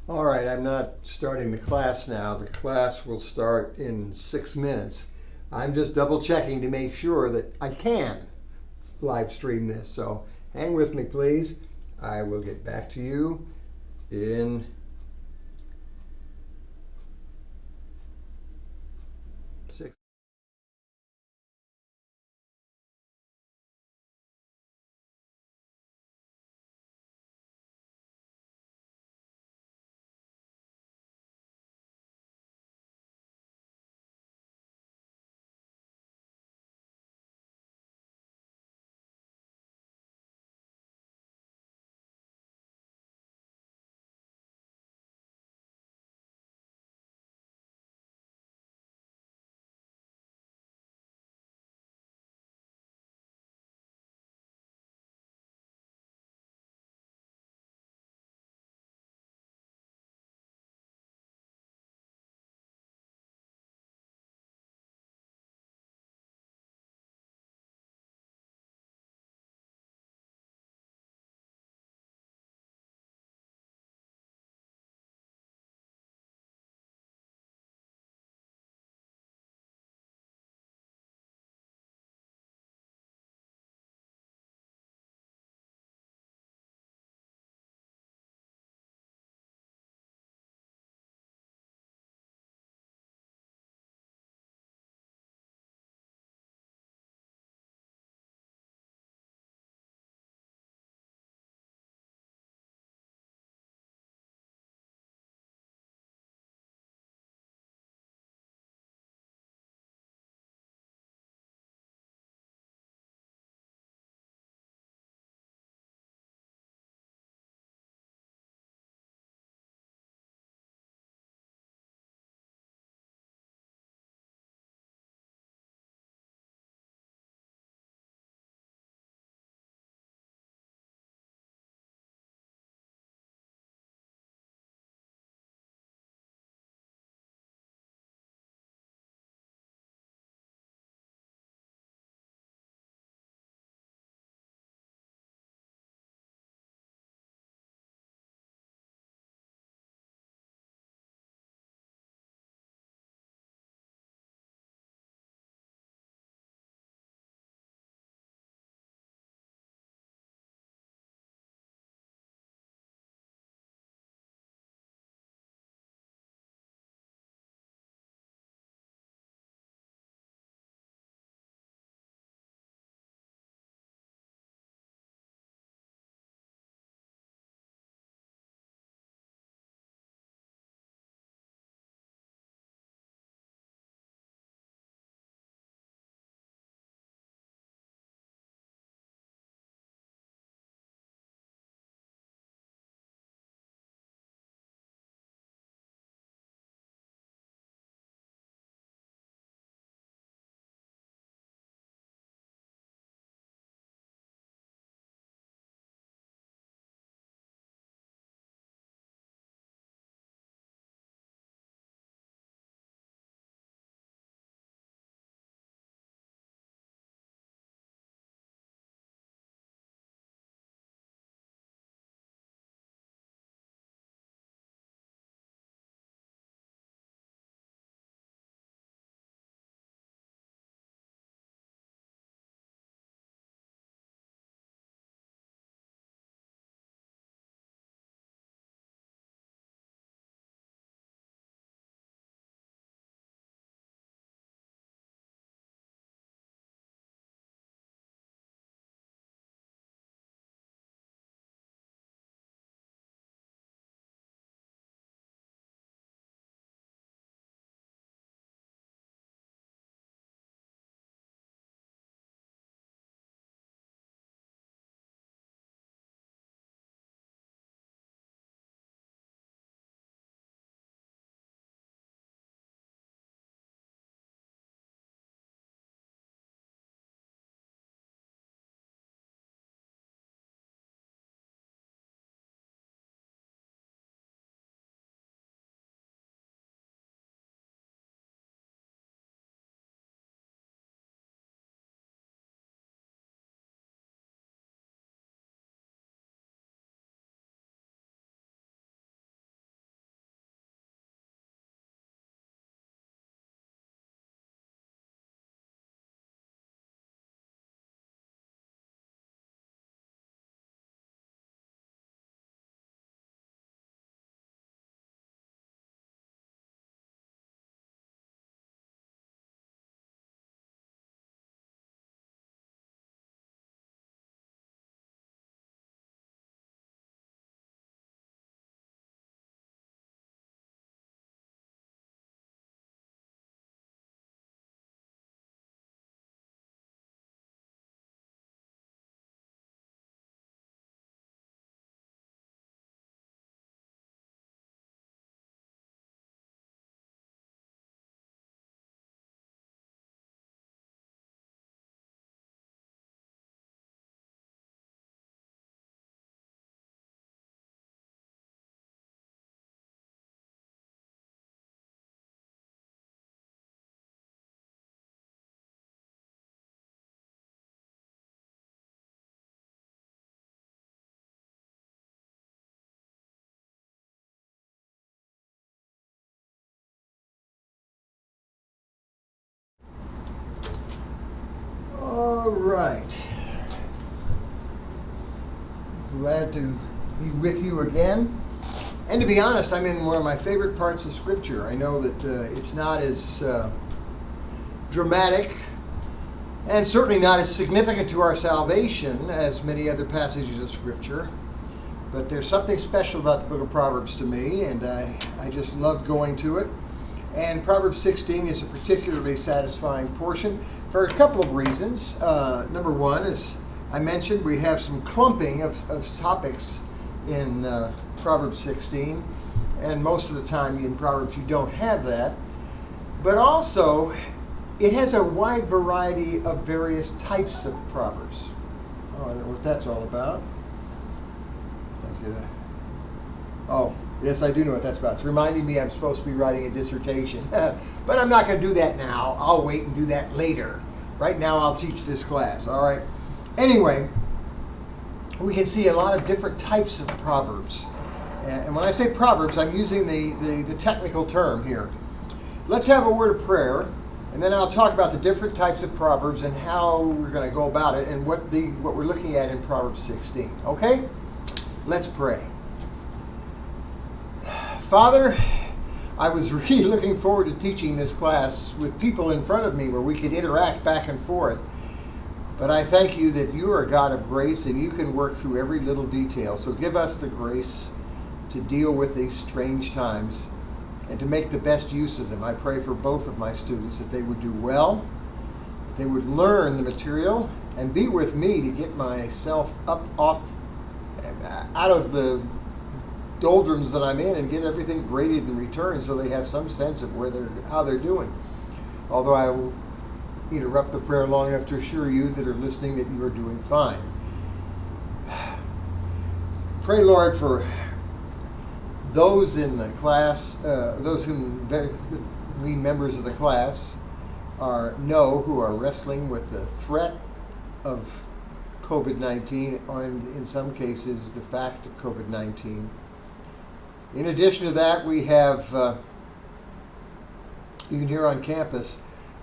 All right, I'm not starting the class now. The class will start in 6 minutes. I'm just double checking to make sure that I can live stream this. So hang with me, please. I will get back to you in six. All right. Glad to be with you again. And to be honest, I'm in one of my favorite parts of Scripture. I know that it's not as dramatic and certainly not as significant to our salvation as many other passages of Scripture. But there's something special about the book of Proverbs to me, and I just love going to it. And Proverbs 16 is a particularly satisfying portion for a couple of reasons. Number one, as I mentioned, we have some clumping of topics in Proverbs 16, and most of the time in Proverbs you don't have that. But also, it has a wide variety of various types of Proverbs. Oh, I don't know what that's all about. Oh, yes, I do know what that's about. It's reminding me I'm supposed to be writing a dissertation. But I'm not going to do that now. I'll wait and do that later. Right now, I'll teach this class, all right? Anyway, we can see a lot of different types of Proverbs. And when I say Proverbs, I'm using the technical term here. Let's have a word of prayer, and then I'll talk about the different types of Proverbs and how we're going to go about it and what we're looking at in Proverbs 16. Okay? Let's pray. Father, I was really looking forward to teaching this class with people in front of me where we could interact back and forth. But I thank you that you are a God of grace and you can work through every little detail. So give us the grace to deal with these strange times and to make the best use of them. I pray for both of my students that they would do well, that they would learn the material, and be with me to get myself out of the doldrums that I'm in and get everything graded in return so they have some sense of how they're doing. Although I will interrupt the prayer long enough to assure you that are listening that you are doing fine. Pray, Lord, for those in the class, those whom we members of the class who are wrestling with the threat of COVID-19 and in some cases the fact of COVID-19. In addition to that, we have, even here on campus,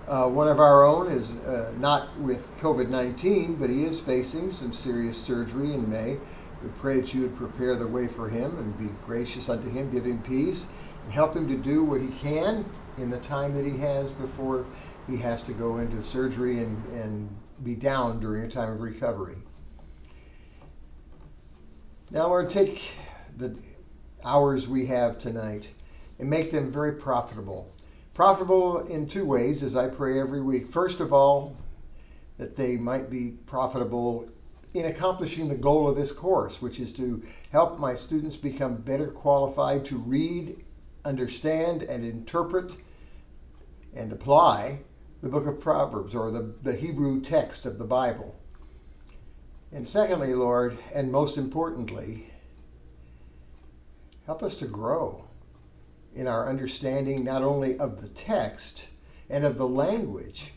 one of our own is not with COVID-19, but he is facing some serious surgery in May. We pray that you would prepare the way for him and be gracious unto him, give him peace, and help him to do what he can in the time that he has before he has to go into surgery and be down during a time of recovery. Now, Lord, take the hours we have tonight and make them very profitable. Profitable in two ways, as I pray every week. First of all, that they might be profitable in accomplishing the goal of this course, which is to help my students become better qualified to read, understand, and interpret and apply the book of Proverbs, or the Hebrew text of the Bible. And secondly, Lord, and most importantly, help us to grow in our understanding not only of the text and of the language,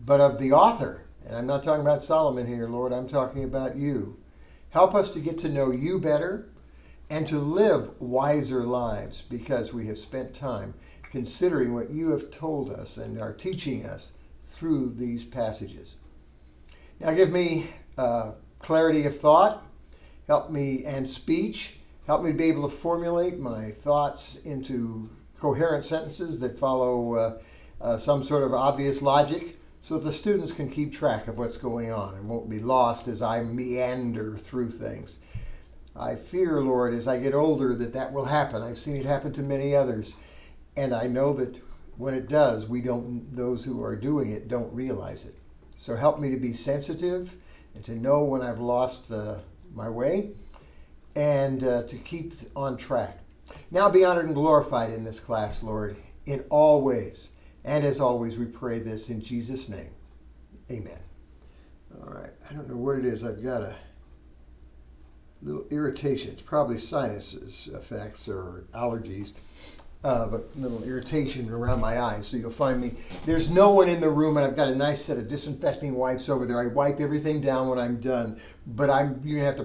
but of the author. And I'm not talking about Solomon here, Lord. I'm talking about you. Help us to get to know you better and to live wiser lives because we have spent time considering what you have told us and are teaching us through these passages. Now give me clarity of thought, help me, and speech. Help me to be able to formulate my thoughts into coherent sentences that follow some sort of obvious logic so that the students can keep track of what's going on and won't be lost as I meander through things. I fear, Lord, as I get older that will happen. I've seen it happen to many others. And I know that when it does, those who are doing it don't realize it. So help me to be sensitive and to know when I've lost my way, and to keep on track. Now be honored and glorified in this class, Lord, in all ways. And as always, we pray this in Jesus' name. Amen. All right, I don't know what it is. I've got a little irritation. It's probably sinus effects or allergies. But a little irritation around my eyes, so you'll find me. There's no one in the room, and I've got a nice set of disinfecting wipes over there. I wipe everything down when I'm done, but you're gonna have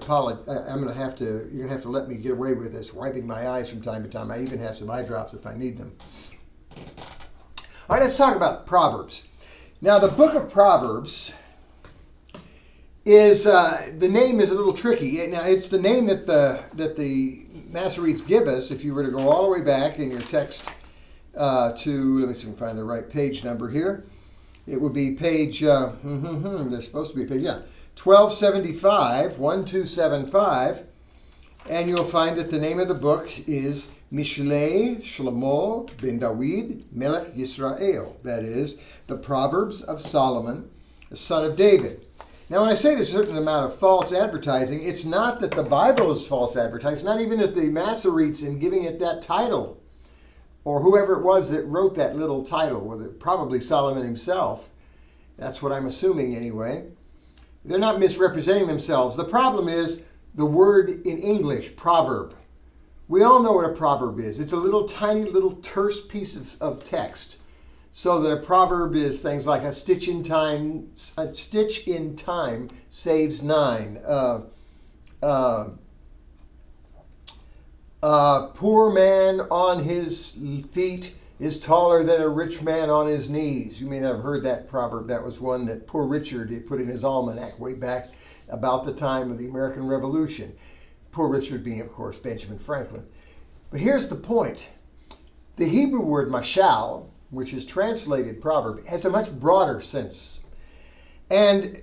to let me get away with this, wiping my eyes from time to time. I even have some eye drops if I need them. All right, let's talk about Proverbs. Now, the book of Proverbs is the name is a little tricky. Now, it's the name that the Masoretes give us. If you were to go all the way back in your text to, let me see if I can find the right page number here. It would be page, there's supposed to be a page, 1275, 1275. And you'll find that the name of the book is Mishlei Shlomo ben David Melech Yisrael. That is, the Proverbs of Solomon, the son of David. Now, when I say there's a certain amount of false advertising, it's not that the Bible is false advertising, not even that the Masoretes in giving it that title, or whoever it was that wrote that little title, probably Solomon himself. That's what I'm assuming anyway. They're not misrepresenting themselves. The problem is the word in English, proverb. We all know what a proverb is. It's a little tiny, little terse piece of text. So that a proverb is things like a stitch in time saves nine. Poor man on his feet is taller than a rich man on his knees. You may not have heard that proverb. That was one that Poor Richard had put in his almanac way back about the time of the American Revolution. Poor Richard being, of course, Benjamin Franklin. But here's the point. The Hebrew word mashal, which is translated proverb, has a much broader sense. And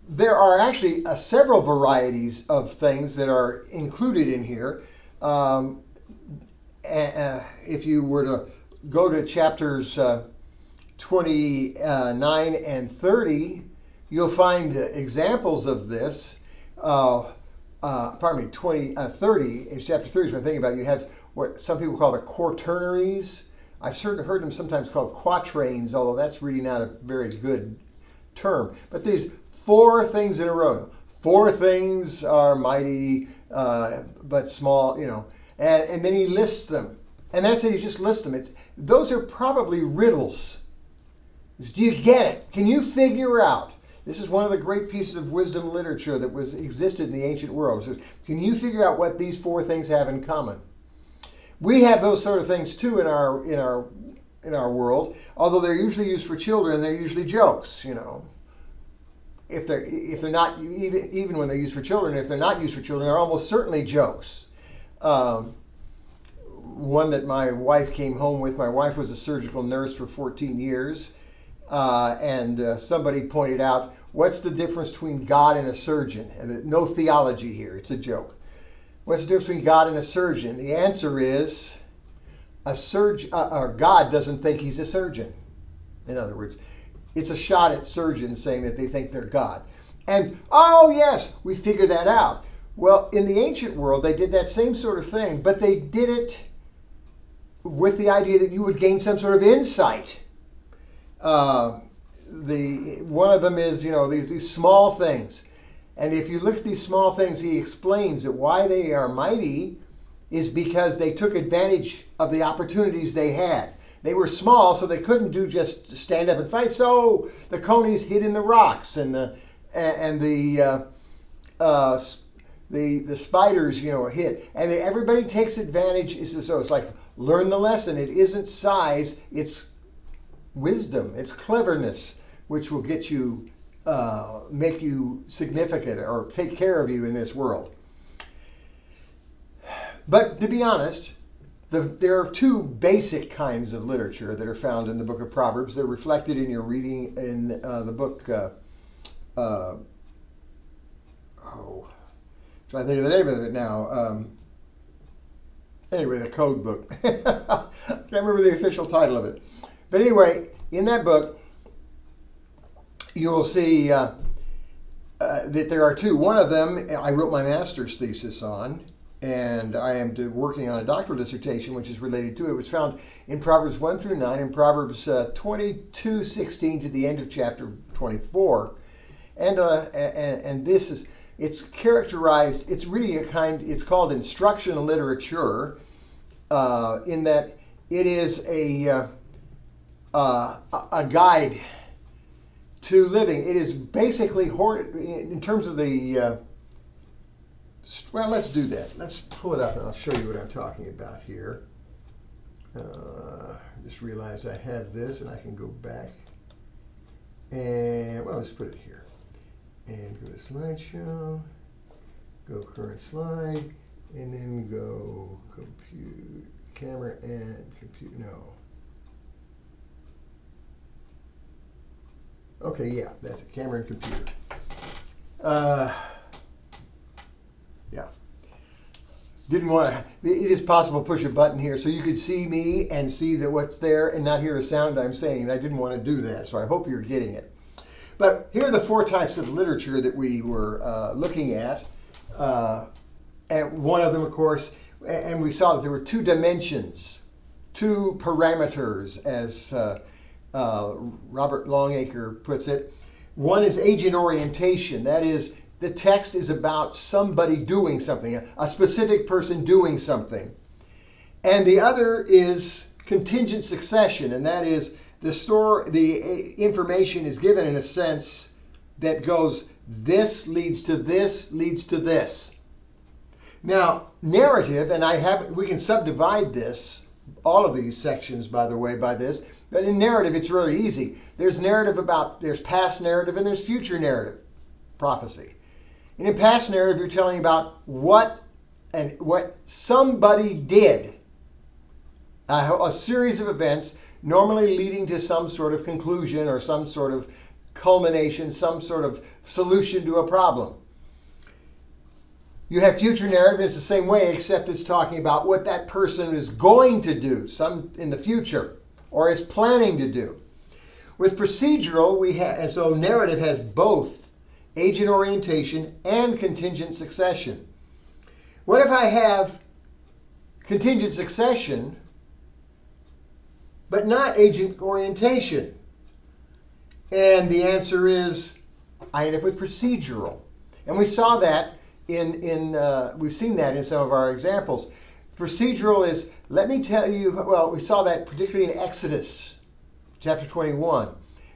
there are actually several varieties of things that are included in here. If you were to go to chapters 29 and 30, you'll find examples of this. 30 is chapter 30 is what I'm thinking about. You have what some people call the quaternaries. I've certainly heard them sometimes called quatrains, although that's really not a very good term. But these 4 things in a row. 4 things are mighty, but small, and then he lists them. And that's it, he just lists them. Those are probably riddles. Do you get it? Can you figure out? This is one of the great pieces of wisdom literature that existed in the ancient world. It says, can you figure out what these 4 things have in common? We have those sort of things too in our world, although they're usually used for children. They're usually jokes, If they're not, even when they're used for children, if they're not used for children, they're almost certainly jokes. One that my wife came home with. My wife was a surgical nurse for 14 years, and somebody pointed out, what's the difference between God and a surgeon? And no theology here. It's a joke. What's the difference between God and a surgeon? The answer is God doesn't think he's a surgeon. In other words, it's a shot at surgeons saying that they think they're God. And, oh yes, we figured that out. Well, in the ancient world, they did that same sort of thing, but they did it with the idea that you would gain some sort of insight. One of them is, these small things. And if you look at these small things, he explains that why they are mighty is because they took advantage of the opportunities they had. They were small, so they couldn't just stand up and fight. So the conies hid in the rocks, and the spiders, hit. And everybody takes advantage. It's like, learn the lesson. It isn't size, it's wisdom, it's cleverness, which will get you, make you significant or take care of you in this world. But to be honest, there are 2 basic kinds of literature that are found in the book of Proverbs. They're reflected in your reading in the book, trying to think of the name of it now. Anyway, the code book. Can't remember the official title of it. But anyway, in that book, you will see that there are 2. One of them I wrote my master's thesis on, and I am working on a doctoral dissertation which is related to it. It was found in Proverbs 1 through 9 and Proverbs 22:16 to the end of chapter 24. And this is, it's characterized, it's really it's called instructional literature, in that it is a guide to living. It is basically, in terms of the, well, let's do that. Let's pull it up and I'll show you what I'm talking about here. Just realized I have this and I can go back. And, well, let's put it here. And go to slideshow, go current slide, and then go compute, camera and compute, no. Okay, yeah, that's it, camera and computer. Yeah. Didn't want to, it is possible to push a button here so you could see me and see that what's there and not hear a sound I'm saying, and I didn't want to do that, so I hope you're getting it. But here are the 4 types of literature that we were looking at. And one of them, of course, and we saw that there were 2 dimensions, 2 parameters, as Robert Longacre puts it. One is agent orientation. That is, the text is about somebody doing something, a specific person doing something. And the other is contingent succession, and that is the information is given in a sense that goes, this leads to this, leads to this. Now, narrative, and we can subdivide this, all of these sections, by the way, by this, but in narrative, it's really easy. There's past narrative and there's future narrative, prophecy. And in past narrative, you're telling about what somebody did. A series of events, normally leading to some sort of conclusion or some sort of culmination, some sort of solution to a problem. You have future narrative, and it's the same way, except it's talking about what that person is going to do in the future or is planning to do. With procedural, and so narrative has both agent orientation and contingent succession. What if I have contingent succession but not agent orientation? And the answer is, I end up with procedural. And we saw that we've seen that in some of our examples. Procedural is, let me tell you, well, we saw that particularly in Exodus, chapter 21.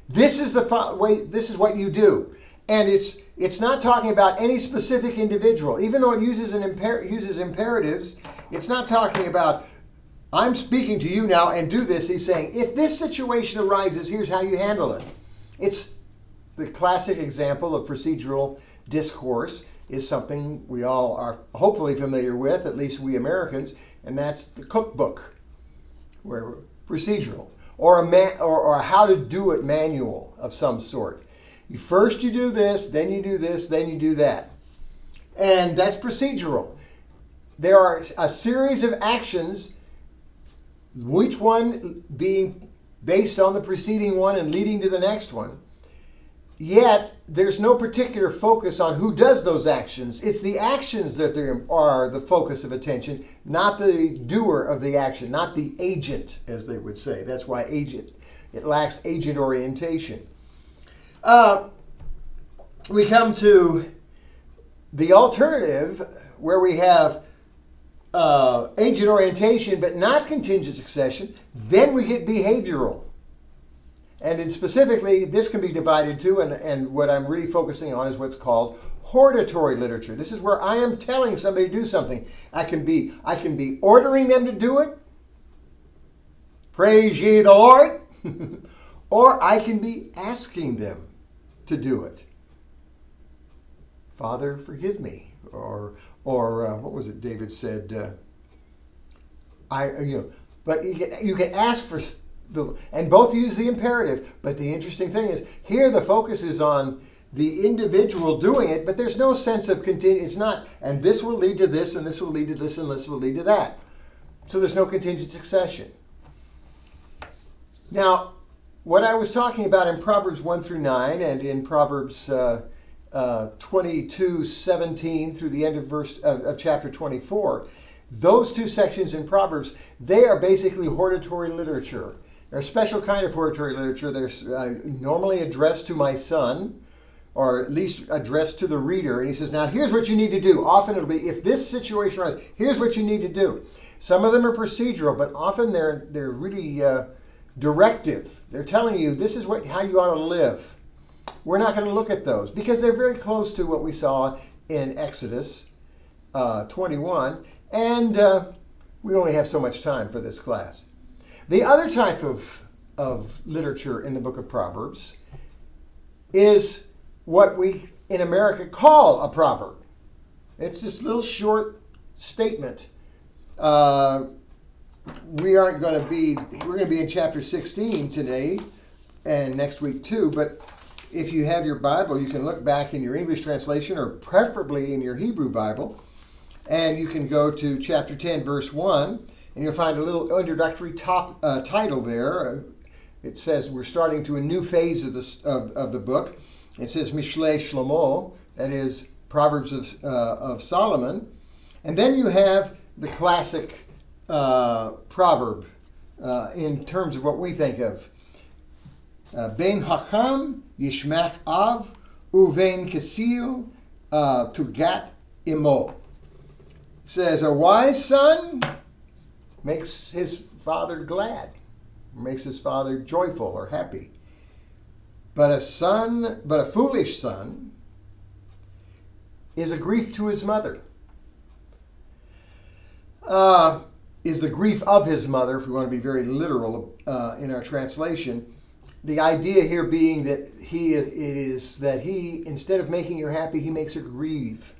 This is the way, this is what you do. And it's not talking about any specific individual. Even though it uses imperatives, it's not talking about, I'm speaking to you now and do this. He's saying, if this situation arises, here's how you handle it. It's the classic example of procedural discourse is something we all are hopefully familiar with, at least we Americans, and that's the cookbook, where procedural, or a how to do it manual of some sort. First you do this, then you do this, then you do that. And that's procedural. There are a series of actions, each one being based on the preceding one and leading to the next one. Yet, there's no particular focus on who does those actions. It's the actions that are the focus of attention, not the doer of the action, not the agent, as they would say. That's why it lacks agent orientation. We come to the alternative, where we have agent orientation but not contingent succession. Then we get behavioral. And then specifically, this can be divided too, and what I'm really focusing on is what's called hortatory literature. This is where I am telling somebody to do something. I can be ordering them to do it, praise ye the Lord, or I can be asking them to do it. Father, forgive me, or what was it David said? But you can ask for. And both use the imperative, but the interesting thing is here the focus is on the individual doing it, but there's no sense of it's not, and this will lead to this, and this will lead to this, and this will lead to that. So there's no contingent succession. Now, what I was talking about in Proverbs 1 through 9 and in Proverbs 22:17 through the end of chapter 24, those 2 sections in Proverbs, they are basically hortatory literature. They're a special kind of hortatory literature. They're normally addressed to my son, or at least addressed to the reader. And he says, now here's what you need to do. Often it'll be, if this situation arises, here's what you need to do. Some of them are procedural, but often they're really directive. They're telling you, this is how you ought to live. We're not going to look at those because they're very close to what we saw in Exodus 21. And we only have so much time for this class. The other type of literature in the book of Proverbs is what we in America call a proverb. It's this little short statement. We're going to be in chapter 16 today and next week too, but if you have your Bible, you can look back in your English translation or preferably in your Hebrew Bible, and you can go to chapter 10, verse 1, and you'll find a little introductory title there. It says we're starting to a new phase of the book. It says Mishlei Shlomo, that is Proverbs of Solomon. And then you have the classic proverb in terms of what we think of. Ben Hacham Yishmach Av Uvein Kasil Tugat Imo. It says a wise son makes his father glad, makes his father joyful or happy. But a foolish son is a grief to his mother. Is the grief of his mother, if we want to be very literal in our translation. The idea here being that he, instead of making her happy, he makes her grieve.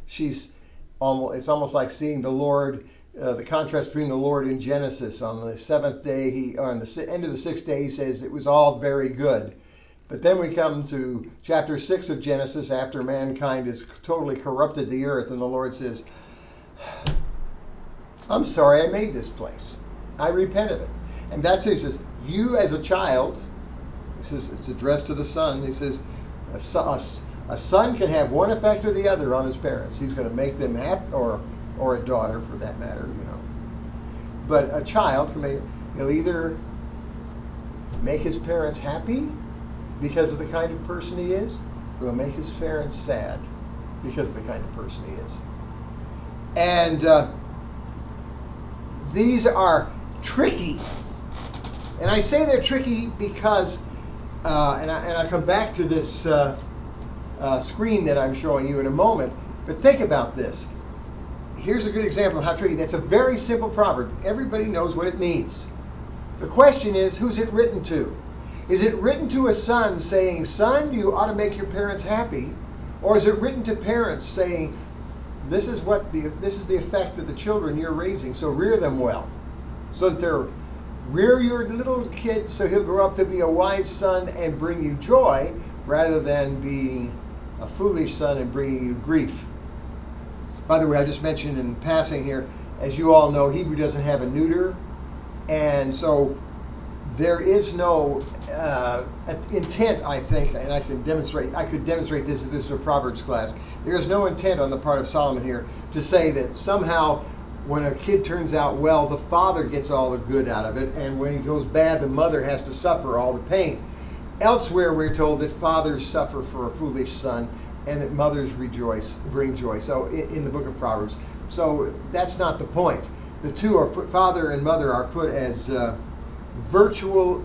It's almost like seeing the Lord, the contrast between the Lord in Genesis. On the seventh day, on the end of the sixth day, he says it was all very good. But then we come to chapter 6 of Genesis after mankind has totally corrupted the earth, and the Lord says, I'm sorry I made this place. I repent of it. And that's what he says. You as a child, he says it's addressed to the son. He says a son can have one effect or the other on his parents. He's going to make them happy, or a daughter for that matter, But a child he'll either make his parents happy because of the kind of person he is, or he'll make his parents sad because of the kind of person he is. And these are tricky. And I say they're tricky because, and I'll come back to this screen that I'm showing you in a moment, but think about this. Here's a good example of how tricky. That's a very simple proverb. Everybody knows what it means. The question is, who's it written to? Is it written to a son saying, son, you ought to make your parents happy? Or is it written to parents saying, this is the effect of the children you're raising, so rear them well. So that rear your little kid so he'll grow up to be a wise son and bring you joy, rather than being a foolish son and bringing you grief. By the way, I just mentioned in passing here, as you all know, Hebrew doesn't have a neuter, and so there is no intent, I think, and I could demonstrate this if this is a Proverbs class. There is no intent on the part of Solomon here to say that somehow when a kid turns out well, the father gets all the good out of it, and when he goes bad, the mother has to suffer all the pain. Elsewhere, we're told that fathers suffer for a foolish son, and that mothers bring joy. So in the book of Proverbs. So that's not the point. The two are put, father and mother are put as virtual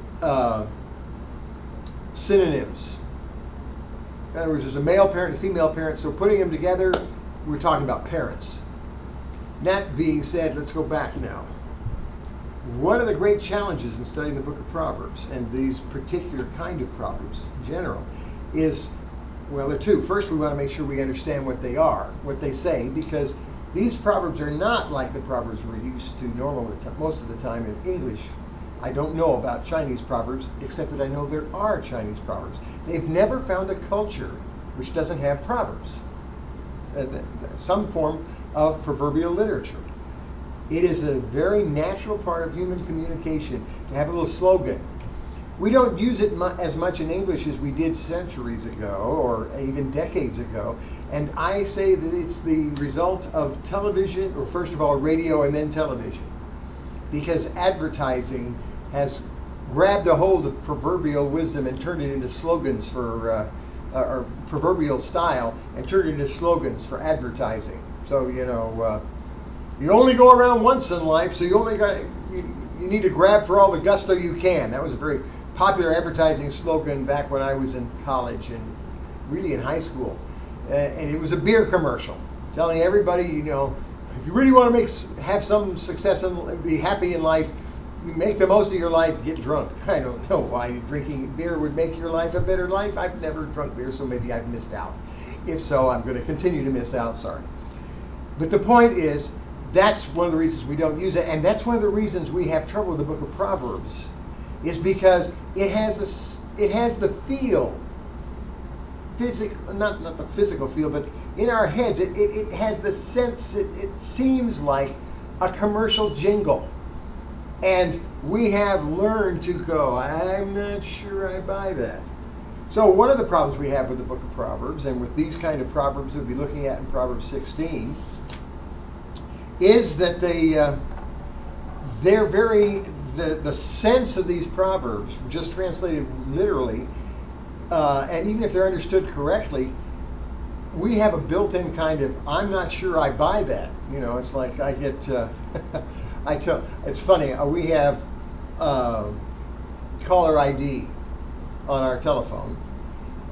synonyms. In other words, there's a male parent and a female parent, so putting them together, we're talking about parents. That being said, let's go back now. One of the great challenges in studying the book of Proverbs, and these particular kind of Proverbs in general, is, well, there are two. First, we want to make sure we understand what they are, what they say, because these Proverbs are not like the Proverbs we're used to most of the time in English. I don't know about Chinese Proverbs, except that I know there are Chinese Proverbs. They've never found a culture which doesn't have Proverbs, some form of proverbial literature. It is a very natural part of human communication to have a little slogan. We don't use it as much in English as we did centuries ago or even decades ago. And I say that it's the result of television, or first of all radio and then television. Because advertising has grabbed a hold of proverbial wisdom and turned it into slogans for, or proverbial style, and turned it into slogans for advertising. So, you only go around once in life, so you need to grab for all the gusto you can. That was a very popular advertising slogan back when I was in college and really in high school. And it was a beer commercial telling everybody, if you really want to have some success and be happy in life, make the most of your life, get drunk. I don't know why drinking beer would make your life a better life. I've never drunk beer, so maybe I've missed out. If so, I'm going to continue to miss out, sorry. But the point is, that's one of the reasons we don't use it, and that's one of the reasons we have trouble with the book of Proverbs, is because it has the feel, not the physical feel, but in our heads, it has the sense, it seems like a commercial jingle. And we have learned to go, I'm not sure I buy that. So one of the problems we have with the book of Proverbs, and with these kind of Proverbs that we'll be looking at in Proverbs 16, is that the sense of these Proverbs, just translated literally, and even if they're understood correctly, we have a built-in kind of, I'm not sure I buy that. You know, it's like I get, it's funny, we have caller ID on our telephone.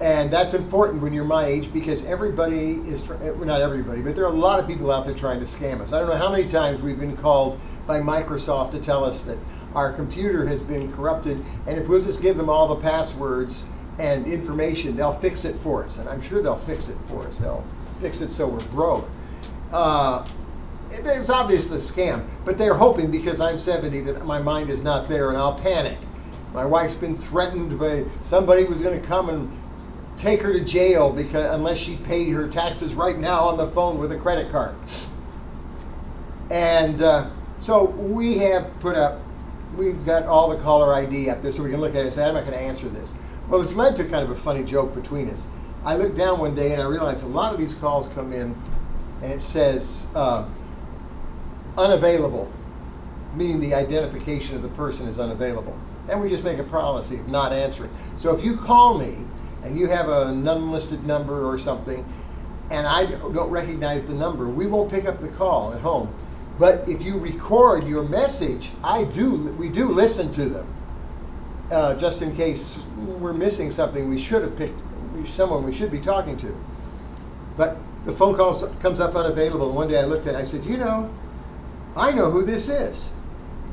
And that's important when you're my age, because everybody is, well, not everybody, but there are a lot of people out there trying to scam us. I don't know how many times we've been called by Microsoft to tell us that our computer has been corrupted, and if we'll just give them all the passwords and information, they'll fix it for us. And I'm sure they'll fix it for us. They'll fix it so we're broke. It's obviously a scam, but they're hoping, because I'm 70, that my mind is not there and I'll panic. My wife's been threatened by somebody was going to come and take her to jail because unless she paid her taxes right now on the phone with a credit card. And so we have we've got all the caller ID up there so we can look at it and say, I'm not going to answer this. Well, it's led to kind of a funny joke between us. I looked down one day and I realized a lot of these calls come in and it says unavailable, meaning the identification of the person is unavailable. And we just make a policy of not answering. So if you call me and you have an unlisted number or something, and I don't recognize the number, we won't pick up the call at home. But if you record your message, we do listen to them, just in case we're missing something we should have picked, someone we should be talking to. But the phone call comes up unavailable. And one day I looked at it, I said, you know, I know who this is.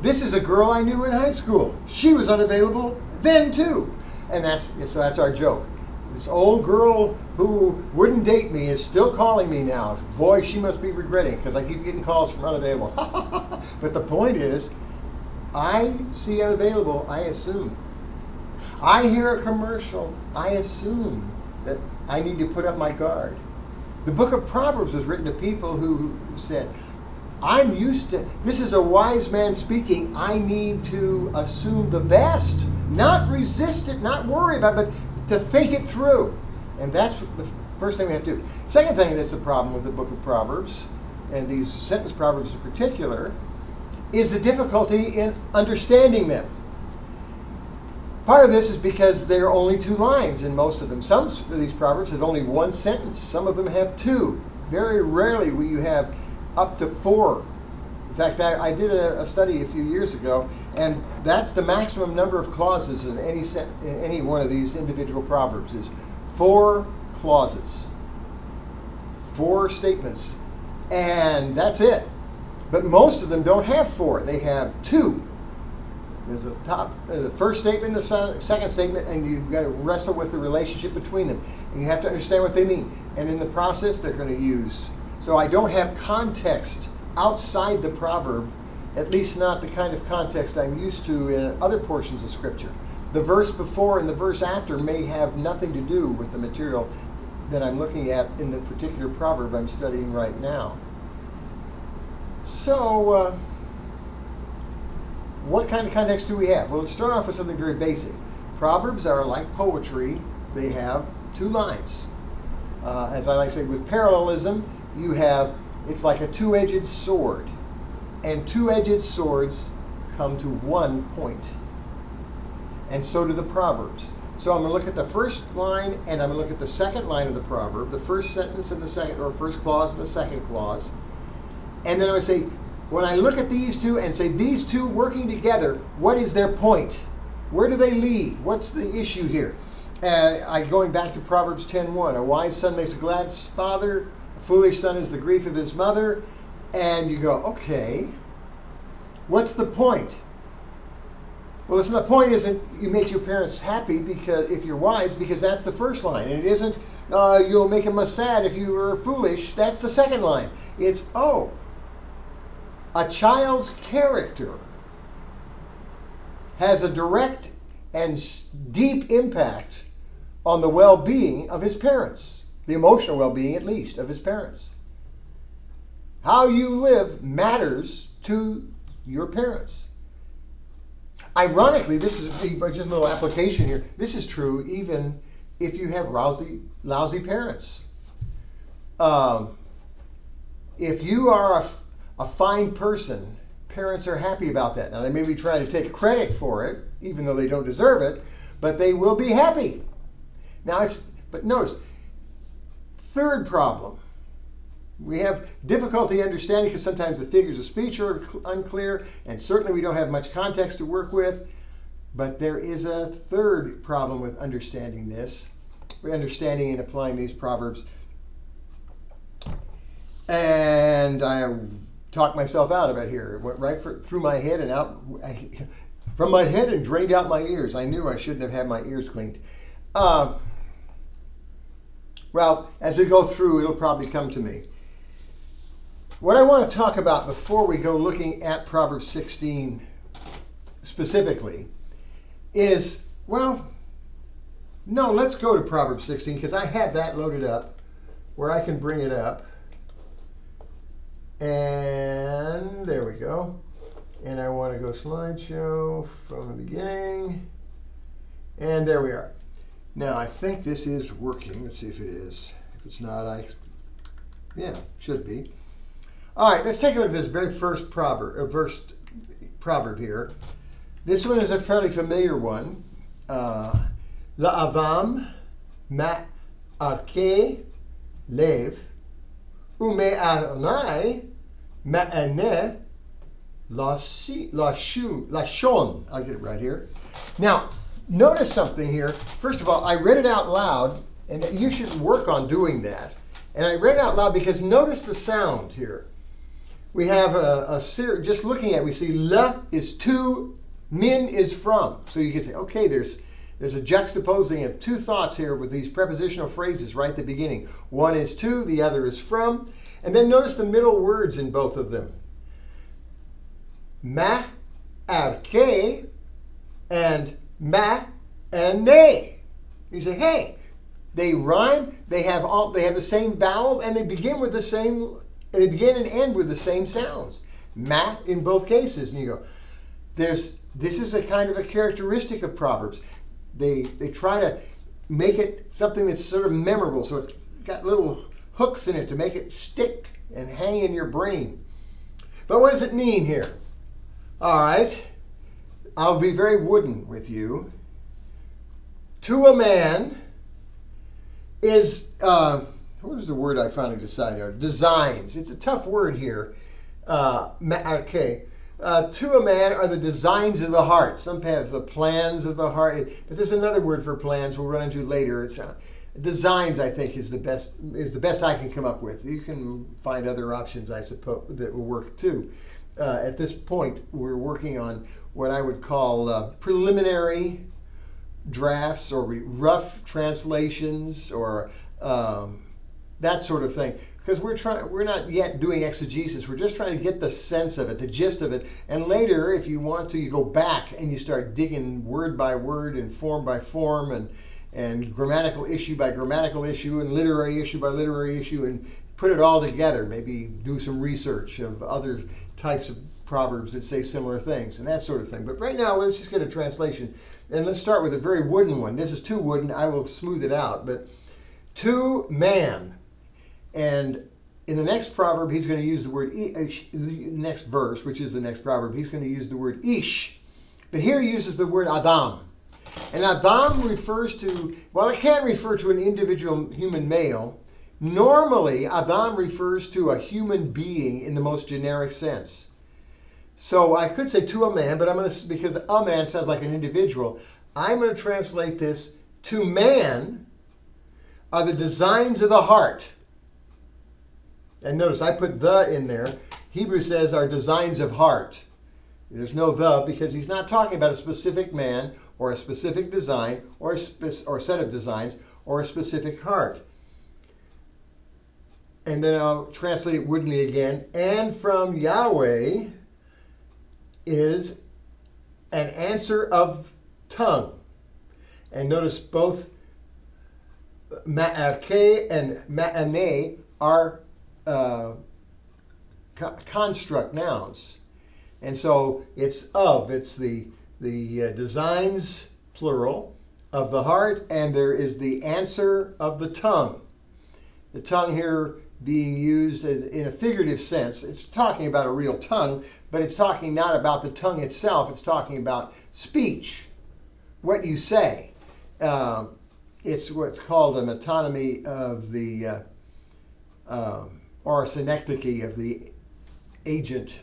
This is a girl I knew in high school. She was unavailable then too. And so that's our joke. This old girl who wouldn't date me is still calling me now. Boy, she must be regretting, because I keep getting calls from unavailable. But the point is, I see unavailable, I assume. I hear a commercial, I assume that I need to put up my guard. The book of Proverbs was written to people who said, I'm used to, this is a wise man speaking, I need to assume the best, not resist it, not worry about it, but to think it through. And that's the first thing we have to do. Second thing that's the problem with the book of Proverbs, and these sentence Proverbs in particular, is the difficulty in understanding them. Part of this is because there are only 2 lines in most of them. Some of these Proverbs have only 1 sentence. Some of them have 2. Very rarely will you have up to 4. In fact, I did a study a few years ago, and that's the maximum number of clauses in any one of these individual Proverbs is 4 clauses, 4 statements, and that's it. But most of them don't have 4. They have 2. There's the first statement, the second statement, and you've got to wrestle with the relationship between them. And you have to understand what they mean. And in the process, they're going to use. So I don't have context outside the proverb, at least not the kind of context I'm used to in other portions of Scripture. The verse before and the verse after may have nothing to do with the material that I'm looking at in the particular proverb I'm studying right now. So, what kind of context do we have? Well, let's start off with something very basic. Proverbs are like poetry. They have 2 lines. As I like to say, with parallelism, you have, it's like a 2-edged sword. And 2-edged swords come to one point. And so do the Proverbs. So I'm going to look at the first line, and I'm going to look at the second line of the proverb, the first sentence and the second, or first clause and the second clause. And then I'm going to say, when I look at these 2 and say these 2 working together, what is their point? Where do they lead? What's the issue here? Going back to Proverbs 10:1, a wise son makes a glad father, a foolish son is the grief of his mother. And you go, okay, what's the point? Well, listen, the point isn't you make your parents happy because if you're wise, because that's the first line. And it isn't you'll make them sad if you are foolish. That's the second line. It's, oh, a child's character has a direct and deep impact on the well-being of his parents, the emotional well-being, at least, of his parents. How you live matters to your parents. Ironically, this is just a little application here. This is true even if you have lousy parents. If you are a fine person, parents are happy about that. Now, they may be trying to take credit for it, even though they don't deserve it, but they will be happy. Now, but notice, third problem. We have difficulty understanding because sometimes the figures of speech are unclear, and certainly we don't have much context to work with. But there is a third problem with understanding this, understanding and applying these proverbs. And I talked myself out of it here. It went right through my head and out, from my head and drained out my ears. I knew I shouldn't have had my ears cleaned. Well, as we go through, it'll probably come to me. What I want to talk about before we go looking at Proverbs 16 specifically is, well, no, let's go to Proverbs 16 because I have that loaded up where I can bring it up. And there we go. And I want to go slideshow from the beginning. And there we are. Now, I think this is working. Let's see if it is. If it's not, yeah, should be. All right, let's take a look at this very first proverb here. This one is a fairly familiar one. La'avam ma'arke lev ume'adonai ma'aneh lashon. I'll get it right here. Now, notice something here. First of all, I read it out loud, and you should work on doing that. And I read it out loud because notice the sound here. We have just looking at it, we see la is to, min is from. So you can say, okay, there's a juxtaposing of two thoughts here with these prepositional phrases right at the beginning. One is to, the other is from. And then notice the middle words in both of them. Ma, arke, and ma, and ne. You say, hey, they rhyme, they have the same vowel, and they begin with the same. They begin and end with the same sounds. Ma in both cases. And you go, this is a kind of a characteristic of Proverbs. They try to make it something that's sort of memorable. So it's got little hooks in it to make it stick and hang in your brain. But what does it mean here? All right. I'll be very wooden with you. To a man is... what was the word I finally decided? Designs. It's a tough word here. Okay. To a man are the designs of the heart. Sometimes the plans of the heart. But there's another word for plans we'll run into later. It's designs. I think is the best I can come up with. You can find other options, I suppose, that will work too. At this point, we're working on what I would call preliminary drafts or rough translations or. That sort of thing, because we're not yet doing exegesis. We're just trying to get the sense of it, the gist of it, and later, if you want to, you go back and you start digging word by word and form by form and grammatical issue by grammatical issue and literary issue by literary issue and put it all together. Maybe do some research of other types of proverbs that say similar things and that sort of thing. But right now, let's just get a translation, and let's start with a very wooden one. This is too wooden. I will smooth it out, but to man. And in the next proverb, he's going to use the word, next verse, which is the next proverb, he's going to use the word ish. But here he uses the word Adam. And Adam refers to, well, it can refer to an individual human male. Normally, Adam refers to a human being in the most generic sense. So I could say to a man, but I'm going to, because a man sounds like an individual, I'm going to translate this to man are the designs of the heart. And notice I put the in there. Hebrew says are designs of heart. There's no the, because he's not talking about a specific man or a specific design or or set of designs or a specific heart. And then I'll translate it woodenly again. And from Yahweh is an answer of tongue. And notice both ma'ake and ma'ane are construct nouns. And so it's the designs, plural, of the heart, and there is the answer of the tongue. The tongue here being used as in a figurative sense. It's talking about a real tongue, but it's talking not about the tongue itself. It's talking about speech, what you say. It's what's called an autonomy of the, or a synecdoche of the agent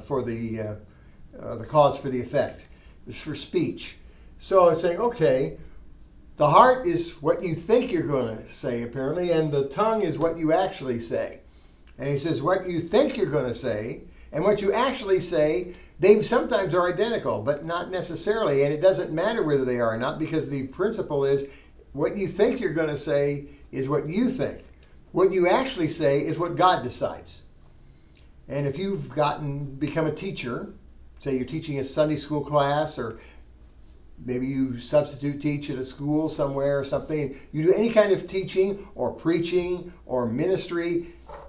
for the cause for the effect. It's for speech. So it's saying, okay, the heart is what you think you're going to say, apparently, and the tongue is what you actually say. And he says what you think you're going to say and what you actually say, they sometimes are identical, but not necessarily. And it doesn't matter whether they are or not, because the principle is what you think you're going to say is what you think. What you actually say is what God decides. And if you've become a teacher, say you're teaching a Sunday school class, or maybe you substitute teach at a school somewhere or something, you do any kind of teaching or preaching or ministry,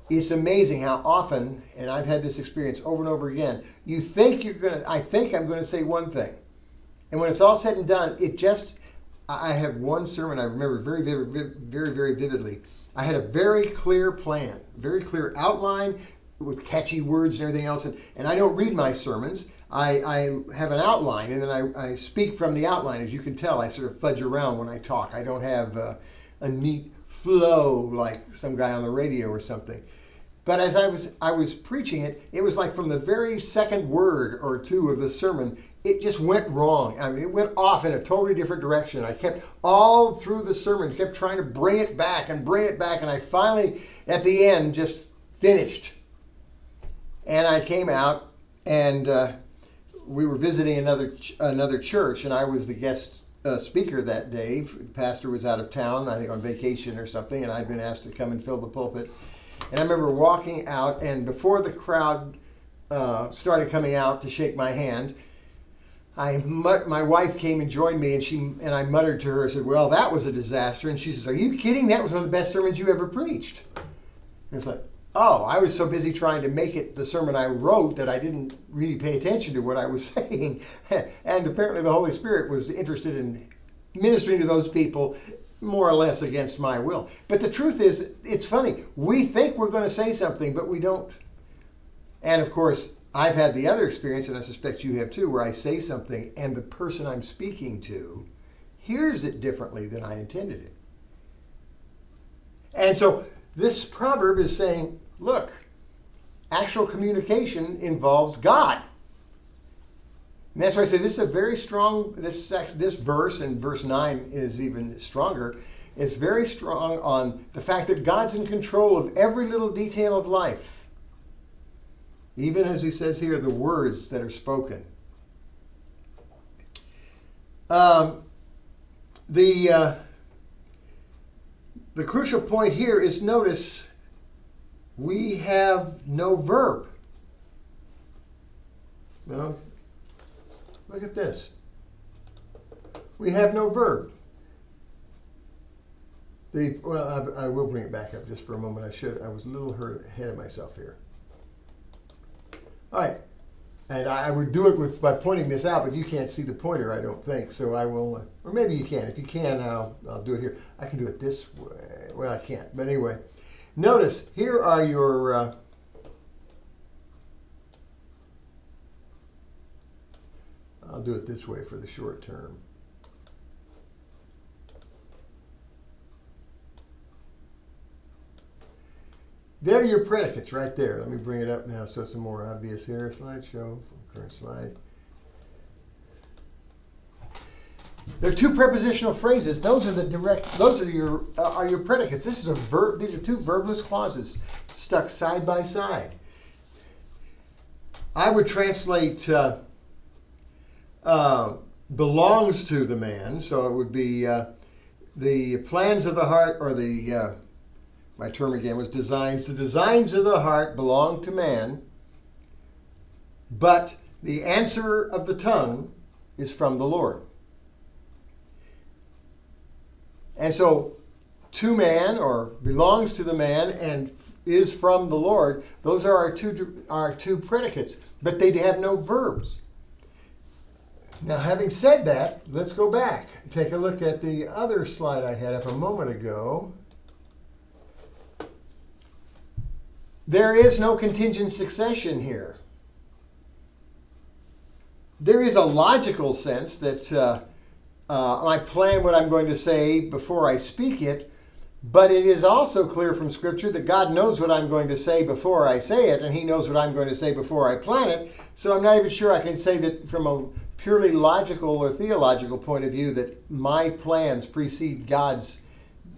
it's amazing how often, and I've had this experience over and over again, you think I think I'm going to say one thing. And when it's all said and done, I had one sermon I remember very vividly. I had a very clear plan, very clear outline, with catchy words and everything else. And I don't read my sermons. I have an outline, and then I speak from the outline. As you can tell, I sort of fudge around when I talk. I don't have a neat flow like some guy on the radio or something. But as I was preaching it, it was like from the very second word or two of the sermon, it just went wrong. I mean, it went off in a totally different direction. I kept all through the sermon, kept trying to bring it back, and I finally, at the end, just finished. And I came out, and we were visiting another church, and I was the guest speaker that day. The pastor was out of town, I think on vacation or something, and I'd been asked to come and fill the pulpit. And I remember walking out, and before the crowd started coming out to shake my hand, my wife came and joined me, and I muttered to her, I said, "Well, that was a disaster." And she says, "Are you kidding? That was one of the best sermons you ever preached." And it's like, oh, I was so busy trying to make it the sermon I wrote that I didn't really pay attention to what I was saying. And apparently the Holy Spirit was interested in ministering to those people more or less against my will. But the truth is, it's funny. We think we're going to say something, but we don't. And of course, I've had the other experience, and I suspect you have too, where I say something and the person I'm speaking to hears it differently than I intended it. And so this proverb is saying, look, actual communication involves God. And that's why I say this is a very strong, this verse, and verse 9 is even stronger, is very strong on the fact that God's in control of every little detail of life. Even as he says here, the words that are spoken. The crucial point here is, notice, we have no verb. No. Look at this. We have no verb. I will bring it back up just for a moment. I was a little ahead of myself here. All right. And I would do it by pointing this out, but you can't see the pointer, I don't think. So I will, or maybe you can. If you can, I'll do it here. I can do it this way. Well, I can't. But anyway, notice here are your... I'll do it this way for the short term. There are your predicates right there. Let me bring it up now so it's more obvious here. Slideshow, current slide. There are two prepositional phrases. Those are your predicates. This is a verb. These are two verbless clauses stuck side by side. I would translate belongs to the man. So it would be the plans of the heart, or my term again was designs. The designs of the heart belong to man, but the answer of the tongue is from the Lord. And so, to man, or belongs to the man, and is from the Lord, those are our two predicates, but they have no verbs. Now, having said that, let's go back and take a look at the other slide I had up a moment ago. There is no contingent succession here. There is a logical sense that I plan what I'm going to say before I speak it, but it is also clear from Scripture that God knows what I'm going to say before I say it, and He knows what I'm going to say before I plan it. So I'm not even sure I can say that from a purely logical or theological point of view that my plans precede God's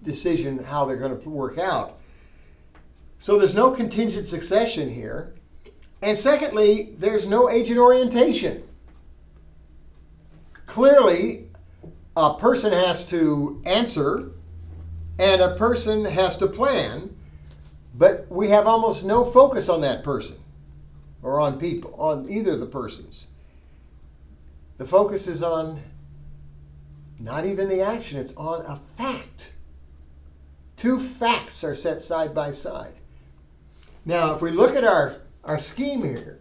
decision how they're going to work out. So there's no contingent succession here. And secondly, there's no agent orientation. Clearly, a person has to answer and a person has to plan, but we have almost no focus on that person or on people, on either of the persons. The focus is on not even the action, it's on a fact. Two facts are set side by side. Now, if we look at our scheme here,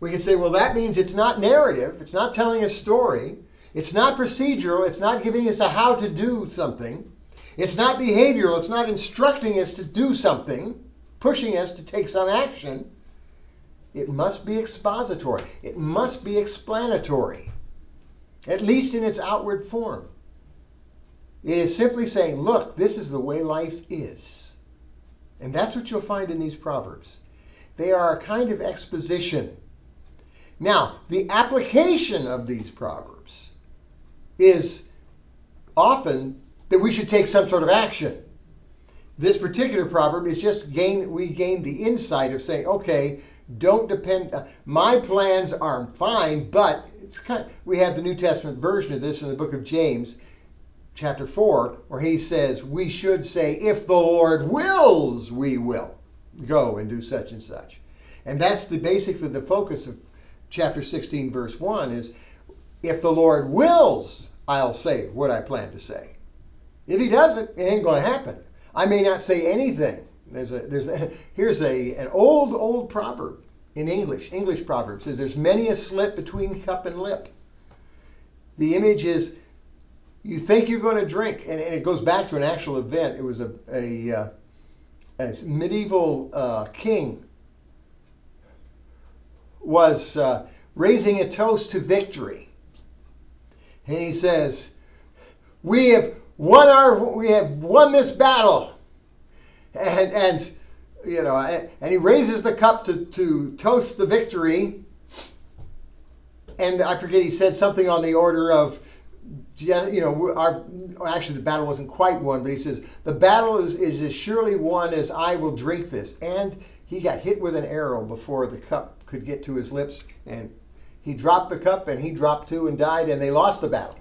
we can say, well, that means it's not narrative, it's not telling a story, it's not procedural, it's not giving us a how to do something, it's not behavioral, it's not instructing us to do something, pushing us to take some action. It must be expository. It must be explanatory, at least in its outward form. It is simply saying, look, this is the way life is. And that's what you'll find in these Proverbs. They are a kind of exposition. Now, the application of these Proverbs is often that we should take some sort of action. This particular proverb is just we gain the insight of saying, okay, don't depend, my plans are fine, but we have the New Testament version of this in the book of James, chapter 4, where he says, we should say, if the Lord wills, we will go and do such and such. And that's basically the focus of chapter 16, verse 1 is, if the Lord wills, I'll say what I plan to say. If he doesn't, it ain't going to happen. I may not say anything. Here's an old proverb in English proverb. It says, there's many a slip between cup and lip. The image is, you think you're going to drink, and it goes back to an actual event. It was a medieval king was raising a toast to victory. And he says, we have won this battle. And he raises the cup to toast the victory. And I forget, he said something on the order of, actually the battle wasn't quite won, but he says, the battle is as surely won as I will drink this. And he got hit with an arrow before the cup could get to his lips, and he dropped the cup, and he dropped too and died, and they lost the battle.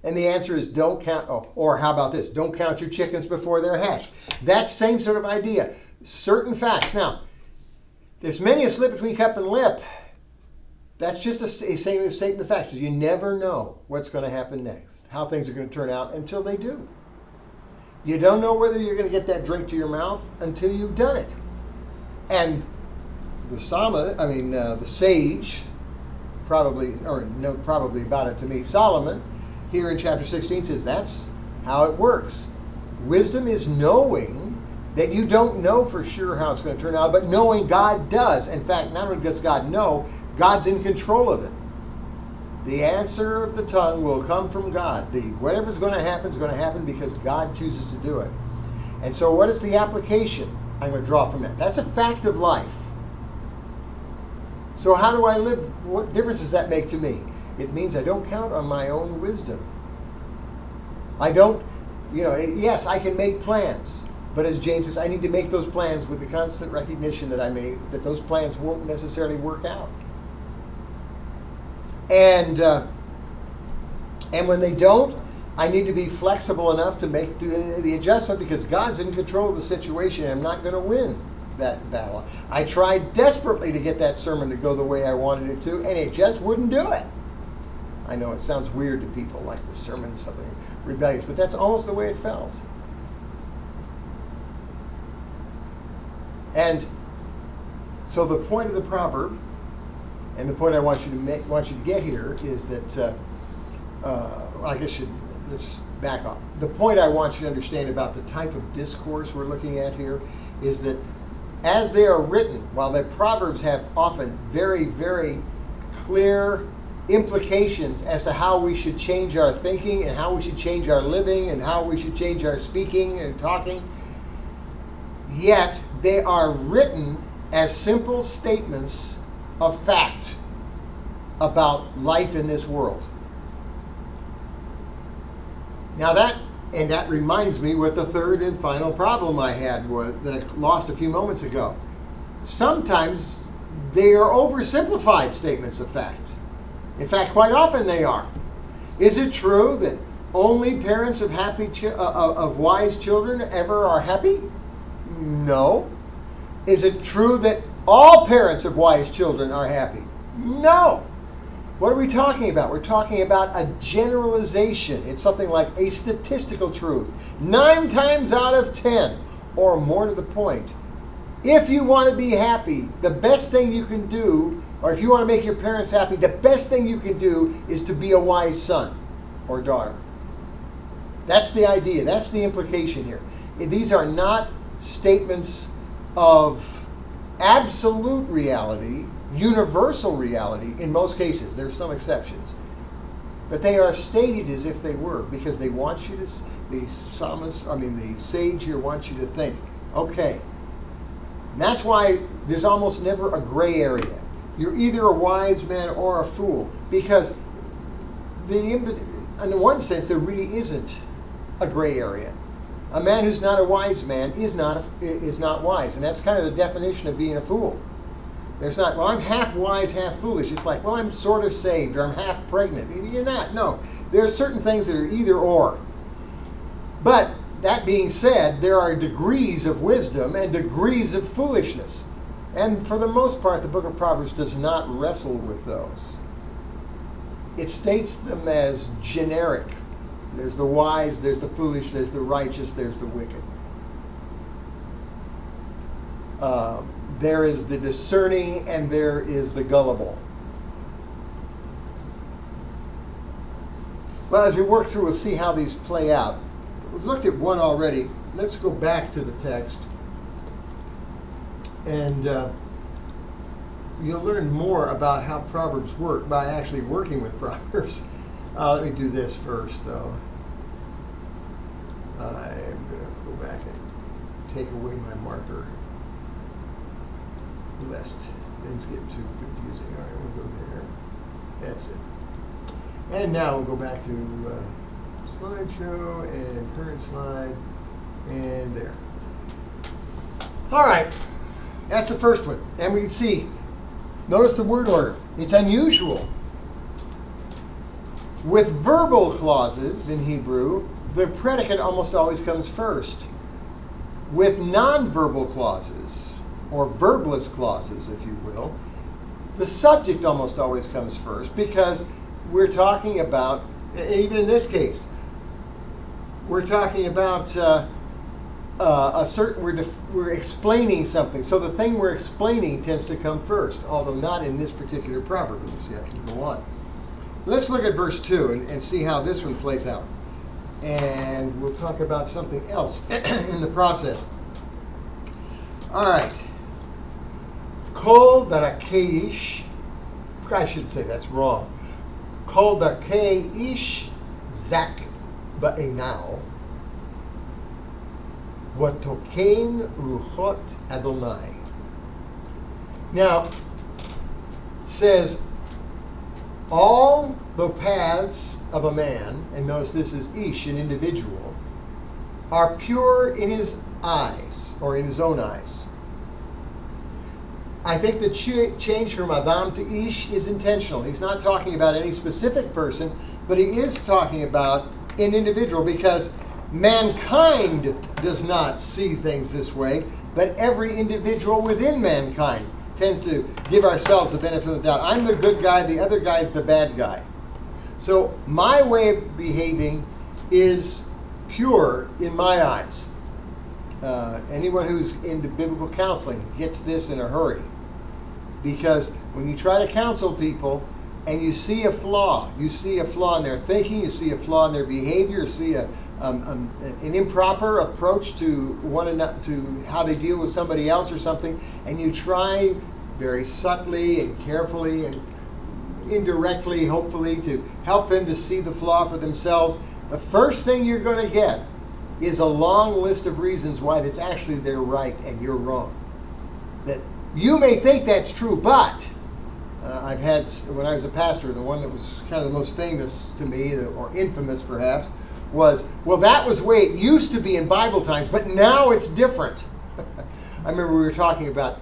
And the answer is don't count, or how about this? Don't count your chickens before they're hatched. That same sort of idea. Certain facts. Now, there's many a slip between cup and lip. That's just a statement of facts. You never know what's going to happen next, how things are going to turn out until they do. You don't know whether you're going to get that drink to your mouth until you've done it. And the sage, probably about it to me, Solomon, here in chapter 16 says that's how it works. Wisdom is knowing that you don't know for sure how it's going to turn out, but knowing God does. In fact, not only does God know, God's in control of it. The answer of the tongue will come from God. Whatever's going to happen is going to happen because God chooses to do it. And so what is the application I'm going to draw from that? That's a fact of life. So how do I live? What difference does that make to me? It means I don't count on my own wisdom. I don't, yes, I can make plans. But as James says, I need to make those plans with the constant recognition that those plans won't necessarily work out. And when they don't, I need to be flexible enough to make the adjustment, because God's in control of the situation. I'm not going to win that battle. I tried desperately to get that sermon to go the way I wanted it to, and it just wouldn't do it. I know it sounds weird to people, like the sermon's something rebellious, but that's almost the way it felt. And so the point of the proverb, and the point I want you to get here, is that let's back off. The point I want you to understand about the type of discourse we're looking at here is that as they are written, while the Proverbs have often very, very clear implications as to how we should change our thinking and how we should change our living and how we should change our speaking and talking, yet they are written as simple statements of fact about life in this world. Now that reminds me what the third and final problem I had was, that I lost a few moments ago. Sometimes they are oversimplified statements of fact. In fact, quite often they are. Is it true that only parents of of wise children ever are happy? No. Is it true that all parents of wise children are happy? No. What are we talking about? We're talking about a generalization. It's something like a statistical truth. 9 times out of 10, or more to the point, if you want to be happy, the best thing you can do, or if you want to make your parents happy, the best thing you can do is to be a wise son or daughter. That's the idea. That's the implication here. These are not statements of absolute reality, universal reality in most cases. There's some exceptions. But they are stated as if they were, because they want you to, the sage here wants you to think, okay. And that's why there's almost never a gray area. You're either a wise man or a fool, because in one sense there really isn't a gray area. A man who's not a wise man is not wise, and that's kind of the definition of being a fool. There's not, well, I'm half wise, half foolish. It's like, well, I'm sort of saved, or I'm half pregnant. You're not. No. There are certain things that are either or. But that being said, there are degrees of wisdom and degrees of foolishness. And for the most part, the book of Proverbs does not wrestle with those. It states them as generic. There's the wise, there's the foolish, there's the righteous, there's the wicked. There is the discerning and there is the gullible. Well, as we work through, we'll see how these play out. We've looked at one already. Let's go back to the text. And you'll learn more about how Proverbs work by actually working with Proverbs. Let me do this first, though. I'm going to go back and take away my marker, lest things get too confusing. All right, we'll go there. That's it. And now we'll go back to slideshow and current slide, and there. All right, that's the first one. And we can see, notice the word order. It's unusual. With verbal clauses in Hebrew, the predicate almost always comes first. With non-verbal clauses, or verbless clauses, if you will, the subject almost always comes first, because we're talking about, and even in this case, we're talking about we're explaining something. So the thing we're explaining tends to come first, although not in this particular proverb. Let me see, I can go on. Let's look at verse 2 and see how this one plays out. And we'll talk about something else in the process. All right. Kol darakeish. I should say that's wrong. Kol darakeish zak ba'enao. Watokein ruchot Adonai. Now, it says, all the paths of a man, and notice this is ish, an individual, are pure in his eyes, or in his own eyes. I think the change from Adam to Ish is intentional. He's not talking about any specific person, but he is talking about an individual, because mankind does not see things this way, but every individual within mankind tends to give ourselves the benefit of the doubt. I'm the good guy, the other guy's the bad guy. So my way of behaving is pure in my eyes. Anyone who's into biblical counseling gets this in a hurry. Because when you try to counsel people and you see a flaw in their thinking, you see a flaw in their behavior, you see an improper approach to to how they deal with somebody else or something, and you try very subtly and carefully and indirectly, hopefully, to help them to see the flaw for themselves, the first thing you're going to get is a long list of reasons why that's actually they're right and you're wrong. That you may think that's true, but I've had, when I was a pastor, the one that was kind of the most famous to me, or infamous perhaps, was, well, that was the way it used to be in Bible times, but now it's different. I remember we were talking about,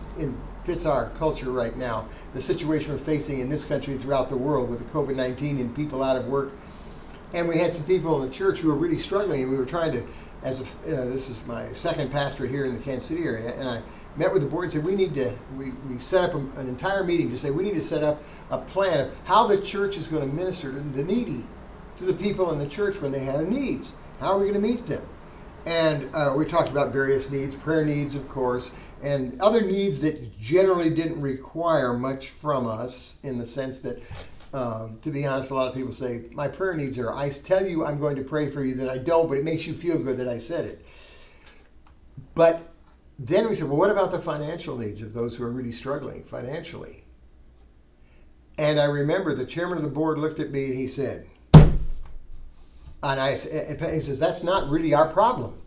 fits our culture right now, the situation we're facing in this country and throughout the world with the COVID-19 and people out of work. And we had some people in the church who were really struggling, and we were trying to, this is my second pastorate here in the Kansas City area, and I met with the board and said, we set up an entire meeting to say we need to set up a plan of how the church is going to minister to the needy, to the people in the church when they have needs. How are we going to meet them? And we talked about various needs, prayer needs, of course, and other needs that generally didn't require much from us, in the sense that, to be honest, a lot of people say, my prayer needs are, I tell you I'm going to pray for you, that I don't, but it makes you feel good that I said it. But then we said, well, what about the financial needs of those who are really struggling financially? And I remember the chairman of the board looked at me and he said, he says, that's not really our problem.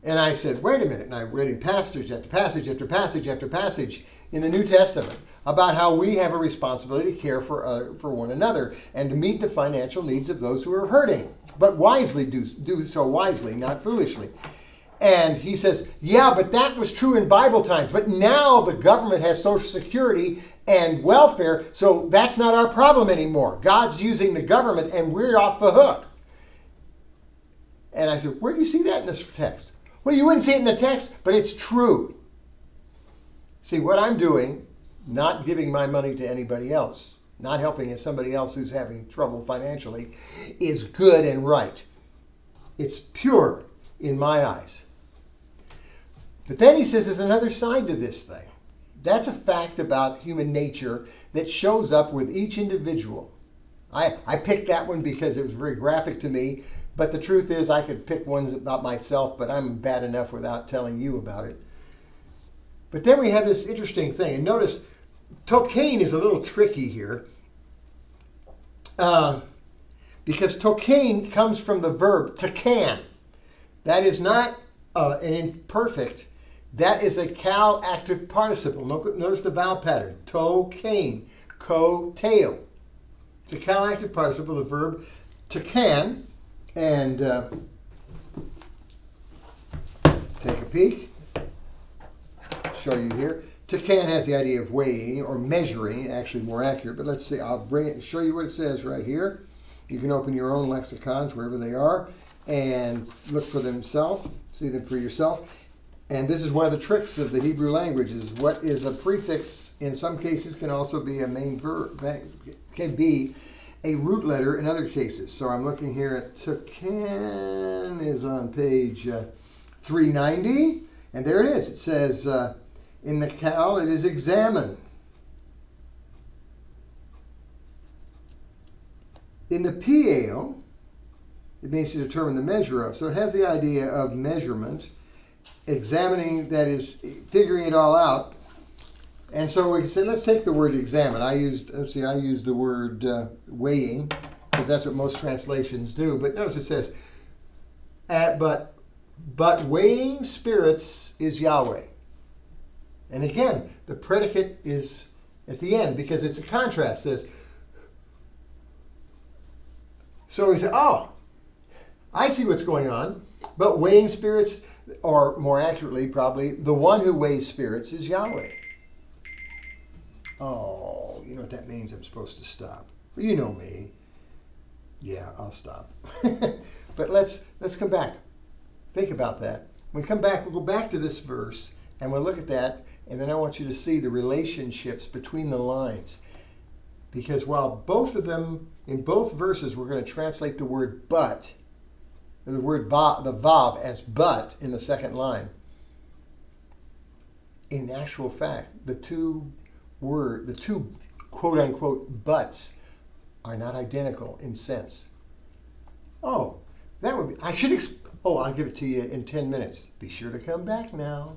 And I said, wait a minute. And I read in passage after passage after passage after passage in the New Testament about how we have a responsibility to care for one another and to meet the financial needs of those who are hurting, but wisely do so wisely, not foolishly. And he says, yeah, but that was true in Bible times. But now the government has Social Security and welfare, so that's not our problem anymore. God's using the government and we're off the hook. And I said, where do you see that in this text? Well, you wouldn't see it in the text, but it's true. See, what I'm doing, not giving my money to anybody else, not helping somebody else who's having trouble financially, is good and right. It's pure in my eyes. But then he says there's another side to this thing. That's a fact about human nature that shows up with each individual. I picked that one because it was very graphic to me, but the truth is I could pick ones about myself, but I'm bad enough without telling you about it. But then we have this interesting thing, and notice tokain is a little tricky here, because tokain comes from the verb takan. That is not an imperfect. That is a cal active participle. Notice the vowel pattern. Tokain, co-tail. It's a cal active participle, the verb takan. And take a peek. Show you here. Takan has the idea of weighing or measuring, actually more accurate. But let's see. I'll bring it and show you what it says right here. You can open your own lexicons wherever they are and look for themselves, see them for yourself. And this is one of the tricks of the Hebrew language, is what is a prefix in some cases can also be a main verb, can be a root letter in other cases. So I'm looking here at takan is on page 390, and there it is. It says in the cal it is examine. In the PAL, it means to determine the measure of. So it has the idea of measurement, examining, that is figuring it all out. And so we can say, let's take the word examine. I used the word weighing, because that's what most translations do. But notice it says, but weighing spirits is Yahweh. And again, the predicate is at the end because it's a contrast. It says, so he said, oh, I see what's going on. But weighing spirits, or more accurately probably, the one who weighs spirits is Yahweh. Oh, you know what that means? I'm supposed to stop. Well, you know me. Yeah, I'll stop. But let's come back. Think about that. When we come back, we'll go back to this verse and we'll look at that, and then I want you to see the relationships between the lines. Because while both of them, in both verses, we're going to translate the word but, the word the vav as but in the second line. In actual fact, the two quote unquote buts are not identical in sense. Oh, that would be, I'll give it to you in 10 minutes. Be sure to come back now.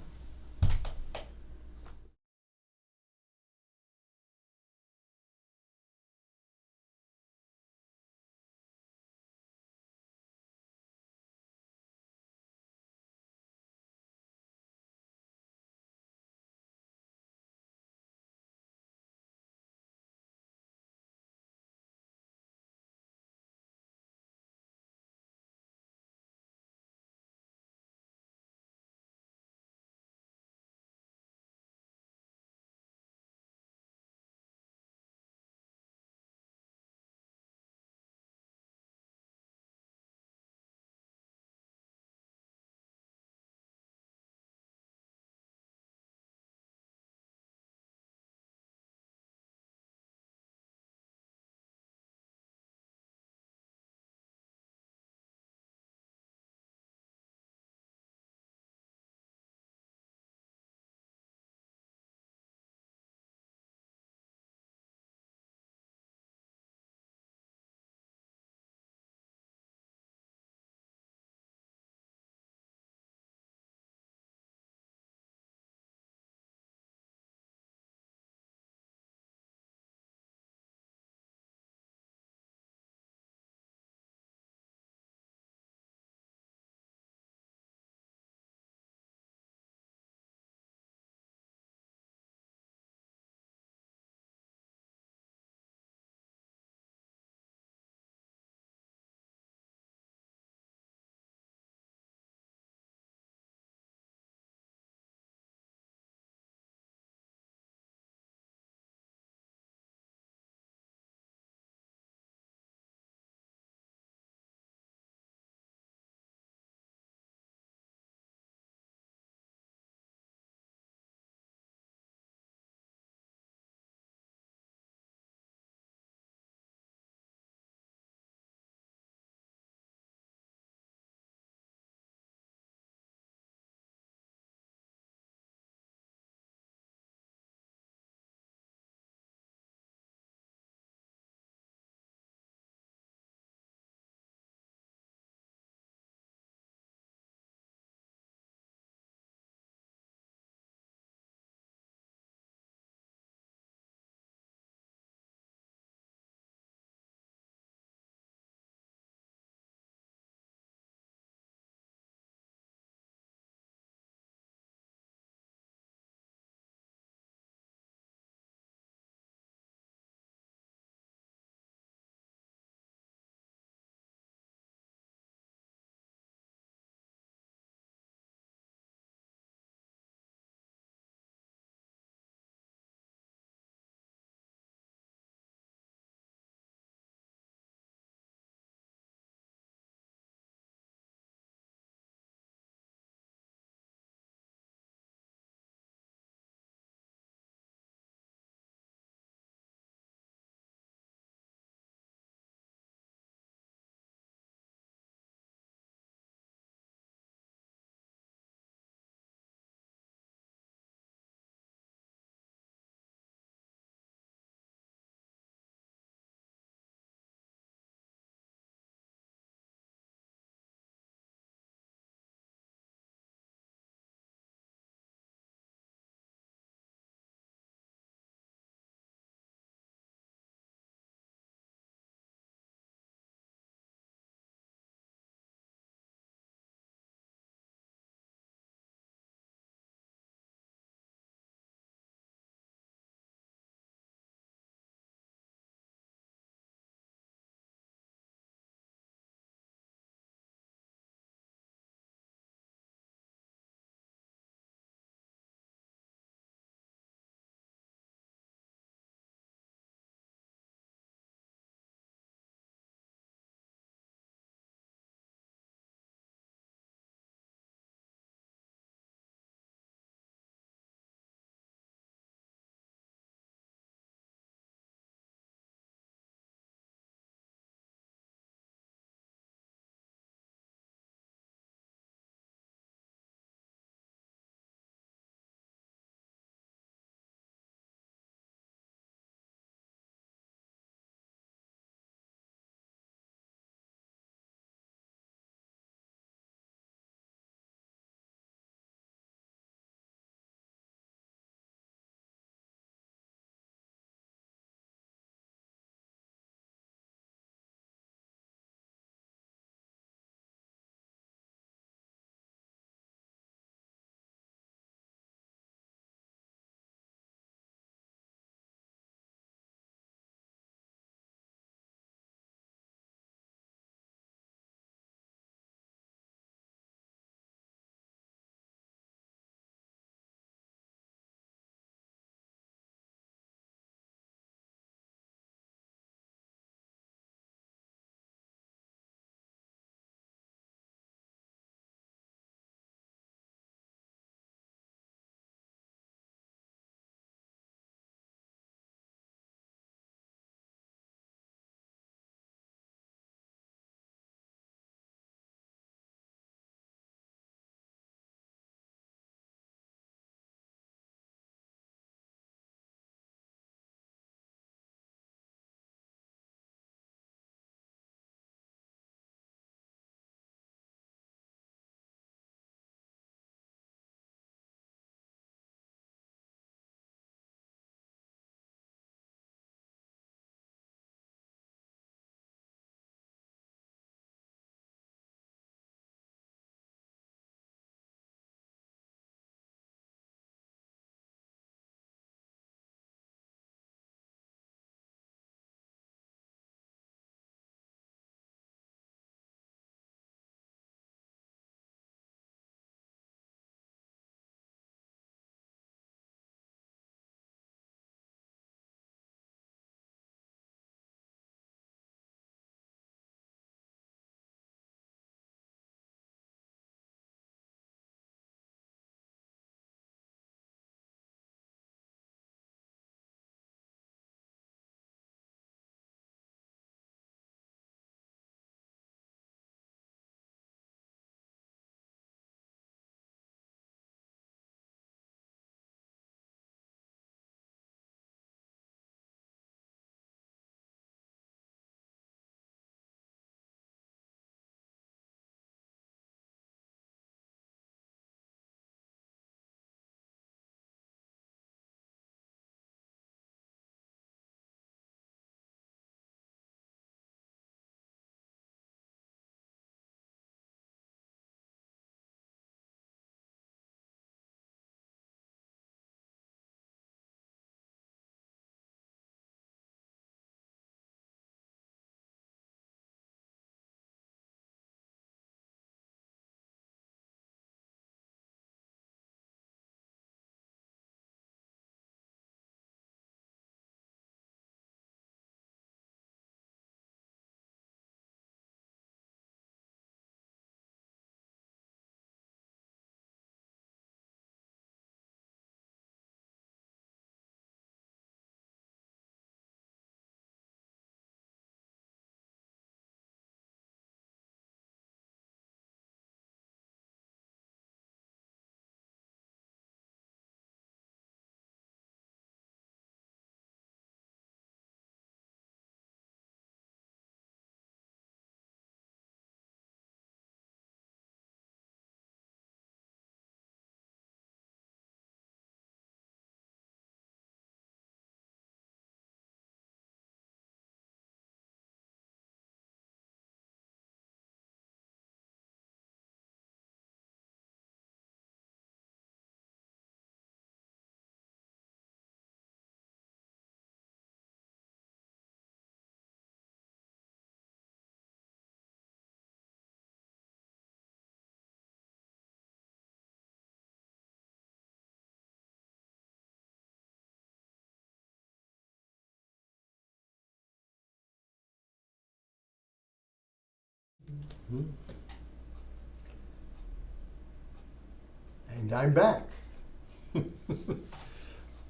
And I'm back.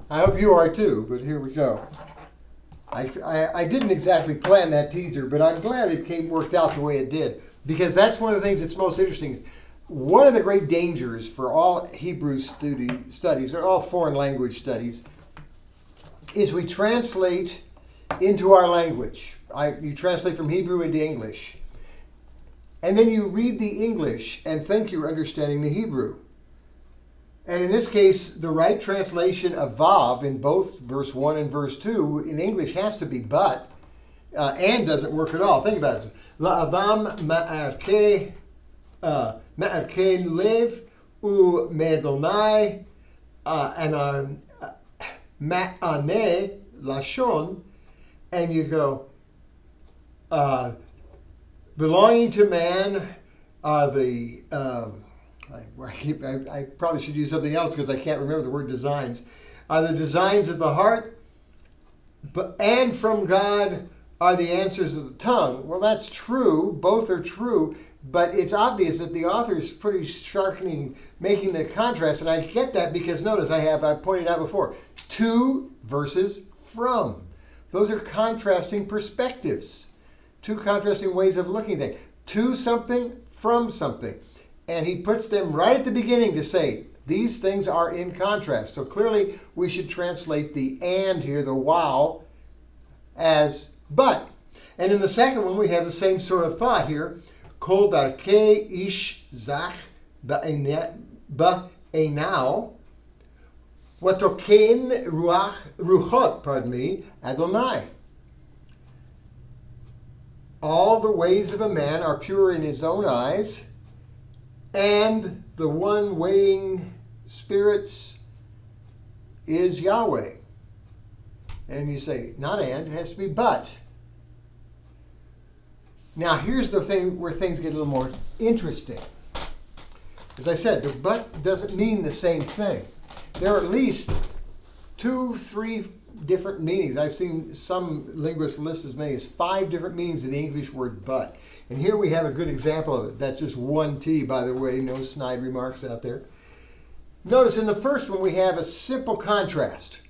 I hope you are too, but here we go. I didn't exactly plan that teaser, but I'm glad it worked out the way it did, because that's one of the things that's most interesting. One of the great dangers for all Hebrew studies, or all foreign language studies, is we translate into our language. You translate from Hebrew into English. And then you read the English and think you're understanding the Hebrew. And in this case, the right translation of vav in both verse 1 and verse 2 in English has to be but. And doesn't work at all. Think about it. La'adam ma'arke lev u medonai ma'ane lashon. And you go, belonging to man are the... I probably should use something else because I can't remember the word designs. Are the designs of the heart, and from God are the answers of the tongue. Well, that's true. Both are true. But it's obvious that the author is pretty sharpening, making the contrast. And I get that because notice I pointed out before, to versus from. Those are contrasting perspectives. Two contrasting ways of looking at things. To something, from something. And he puts them right at the beginning to say, these things are in contrast. So clearly we should translate the and here, the wow, as but. And in the second one, we have the same sort of thought here. Kol darkei ish zach ba'enau, watokein ruchot, Adonai. All the ways of a man are pure in his own eyes, and the one weighing spirits is Yahweh. And you say, not and, it has to be but. Now here's the thing where things get a little more interesting. As I said, the but doesn't mean the same thing. There are at least 2-3 different meanings. I've seen some linguists list as many as 5 different meanings of the English word but. And here we have a good example of it. That's just one T, by the way, no snide remarks out there. Notice in the first one we have a simple contrast.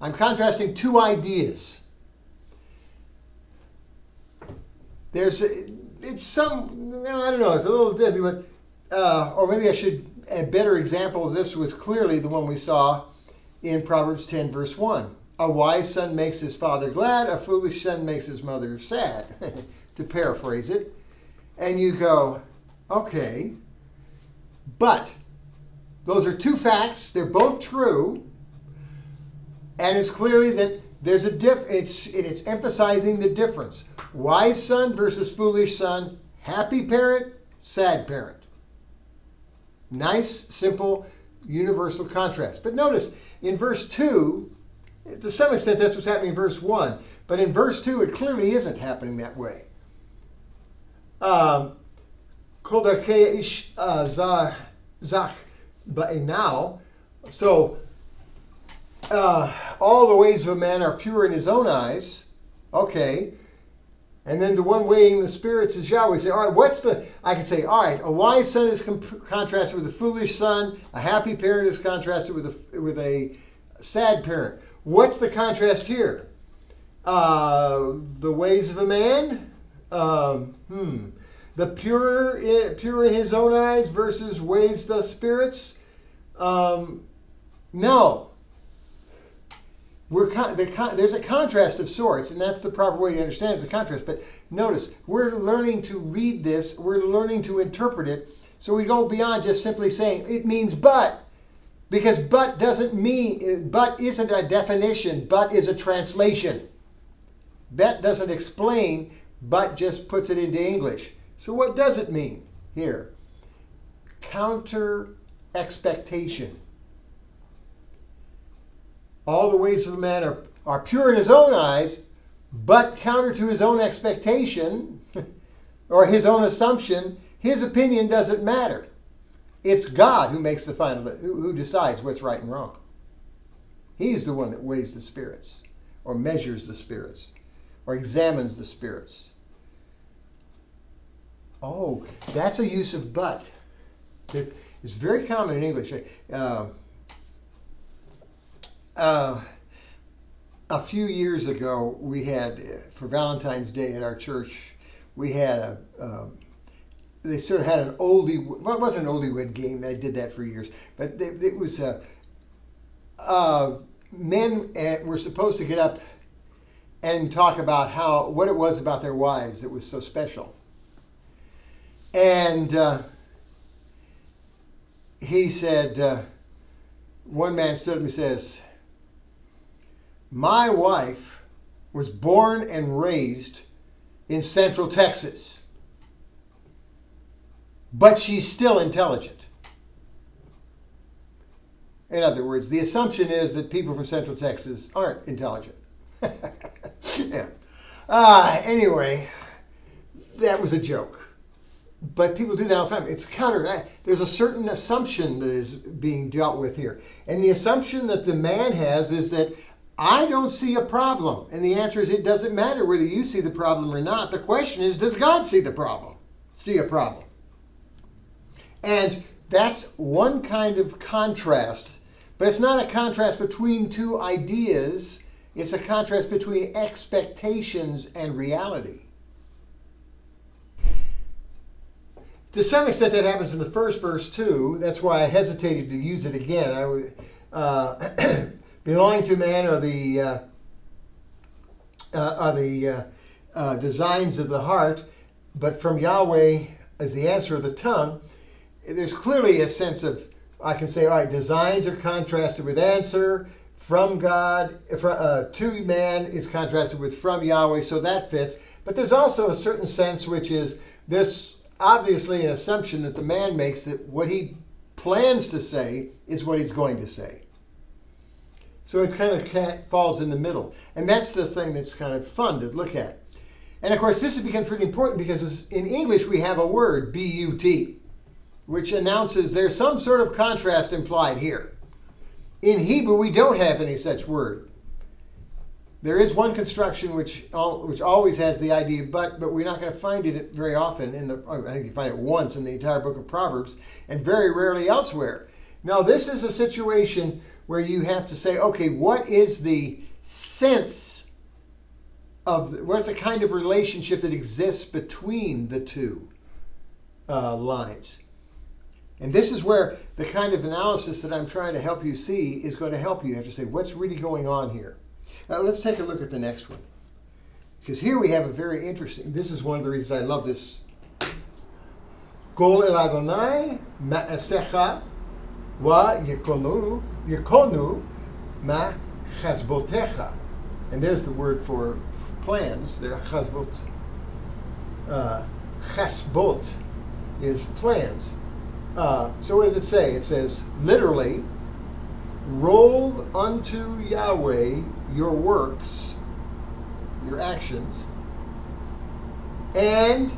I'm contrasting two ideas. It's a little different, or maybe I should, a better example of this was clearly the one we saw in Proverbs 10, verse 1. A wise son makes his father glad, a foolish son makes his mother sad, to paraphrase it. And you go, okay, but those are two facts, they're both true, and it's clearly that there's a it's emphasizing the difference. Wise son versus foolish son, happy parent, sad parent. Nice, simple, universal contrast. But notice, in verse 2, to some extent that's what's happening in verse 1, but in verse 2 it clearly isn't happening that way. Kol darkei ish zach ba'enau. So, all the ways of a man are pure in his own eyes. Okay. And then the one weighing the spirits is Yahweh. Say, all right, I can say, all right, a wise son is contrasted with a foolish son. A happy parent is contrasted with a sad parent. What's the contrast here? The ways of a man? The pure in his own eyes versus weighs the spirits? No. There's a contrast of sorts, and that's the proper way to understand it, is the contrast. But notice, we're learning to read this, we're learning to interpret it, so we go beyond just simply saying, it means but. Because but isn't a definition, but is a translation. But doesn't explain, but just puts it into English. So what does it mean here? Counter expectation. All the ways of a man are pure in his own eyes, but counter to his own expectation or his own assumption, his opinion doesn't matter. It's God who makes the final, who decides what's right and wrong. He's the one that weighs the spirits, or measures the spirits, or examines the spirits. Oh, that's a use of but. That is very common in English. A few years ago, we had, for Valentine's Day at our church, we had they sort of had an oldie, well, it wasn't an oldie-wed game, they did that for years, but it was, men were supposed to get up and talk about what it was about their wives that was so special. And he said, one man stood up and says, "My wife was born and raised in Central Texas, but she's still intelligent." In other words, the assumption is that people from Central Texas aren't intelligent. Yeah. Anyway, that was a joke. But people do that all the time. It's there's a certain assumption that is being dealt with here. And the assumption that the man has is that I don't see a problem. And the answer is it doesn't matter whether you see the problem or not. The question is, does God see the problem? See a problem? And that's one kind of contrast. But it's not a contrast between two ideas. It's a contrast between expectations and reality. To some extent, that happens in the first verse too. That's why I hesitated to use it again. Belonging to man are the designs of the heart, but from Yahweh is the answer of the tongue. There's clearly a sense of, I can say, all right, designs are contrasted with answer. From God, to man is contrasted with from Yahweh, so that fits. But there's also a certain sense which is, there's obviously an assumption that the man makes that what he plans to say is what he's going to say. So it kind of falls in the middle. And that's the thing that's kind of fun to look at. And of course, this becomes pretty important because in English we have a word, B-U-T, which announces there's some sort of contrast implied here. In Hebrew, we don't have any such word. There is one construction which always has the idea of but we're not going to find it very often I think you find it once in the entire book of Proverbs and very rarely elsewhere. Now, this is a situation where you have to say, okay, what is the sense of, what's the kind of relationship that exists between the two lines? And this is where the kind of analysis that I'm trying to help you see is going to help you. You have to say, what's really going on here? Now, let's take a look at the next one. Because here we have a very interesting, this is one of the reasons I love this. Kol el Adonai ma'asecha wa yekonu ma chasbotecha. And there's the word for plans. There, chasbot. Chasbot is plans. So what does it say? It says, literally, roll unto Yahweh your works, your actions, and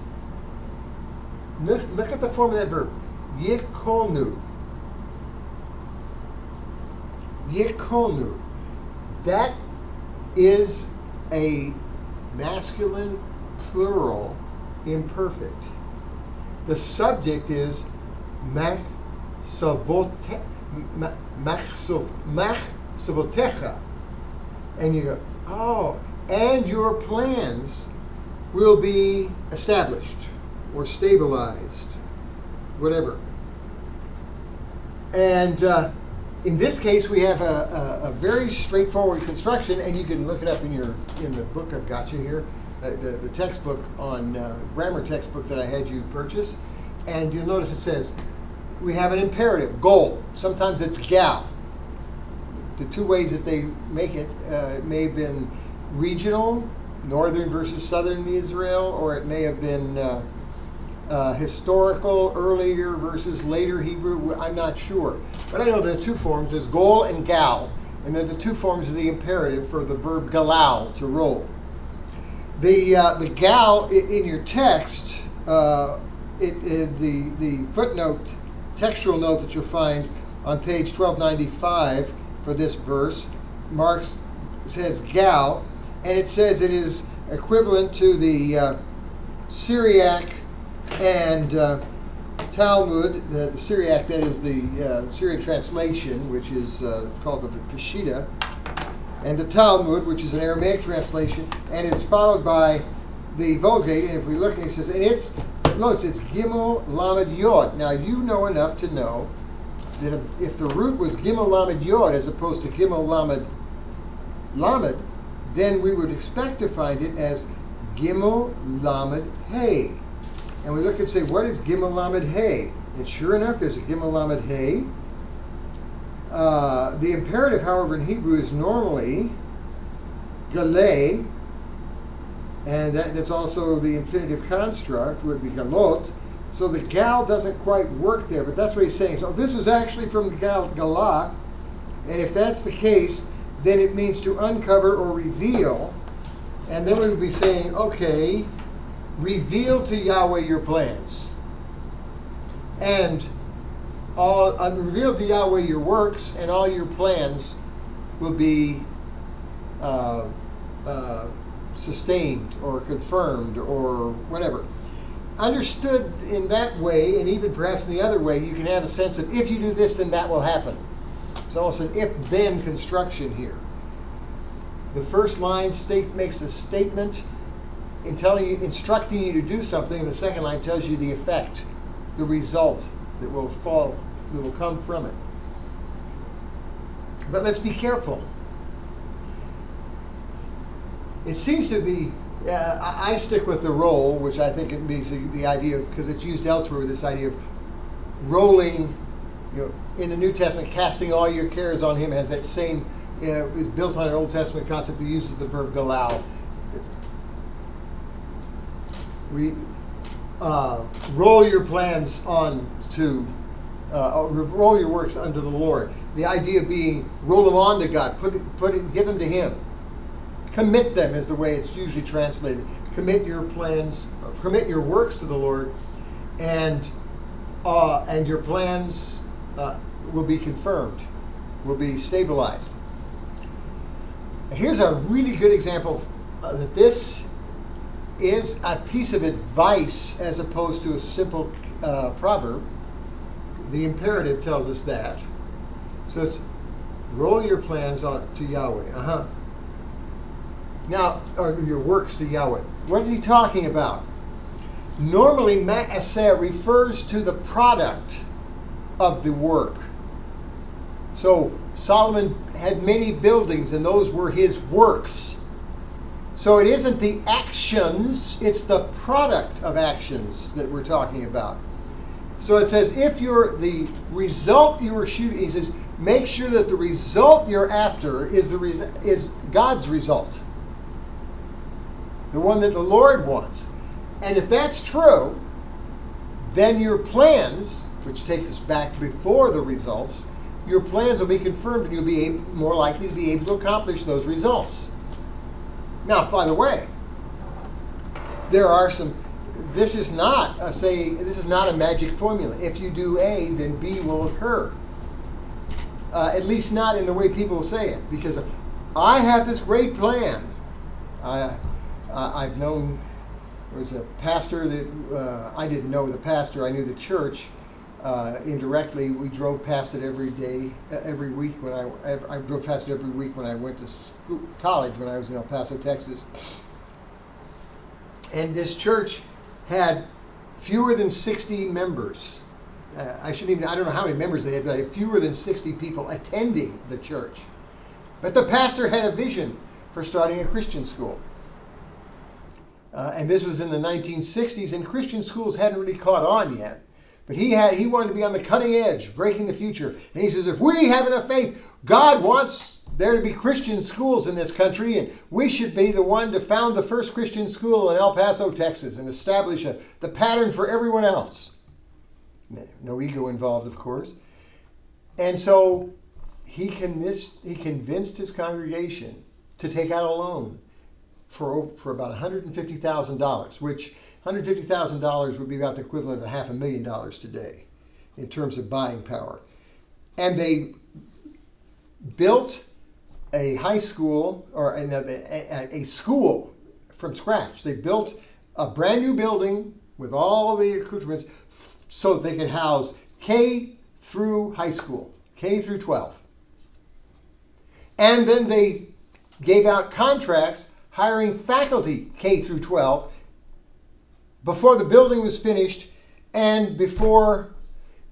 look at the form of that verb, yekonu. Yekonu. That is a masculine plural imperfect. The subject is machsavotecha. And you go, oh, and your plans will be established or stabilized, whatever. And in this case, we have a very straightforward construction, and you can look it up in the book I've got you here, the textbook on grammar textbook that I had you purchase. And you'll notice it says, we have an imperative, goal. Sometimes it's gal. The two ways that they make it, it may have been regional, northern versus southern Israel, or it may have been historical, earlier versus later Hebrew. I'm not sure. But I know there are two forms. There's gol and gal, and they're the two forms of the imperative for the verb galal, to roll. The gal in your text, the footnote, textual note that you'll find on page 1295 for this verse, says gal, and it says it is equivalent to the Syriac And Talmud, the Syriac, that is the Syriac translation, which is called the Peshitta, and the Talmud, which is an Aramaic translation, and it's followed by the Vulgate. And if we look, it says, and it's Gimel Lamed Yod. Now you know enough to know that if the root was Gimel Lamed Yod as opposed to Gimel Lamed Lamed, then we would expect to find it as Gimel Lamed Hey. And we look and say, what is Gimel Lamed Hey? And sure enough, there's a Gimel Lamed Hey. The imperative, however, in Hebrew is normally Galeh, and that's also the infinitive construct, would be Galot. So the Gal doesn't quite work there, but that's what he's saying. So this was actually from the Galah, and if that's the case, then it means to uncover or reveal. And then we would be saying, okay, reveal to Yahweh your plans. And reveal to Yahweh your works, and all your plans will be sustained or confirmed or whatever. Understood in that way, and even perhaps in the other way, you can have a sense of if you do this, then that will happen. It's almost an if-then construction here. The first line makes a statement instructing you to do something, and the second line tells you the effect, the result that will come from it. But let's be careful. It seems to be, I stick with the roll, which I think it means the idea of, because it's used elsewhere with this idea of rolling, in the New Testament, casting all your cares on him has that same, is built on an Old Testament concept that uses the verb galal. Roll your plans on to, roll your works unto the Lord. The idea being roll them on to God, give them to him. Commit them is the way it's usually translated. Commit your plans, commit your works to the Lord, and your plans will be confirmed, will be stabilized. Here's a really good example that this is a piece of advice as opposed to a simple proverb. The imperative tells us that. So it's roll your plans on to Yahweh. Now, or your works to Yahweh. What is he talking about? Normally, ma'aseh refers to the product of the work. So Solomon had many buildings, and those were his works. So it isn't the actions, it's the product of actions that we're talking about. So it says, if the result you were shooting, he says, make sure that the result you're after is God's result. The one that the Lord wants. And if that's true, then your plans, which take us back before the results, your plans will be confirmed and you'll be more likely to be able to accomplish those results. Now, by the way, this is not a magic formula. If you do A, then B will occur. At least not in the way people say it, because I have this great plan. I've known, there was a pastor that, I didn't know the pastor, I knew the church. Indirectly, we drove past it every day, every week when I drove past it every week when I went to college when I was in El Paso, Texas. And this church had fewer than 60 members. I don't know how many members they had, but fewer than 60 people attending the church. But the pastor had a vision for starting a Christian school. And this was in the 1960s, and Christian schools hadn't really caught on yet. But he wanted to be on the cutting edge, breaking the future. And he says, if we have enough faith, God wants there to be Christian schools in this country, and we should be the one to found the first Christian school in El Paso, Texas, and establish the pattern for everyone else. No ego involved, of course. And so he convinced his congregation to take out a loan for about $150,000, which $150,000 would be about the equivalent of $500,000 today in terms of buying power. And they built a high school, or a school from scratch. They built a brand new building with all the accoutrements so that they could house K through high school, K through 12. And then they gave out contracts hiring faculty K through 12 before the building was finished and before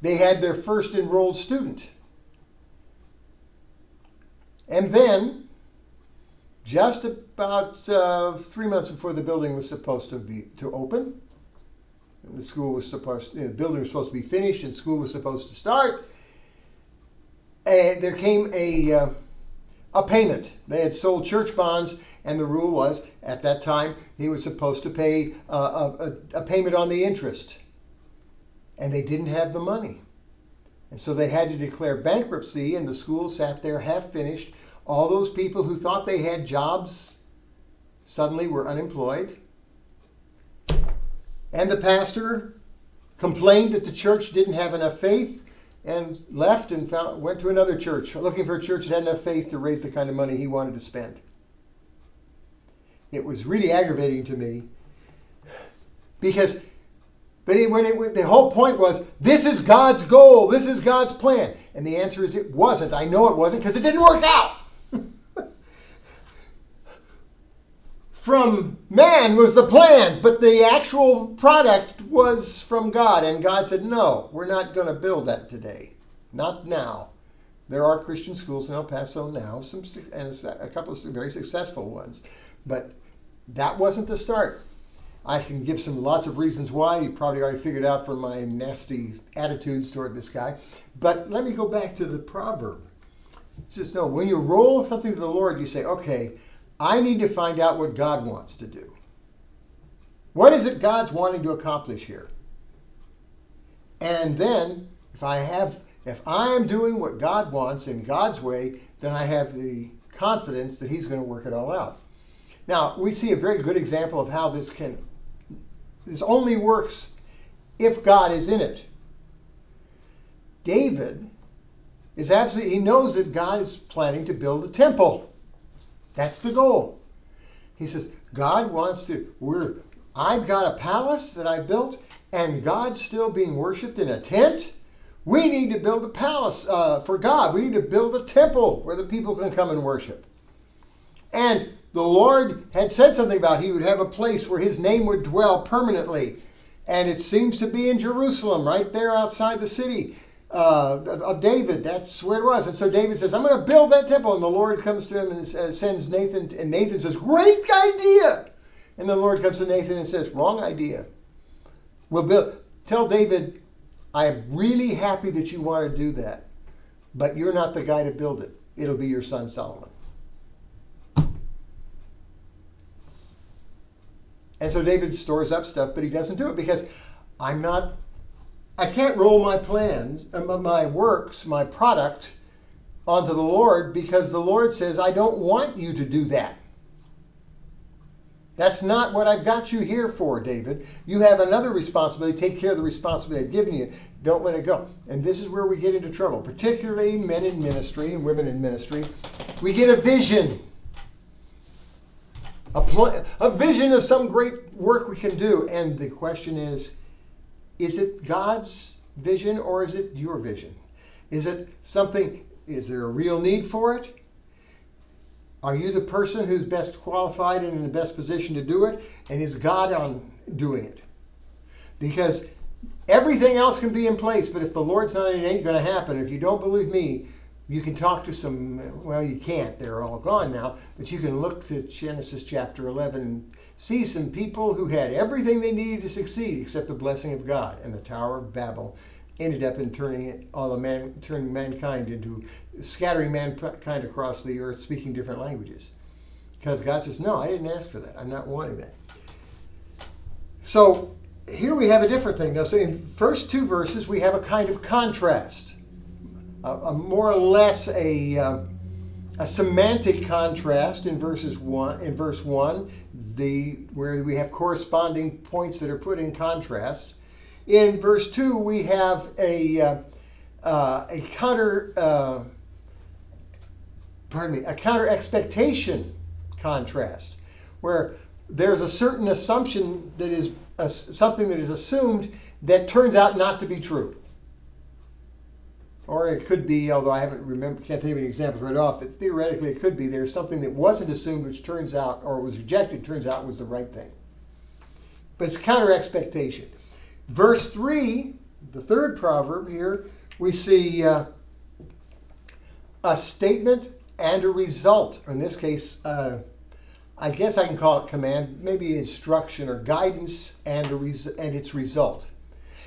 they had their first enrolled student. And then, just about 3 months before the building was supposed to open, the building was supposed to be finished and school was supposed to start, there came a payment. They had sold church bonds, and the rule was, at that time, he was supposed to pay a payment on the interest. And they didn't have the money. And so they had to declare bankruptcy, and the school sat there half finished. All those people who thought they had jobs suddenly were unemployed. And the pastor complained that the church didn't have enough faith and left and went to another church, looking for a church that had enough faith to raise the kind of money he wanted to spend. It was really aggravating to me because the whole point was, this is God's goal, this is God's plan. And the answer is it wasn't. I know it wasn't because it didn't work out. From man was the plans, but the actual product was from God. And God said, no, we're not going to build that today. Not now. There are Christian schools in El Paso now, and a couple of very successful ones. But that wasn't the start. I can give lots of reasons why. You probably already figured out from my nasty attitudes toward this guy. But let me go back to the proverb. Just know, when you roll something to the Lord, you say, okay, I need to find out what God wants to do. What is it God's wanting to accomplish here? And then, if I am doing what God wants in God's way, then I have the confidence that He's going to work it all out. Now, we see a very good example of how this only works if God is in it. David he knows that God is planning to build a temple. That's the goal. He says, God wants I've got a palace that I built, and God's still being worshipped in a tent. We need to build a palace for God. We need to build a temple where the people can come and worship. And the Lord had said something about He would have a place where His name would dwell permanently. And it seems to be in Jerusalem, right there outside the city of David. That's where it was. And so David says, I'm going to build that temple. And the Lord comes to him and sends Nathan. And Nathan says, great idea. And the Lord comes to Nathan and says, wrong idea. Tell David, I am really happy that you want to do that. But you're not the guy to build it. It'll be your son Solomon. And so David stores up stuff, but he doesn't do it because I can't roll my plans, my works, my product onto the Lord because the Lord says, I don't want you to do that. That's not what I've got you here for, David. You have another responsibility. Take care of the responsibility I've given you. Don't let it go. And this is where we get into trouble, particularly men in ministry and women in ministry. We get a vision. A vision of some great work we can do. And the question is it God's vision or is it your vision? Is there a real need for it? Are you the person who's best qualified and in the best position to do it? And is God on doing it? Because everything else can be in place, but if the Lord's not in it, it ain't going to happen. If you don't believe me, you can talk to you can't. They're all gone now. But you can look to Genesis chapter 11 and see some people who had everything they needed to succeed except the blessing of God. And the Tower of Babel ended up in turning mankind into scattering mankind across the earth, speaking different languages. Because God says, no, I didn't ask for that. I'm not wanting that. So here we have a different thing. Now, so in first two verses, we have a kind of contrast. More or less a semantic contrast in verse 1, where we have corresponding points that are put in contrast. In verse 2, we have a counter expectation contrast, where there's a certain assumption that is something that is assumed that turns out not to be true. Or it could be, although can't think of any examples right off, but theoretically it could be there's something that wasn't assumed which turns out, or was rejected, turns out was the right thing. But it's counter expectation. Verse 3, the third proverb here, we see a statement and a result. In this case, I guess I can call it command, maybe instruction or guidance and its result.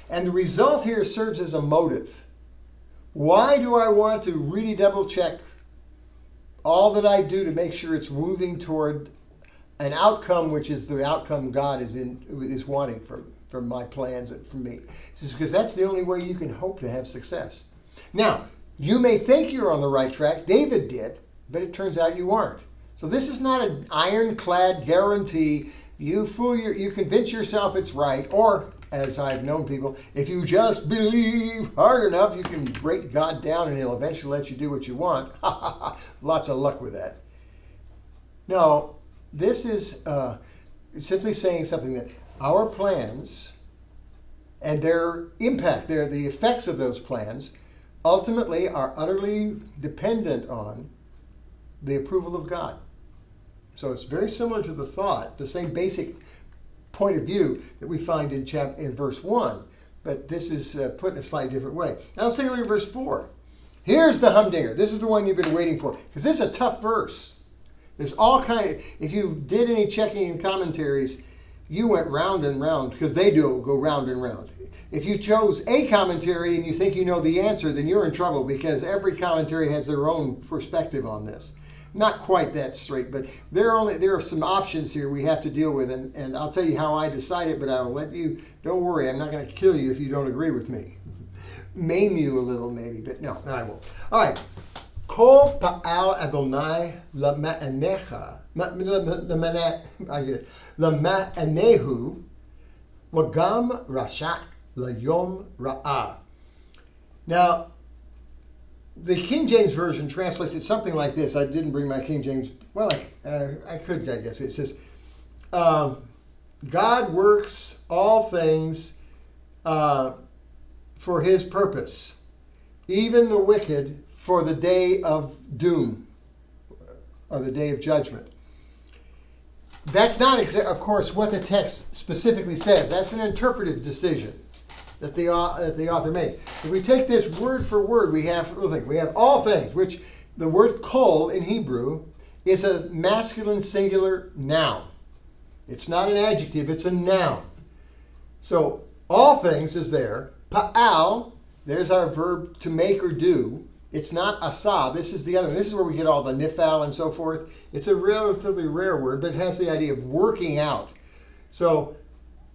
And the result here serves as a motive. Why do I want to really double check all that I do to make sure it's moving toward an outcome which is the outcome God is wanting from my plans and from me? This is because that's the only way you can hope to have success. Now, you may think you're on the right track. David did, but it turns out you aren't. So this is not an ironclad guarantee. You convince yourself it's right, or, as I've known people, if you just believe hard enough, you can break God down and he'll eventually let you do what you want. Lots of luck with that. No, this is simply saying something that our plans and their impact, the effects of those plans, ultimately are utterly dependent on the approval of God. So it's very similar to the thought, the same basic point of view that we find in verse 1, but this is put in a slightly different way. Now let's take a look at verse 4. Here's the humdinger. This is the one you've been waiting for, because this is a tough verse. There's all if you did any checking in commentaries, you went round and round, because they do go round and round. If you chose a commentary and you think you know the answer, then you're in trouble, because every commentary has their own perspective on this. Not quite that straight, but there are some options here we have to deal with, and I'll tell you how I decided, but I will let you, don't worry, I'm not going to kill you if you don't agree with me. Maim you a little maybe, but no, I won't. All right. Kol pa'al Adonai lama'anecha, lama'anehu, wagam rasha layom ra'ah. Now, the King James Version translates it something like this. I didn't bring my King James. Well, I could, I guess. It says, God works all things for his purpose, even the wicked for the day of doom, or the day of judgment. That's not, of course, what the text specifically says. That's an interpretive decision that the author made. If we take this word for word, we have all things, which the word kol in Hebrew is a masculine singular noun. It's not an adjective, it's a noun. So all things is there. Pa'al, there's our verb to make or do. It's not asa. This is the other. This is where we get all the nifal and so forth. It's a relatively rare word, but it has the idea of working out. So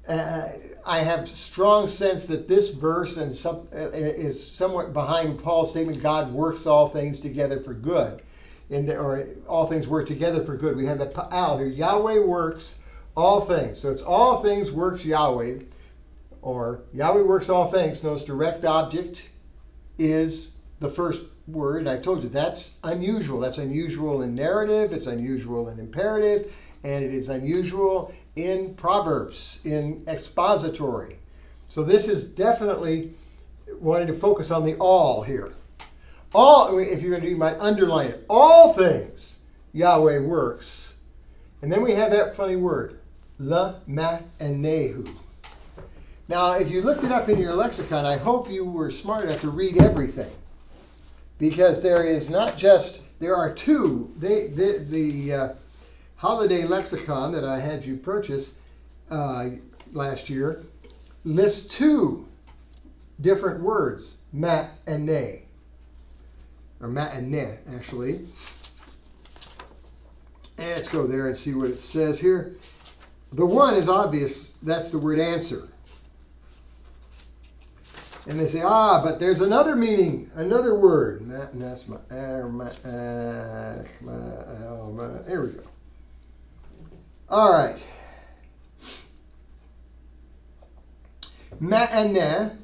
I have strong sense that this verse is somewhat behind Paul's statement, God works all things together for good. Or all things work together for good. We have the pa'al here. Yahweh works all things. So it's all things works Yahweh. Or Yahweh works all things. Notice direct object is the first word. And I told you that's unusual. That's unusual in narrative. It's unusual in imperative. And it is unusual in Proverbs, in expository. So this is definitely wanting to focus on the all here. All, if you're going to do, you might underline it. All things Yahweh works. And then we have that funny word, la-ma-and-nehu. Now, if you looked it up in your lexicon, I hope you were smart enough to read everything. Because there are two. The Holiday Lexicon that I had you purchase last year lists two different words, ma and ne. Or ma and ne, actually. And let's go there and see what it says here. The one is obvious. That's the word answer. And they say, but there's another meaning, another word. And that's there we go. All right. Ma'aneh,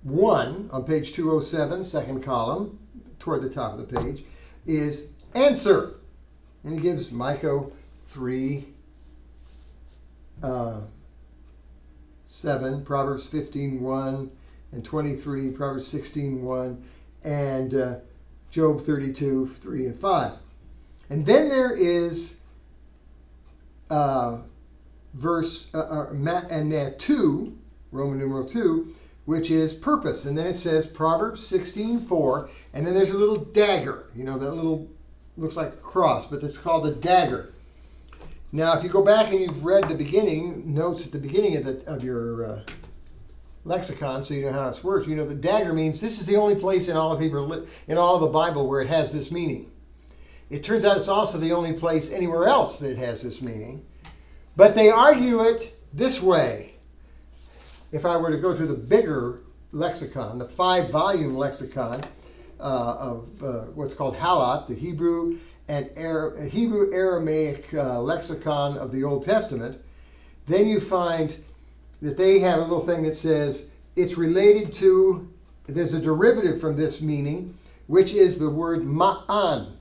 one, on page 207, second column, toward the top of the page, is answer. And he gives Micah 3, 7, Proverbs 15:1, and 23, Proverbs 16:1, and Job 32:3 and 5. And then there is verse and that 2, Roman numeral 2, which is purpose. And then it says Proverbs 16:4, and then there's a little dagger. You know, that little, looks like a cross, but it's called a dagger. Now, if you go back and you've read the beginning, notes at the beginning of your lexicon, so you know how it's worked, you know the dagger means this is the only place in all of Hebrew, in all of the Bible where it has this meaning. It turns out it's also the only place anywhere else that it has this meaning. But they argue it this way. If I were to go to the bigger lexicon, the 5-volume lexicon of what's called Halot, the Hebrew and Aramaic lexicon of the Old Testament, then you find that they have a little thing that says it's related to, there's a derivative from this meaning, which is the word ma'an.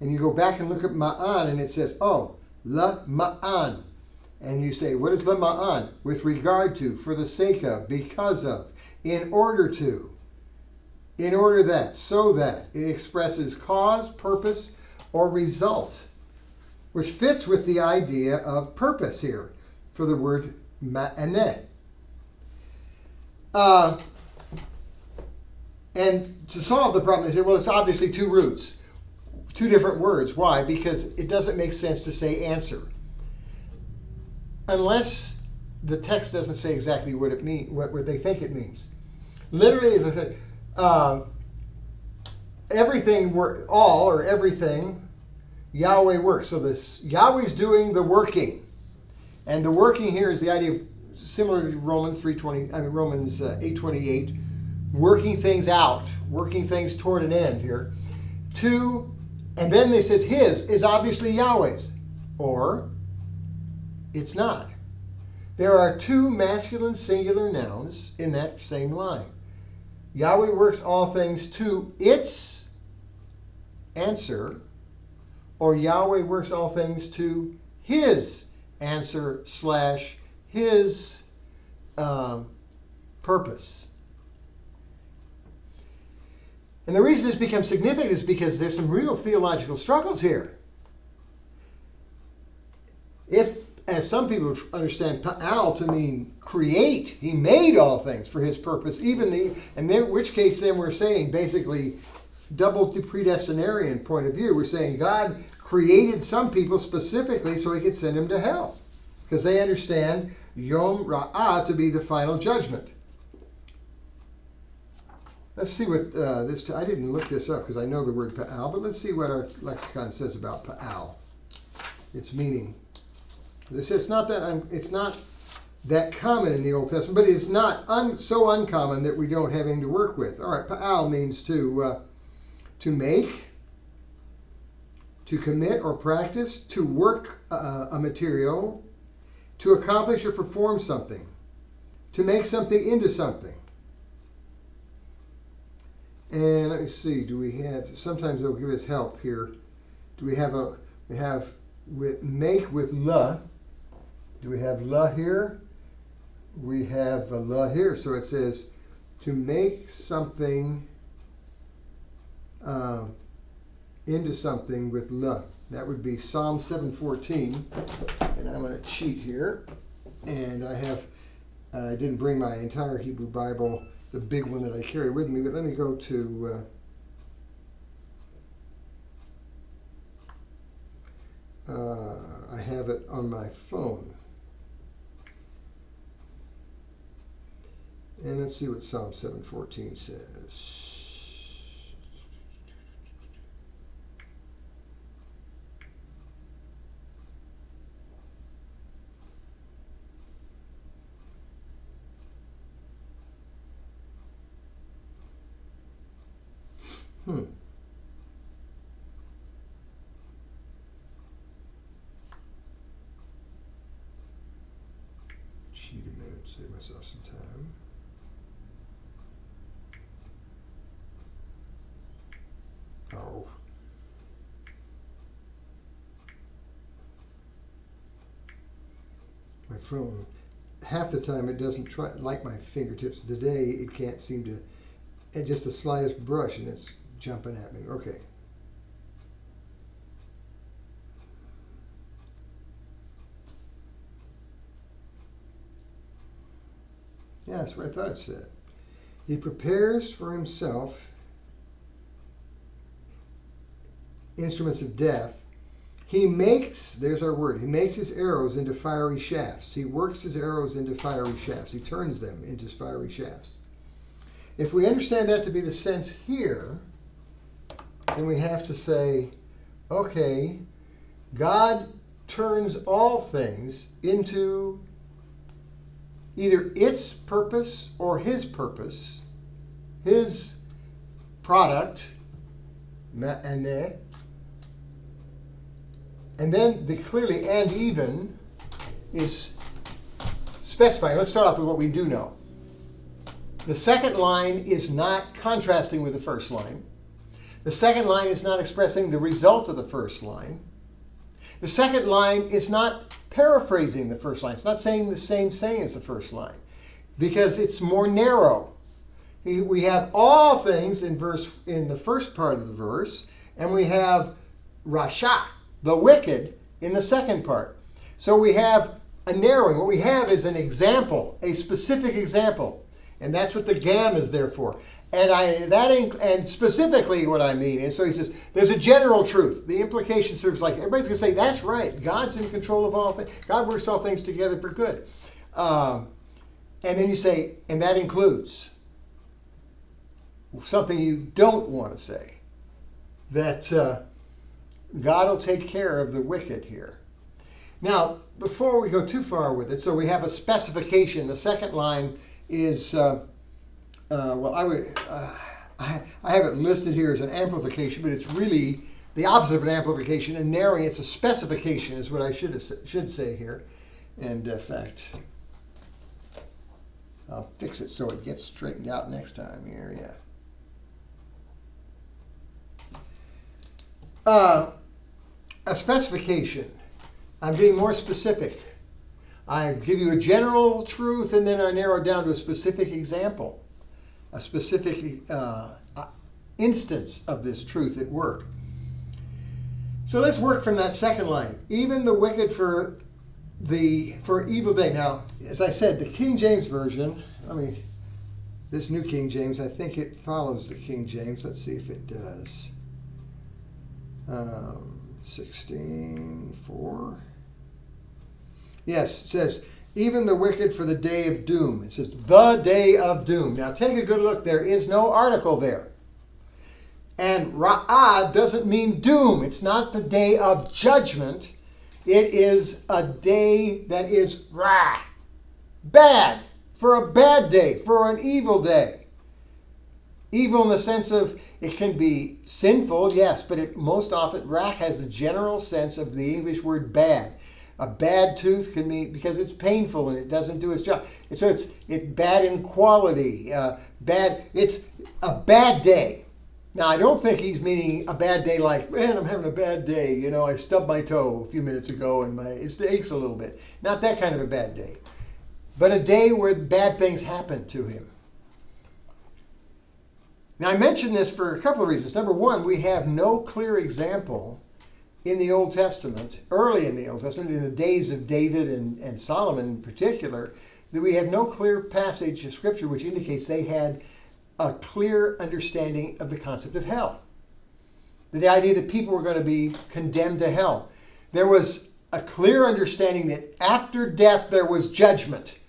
And you go back and look at ma'an, and it says, oh, la ma'an. And you say, what is la ma'an? With regard to, for the sake of, because of, in order to, in order that, so that. It expresses cause, purpose, or result, which fits with the idea of purpose here for the word ma'aneh. And to solve the problem, they say, well, it's obviously two roots, two different words. Why? Because it doesn't make sense to say answer unless the text doesn't say exactly what it means, what they think it means. Literally, as I said, everything, all or everything, Yahweh works. So this Yahweh's doing the working, and the working here is the idea of similar to Romans 8:28, working things out, working things toward an end here. And then they says his is obviously Yahweh's, or it's not. There are two masculine singular nouns in that same line. Yahweh works all things to its answer, or Yahweh works all things to his answer / his purpose. And the reason this becomes significant is because there's some real theological struggles here. If, as some people understand Pa'al to mean create, he made all things for his purpose, in which case then we're saying basically double predestinarian point of view. We're saying God created some people specifically so he could send them to hell, because they understand Yom Ra'ah to be the final judgment. Let's see what I didn't look this up because I know the word Pa'al, but let's see what our lexicon says about Pa'al, its meaning. As I said, it's not that common in the Old Testament, but it's not so uncommon that we don't have anything to work with. All right, Pa'al means to make, to commit or practice, to work a material, to accomplish or perform something, to make something into something. And let me see, do we have, sometimes they'll give us help here. Do we have make with la. Do we have la here? We have a la here. So it says to make something into something with la. That would be Psalm 7:14. And I'm going to cheat here. And I didn't bring my entire Hebrew Bible, the big one that I carry with me, but let me go to I have it on my phone. And let's see what Psalm 7:14 says. Cheat a minute, save myself some time. Oh. My phone half the time it doesn't like my fingertips. Today it can't seem to, and just the slightest brush and it's jumping at me. Okay. Yeah, that's what I thought it said. He prepares for himself instruments of death. He makes, there's our word, he makes his arrows into fiery shafts. He works his arrows into fiery shafts. He turns them into fiery shafts. If we understand that to be the sense here, then we have to say, okay, God turns all things into either its purpose or his purpose, his product, and then the clearly and even is specifying. Let's start off with what we do know. The second line is not contrasting with the first line. The second line is not expressing the result of the first line. The second line is not paraphrasing the first line. It's not saying the same saying as the first line because it's more narrow. We have all things in the first part of the verse, and we have Rasha, the wicked, in the second part. So we have a narrowing. What we have is an example, a specific example. And that's what the gam is there for. And specifically what I mean is, so he says, there's a general truth. The implication serves like, everybody's going to say, that's right. God's in control of all things. God works all things together for good. And then you say, and that includes something you don't want to say. That God will take care of the wicked here. Now, before we go too far with it, so we have a specification. The second line is, I have it listed here as an amplification, but it's really the opposite of an amplification. And narrowing, it's a specification is what I should say here. And in fact, I'll fix it so it gets straightened out next time here, yeah. A specification. I'm being more specific. I give you a general truth and then I narrow it down to a specific example, a specific instance of this truth at work. So let's work from that second line. Even the wicked for evil day. Now, as I said, the King James Version, this New King James, I think it follows the King James. Let's see if it does. 16:4. Yes, it says, even the wicked for the day of doom. It says, the day of doom. Now, take a good look. There is no article there. And Ra'ah doesn't mean doom. It's not the day of judgment. It is a day that is Ra, bad, for a bad day, for an evil day. Evil in the sense of it can be sinful, yes, but most often Ra has the general sense of the English word bad. A bad tooth can mean because it's painful and it doesn't do its job. So it's bad in quality, it's a bad day. Now, I don't think he's meaning a bad day like, man, I'm having a bad day. You know, I stubbed my toe a few minutes ago and it aches a little bit. Not that kind of a bad day. But a day where bad things happen to him. Now, I mention this for a couple of reasons. Number one, we have no clear example in the Old Testament, early in the Old Testament, in the days of David and Solomon in particular, that we have no clear passage of Scripture which indicates they had a clear understanding of the concept of hell. The idea that people were going to be condemned to hell. There was a clear understanding that after death there was judgment,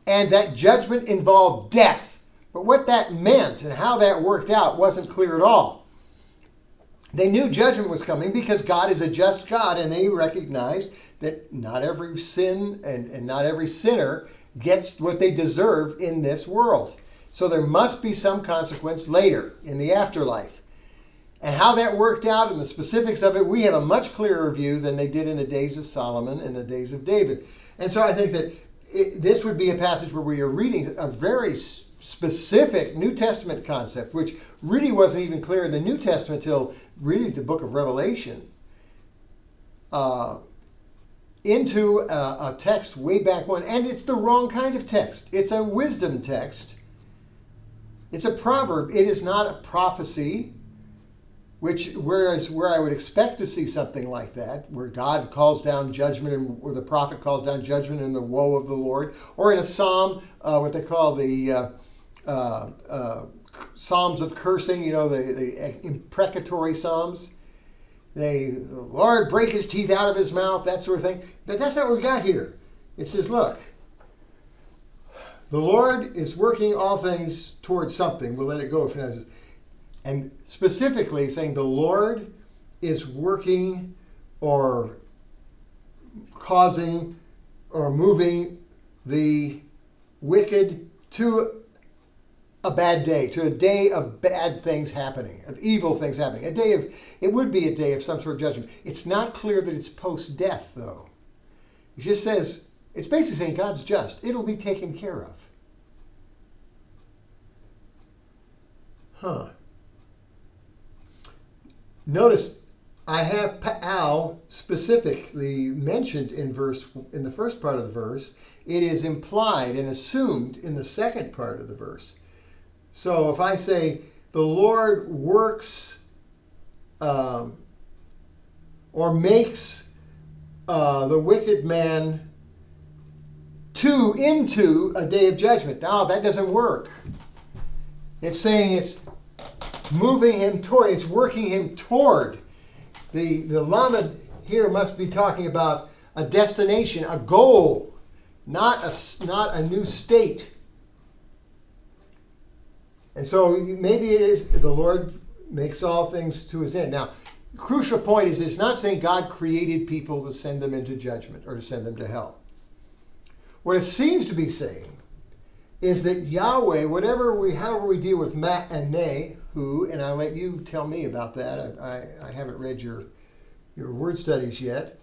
and that judgment involved death. But what that meant and how that worked out wasn't clear at all. They knew judgment was coming because God is a just God, and they recognized that not every sin and not every sinner gets what they deserve in this world. So there must be some consequence later in the afterlife. And how that worked out and the specifics of it, we have a much clearer view than they did in the days of Solomon and the days of David. And so I think that this would be a passage where we are reading a very specific New Testament concept, which really wasn't even clear in the New Testament until really the book of Revelation. into a text way back when, and it's the wrong kind of text. It's a wisdom text. It's a proverb. It is not a prophecy, whereas where I would expect to see something like that, where God calls down judgment and where the prophet calls down judgment and the woe of the Lord, or in a psalm, what they call the psalms of cursing, the imprecatory psalms. Lord, break his teeth out of his mouth, that sort of thing. But that's not what we got here. It says, look, the Lord is working all things towards something. We'll let it go if it doesn't. And specifically saying the Lord is working or causing or moving the wicked to a bad day, to a day of bad things happening, of evil things happening. It would be a day of some sort of judgment. It's not clear that it's post-death, though. It just says, it's basically saying God's just. It'll be taken care of. Notice I have Pa'al specifically mentioned in the first part of the verse. It is implied and assumed in the second part of the verse. So if I say the Lord works or makes the wicked man into a day of judgment, now that doesn't work. It's saying it's moving him toward, it's working him toward. The Lamed here must be talking about a destination, a goal, not a new state. And so maybe it is the Lord makes all things to his end. Now, crucial point is it's not saying God created people to send them into judgment or to send them to hell. What it seems to be saying is that Yahweh, however we deal with Ma and Ne, and I'll let you tell me about that. I haven't read your word studies yet.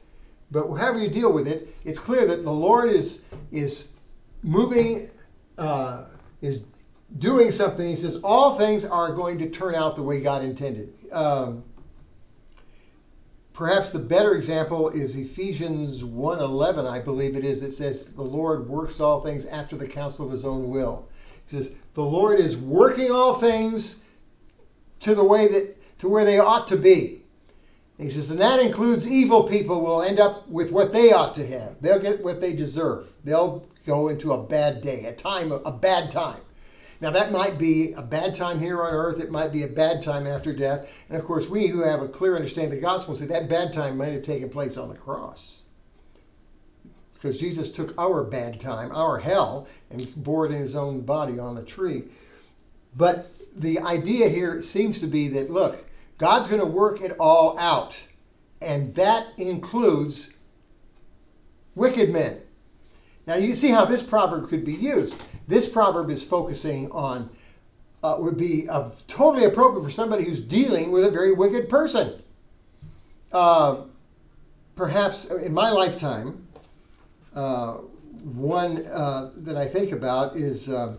But however you deal with it, it's clear that the Lord is moving, is doing something. He says all things are going to turn out the way God intended. Perhaps the better example is Ephesians 1:11, I believe it is. It says the Lord works all things after the counsel of his own will. He says the Lord is working all things to where they ought to be. And he says, and that includes evil people will end up with what they ought to have. They'll get what they deserve. They'll go into a bad day, a bad time. Now that might be a bad time here on earth. It might be a bad time after death. And of course, we who have a clear understanding of the gospel say that bad time might have taken place on the cross. Because Jesus took our bad time, our hell, and bore it in his own body on the tree. But the idea here seems to be that, look, God's going to work it all out. And that includes wicked men. Now you see how this proverb could be used. This proverb is focusing on, would be totally appropriate for somebody who's dealing with a very wicked person. Perhaps in my lifetime, one that I think about is, or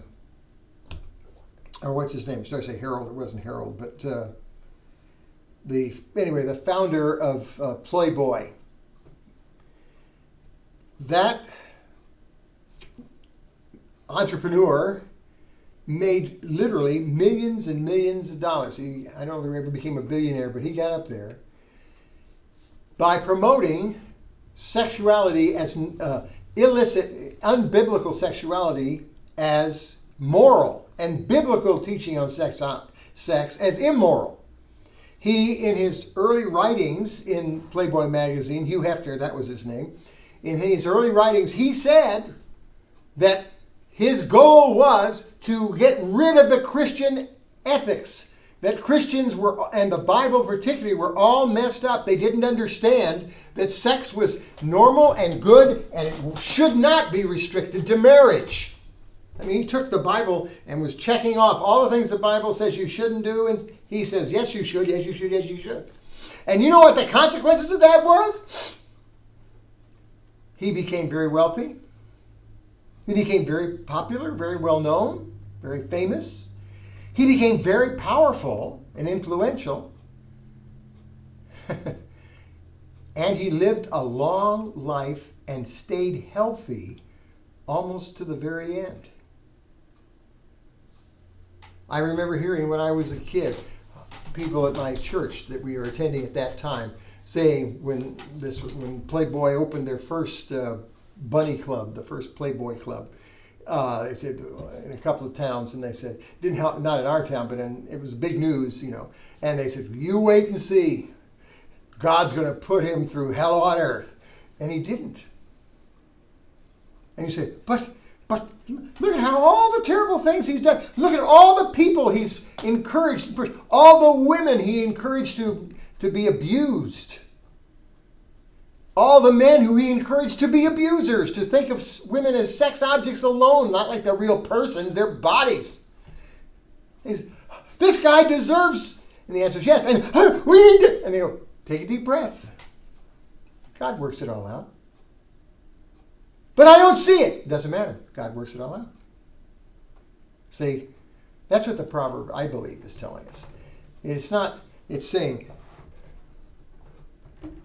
what's his name? I started to say Harold. It wasn't Harold, but the founder of Playboy. That entrepreneur made literally millions and millions of dollars. I don't know if he ever became a billionaire, but he got up there by promoting sexuality as illicit, unbiblical sexuality as moral, and biblical teaching on sex as immoral. He, in his early writings in Playboy magazine, Hugh Hefner, that was his name, in his early writings, he said that his goal was to get rid of the Christian ethics, that Christians were, and the Bible particularly, were all messed up. They didn't understand that sex was normal and good and it should not be restricted to marriage. I mean, he took the Bible and was checking off all the things the Bible says you shouldn't do, and he says, yes, you should, yes, you should, yes, you should. And you know what the consequences of that was? He became very wealthy. He became very popular, very well known, very famous. He became very powerful and influential. And he lived a long life and stayed healthy almost to the very end. I remember hearing when I was a kid, people at my church that we were attending at that time saying when Playboy opened their first bunny club, the first Playboy club, they said in a couple of towns, and they said didn't help, not in our town, but it was big news, and they said, you wait and see, God's going to put him through hell on earth, and he didn't. And you say, but look at how all the terrible things he's done. Look at all the people he's encouraged, all the women he encouraged to be abused. All the men who he encouraged to be abusers, to think of women as sex objects alone, not like they're real persons, they're bodies. This guy deserves, and the answer is yes. And we need to, and they go, take a deep breath. God works it all out. But I don't see it. Doesn't matter. God works it all out. See, that's what the proverb, I believe, is telling us. It's saying,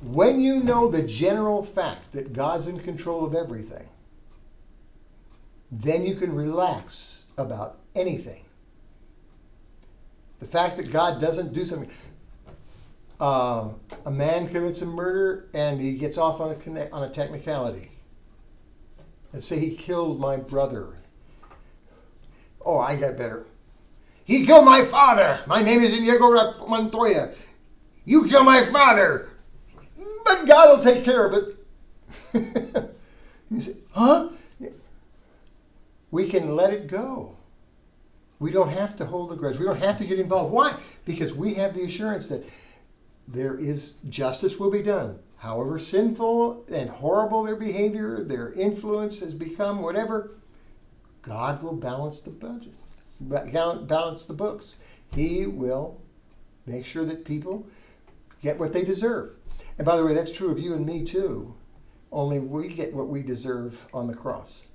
when you know the general fact that God's in control of everything, then you can relax about anything. The fact that God doesn't do something. A man commits a murder and he gets off on a technicality. Let's say he killed my brother. Oh, I got better. He killed my father. My name is Inigo Montoya. You killed my father. But God will take care of it. You say, huh? We can let it go. We don't have to hold a grudge. We don't have to get involved. Why? Because we have the assurance that justice will be done. However sinful and horrible their behavior, their influence has become, whatever, God will balance the budget, balance the books. He will make sure that people get what they deserve. And by the way, that's true of you and me too. Only we get what we deserve on the cross.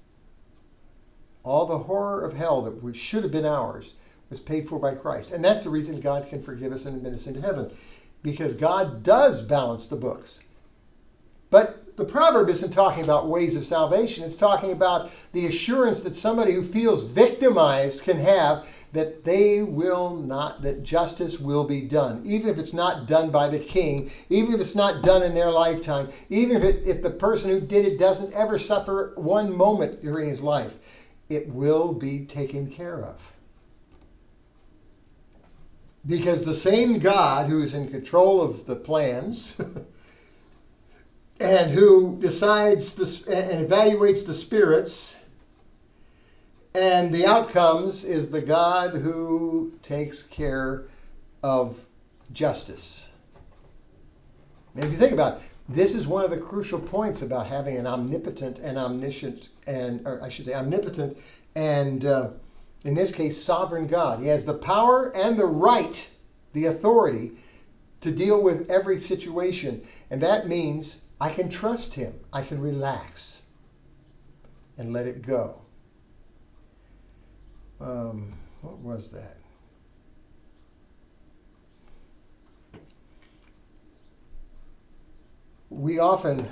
All the horror of hell that should have been ours was paid for by Christ. And that's the reason God can forgive us and admit us into heaven. Because God does balance the books. But the proverb isn't talking about ways of salvation. It's talking about the assurance that somebody who feels victimized can have that that justice will be done. Even if it's not done by the king, even if it's not done in their lifetime, even if the person who did it doesn't ever suffer one moment during his life, it will be taken care of. Because the same God who is in control of the plans and who decides and evaluates the spirits and the outcomes is the God who takes care of justice. And if you think about it, this is one of the crucial points about having an omnipotent and omniscient, omnipotent and in this case, sovereign God. He has the power and the right, the authority, to deal with every situation. And that means I can trust him. I can relax and let it go. What was that? We often,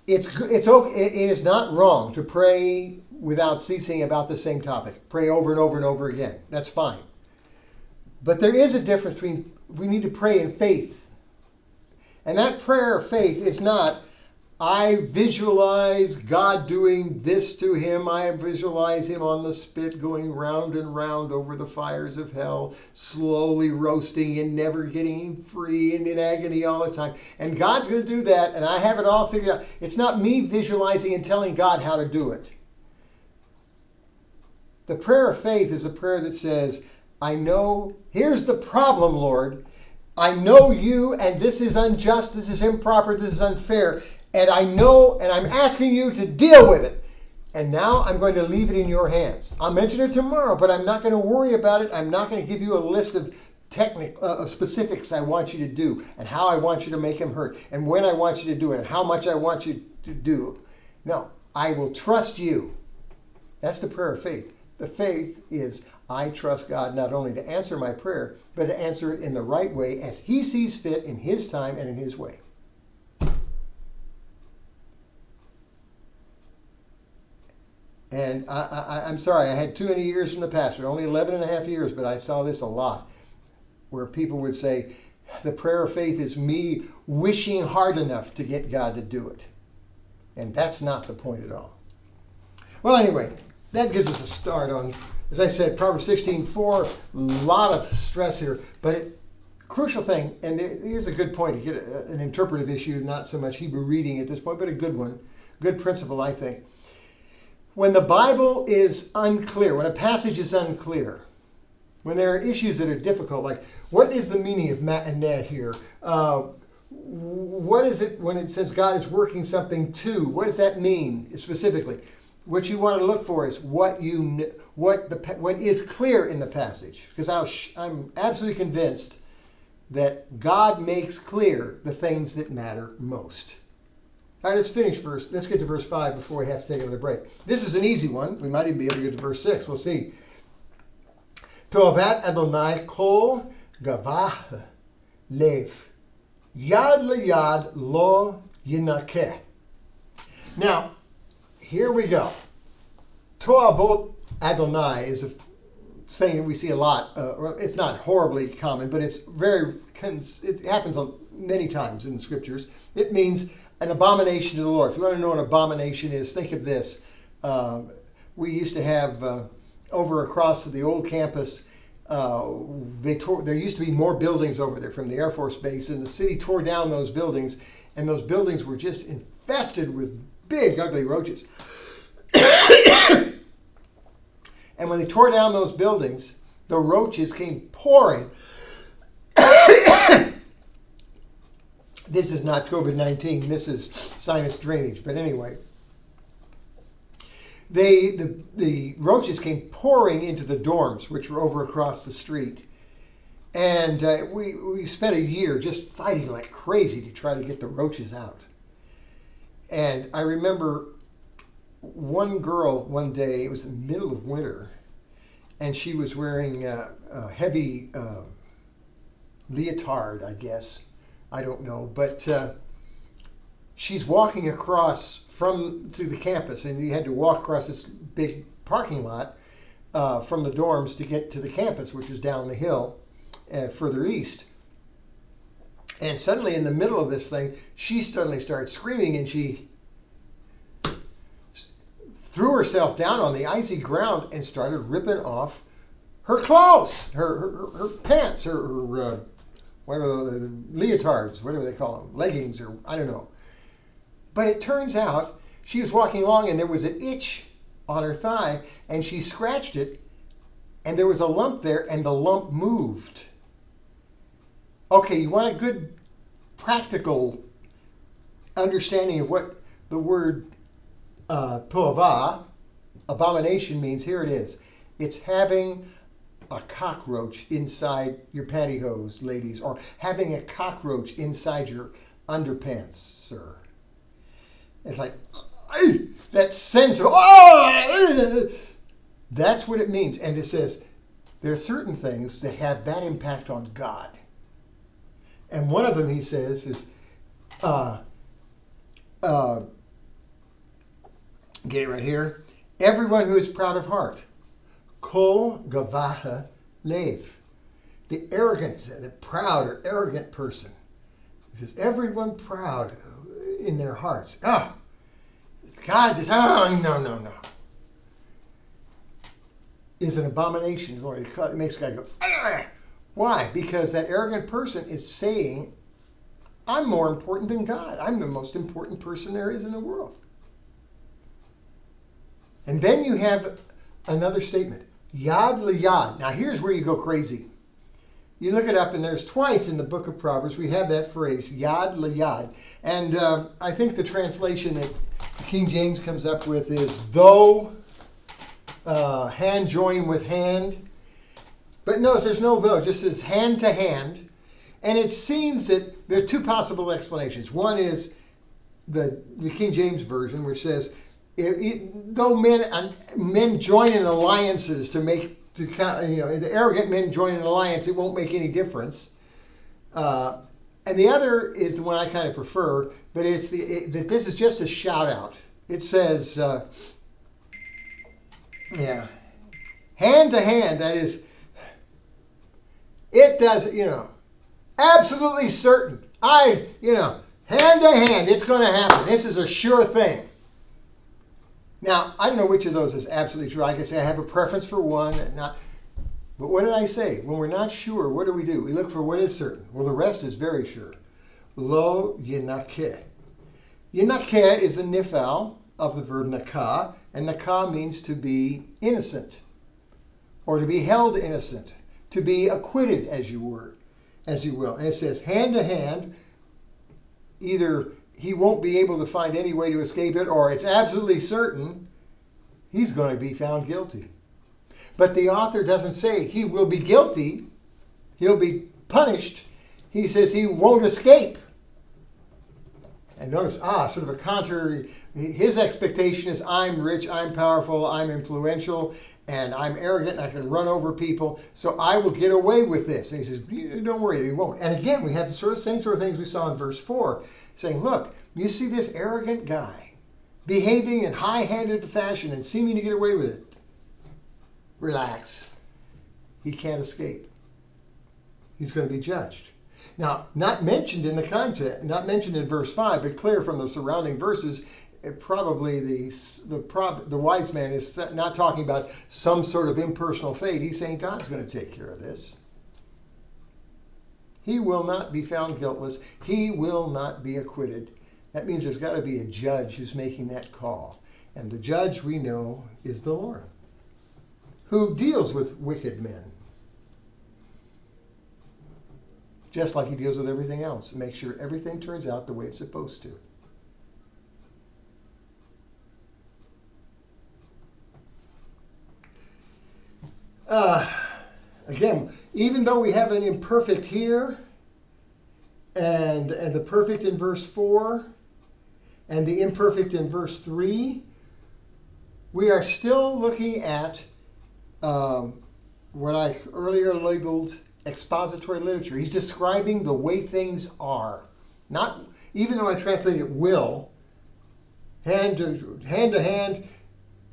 it is not wrong to pray without ceasing about the same topic. Pray over and over and over again. That's fine. But there is a difference between, we need to pray in faith. And that prayer of faith is not, I visualize God doing this to him. I visualize him on the spit going round and round over the fires of hell, slowly roasting and never getting free and in agony all the time. And God's going to do that, and I have it all figured out. It's not me visualizing and telling God how to do it. The prayer of faith is a prayer that says, I know, here's the problem, Lord. I know you, and this is unjust, this is improper, this is unfair. And I know, and I'm asking you to deal with it. And now I'm going to leave it in your hands. I'll mention it tomorrow, but I'm not going to worry about it. I'm not going to give you a list of specifics I want you to do, and how I want you to make him hurt, and when I want you to do it, and how much I want you to do. No, I will trust you. That's the prayer of faith. The faith is, I trust God not only to answer my prayer, but to answer it in the right way as he sees fit in his time and in his way. And I'm sorry, I had too many years in the pastor, only 11 and a half years, but I saw this a lot, where people would say, the prayer of faith is me wishing hard enough to get God to do it. And that's not the point at all. Well, anyway, that gives us a start on, as I said, Proverbs 16:4, a lot of stress here, but crucial thing, and here's a good point to get an interpretive issue, not so much Hebrew reading at this point, but a good one, good principle, I think. When the Bible is unclear, when a passage is unclear, when there are issues that are difficult, like what is the meaning of matinee here? What is it when it says God is working something to? What does that mean specifically? What you want to look for is what is clear in the passage, because I'm absolutely convinced that God makes clear the things that matter most. All right, let's finish first. Let's get to verse 5 before we have to take another break. This is an easy one. We might even be able to get to verse 6. We'll see. To'avat Adonai kol gavah lev. Yad leyad lo yinakeh. Now, here we go. To'avot Adonai is a saying that we see a lot. It's not horribly common, but it happens many times in the scriptures. It means an abomination to the Lord. If you want to know what an abomination is, think of this. We used to have over across the old campus, there used to be more buildings over there from the Air Force Base, and the city tore down those buildings, and those buildings were just infested with big, ugly roaches. And when they tore down those buildings, the roaches came pouring. This is not COVID-19. This is sinus drainage. But anyway, the roaches came pouring into the dorms, which were over across the street. And we spent a year just fighting like crazy to try to get the roaches out. And I remember one girl one day, it was the middle of winter, and she was wearing a heavy leotard, I guess. I don't know, but she's walking across to the campus, and you had to walk across this big parking lot from the dorms to get to the campus, which is down the hill further east. And suddenly, in the middle of this thing, she suddenly started screaming, and she threw herself down on the icy ground and started ripping off her clothes, her pants, her whatever, the leotards, whatever they call them, leggings, or I don't know. But it turns out she was walking along and there was an itch on her thigh, and she scratched it, and there was a lump there, and the lump moved. Okay, you want a good practical understanding of what the word to'avah, abomination, means. Here it is. It's having a cockroach inside your pantyhose, ladies, or having a cockroach inside your underpants, sir. It's like, that sense of, that's what it means. And it says, there are certain things that have that impact on God. And one of them, he says, is, get it right here, everyone who is proud of heart. Kol gavah lev. The arrogance, the proud or arrogant person. He says, everyone proud in their hearts. God just, no. Is an abomination. It makes God go, ah! Why? Because that arrogant person is saying, I'm more important than God. I'm the most important person there is in the world. And then you have another statement. Yad liyad. Now here's where you go crazy. You look it up, and there's twice in the book of Proverbs we have that phrase, yad liyad. And I think the translation that King James comes up with is though, hand join with hand. But notice there's no though, it just says hand to hand. And it seems that there are two possible explanations. One is the King James Version, which says, though men join in alliances the arrogant men join in an alliance, it won't make any difference. And the other is the one I kind of prefer, but it's that this is just a shout out. It says, Yeah. Hand to hand, that is, it does, absolutely certain. Hand to hand, it's going to happen. This is a sure thing. Now, I don't know which of those is absolutely true. I can say I have a preference for one, but what did I say? When we're not sure, what do? We look for what is certain. Well, the rest is very sure. Lo yinakeh. Yinakeh is the nifal of the verb nakah, and nakah means to be innocent, or to be held innocent, to be acquitted, as you will. And it says, hand to hand, either he won't be able to find any way to escape it, or it's absolutely certain he's going to be found guilty. But the author doesn't say he will be guilty, he'll be punished. He says he won't escape. And notice, sort of a contrary, his expectation is I'm rich, I'm powerful, I'm influential, and I'm arrogant, and I can run over people, so I will get away with this. And he says, don't worry, he won't. And again, we have the same sort of things we saw in verse 4, saying, look, you see this arrogant guy behaving in high-handed fashion and seeming to get away with it. Relax. He can't escape. He's going to be judged. Now, not mentioned in the context, not mentioned in verse 5, but clear from the surrounding verses, probably the wise man is not talking about some sort of impersonal fate. He's saying God's going to take care of this. He will not be found guiltless. He will not be acquitted. That means there's got to be a judge who's making that call. And the judge, we know, is the Lord, who deals with wicked men, just like he deals with everything else, and makes sure everything turns out the way it's supposed to. Again, even though we have an imperfect here, and the perfect in verse 4, and the imperfect in verse 3, we are still looking at what I earlier labeled expository literature. He's describing the way things are. Not, even though I translated will, hand to hand,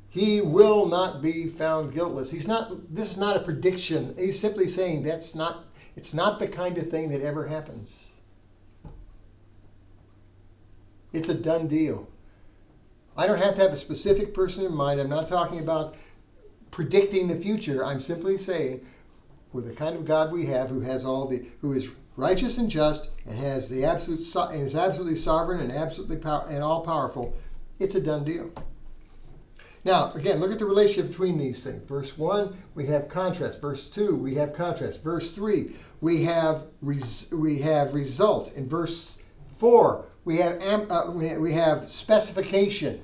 he will not be found guiltless. This is not a prediction. He's simply saying it's not the kind of thing that ever happens. It's a done deal. I don't have to have a specific person in mind. I'm not talking about predicting the future. I'm simply saying, with the kind of God we have, who is righteous and just, and is absolutely sovereign and absolutely all powerful, it's a done deal. Now, again, look at the relationship between these things. Verse 1, we have contrast. Verse 2, we have contrast. Verse 3, we have result. In verse 4, we have specification,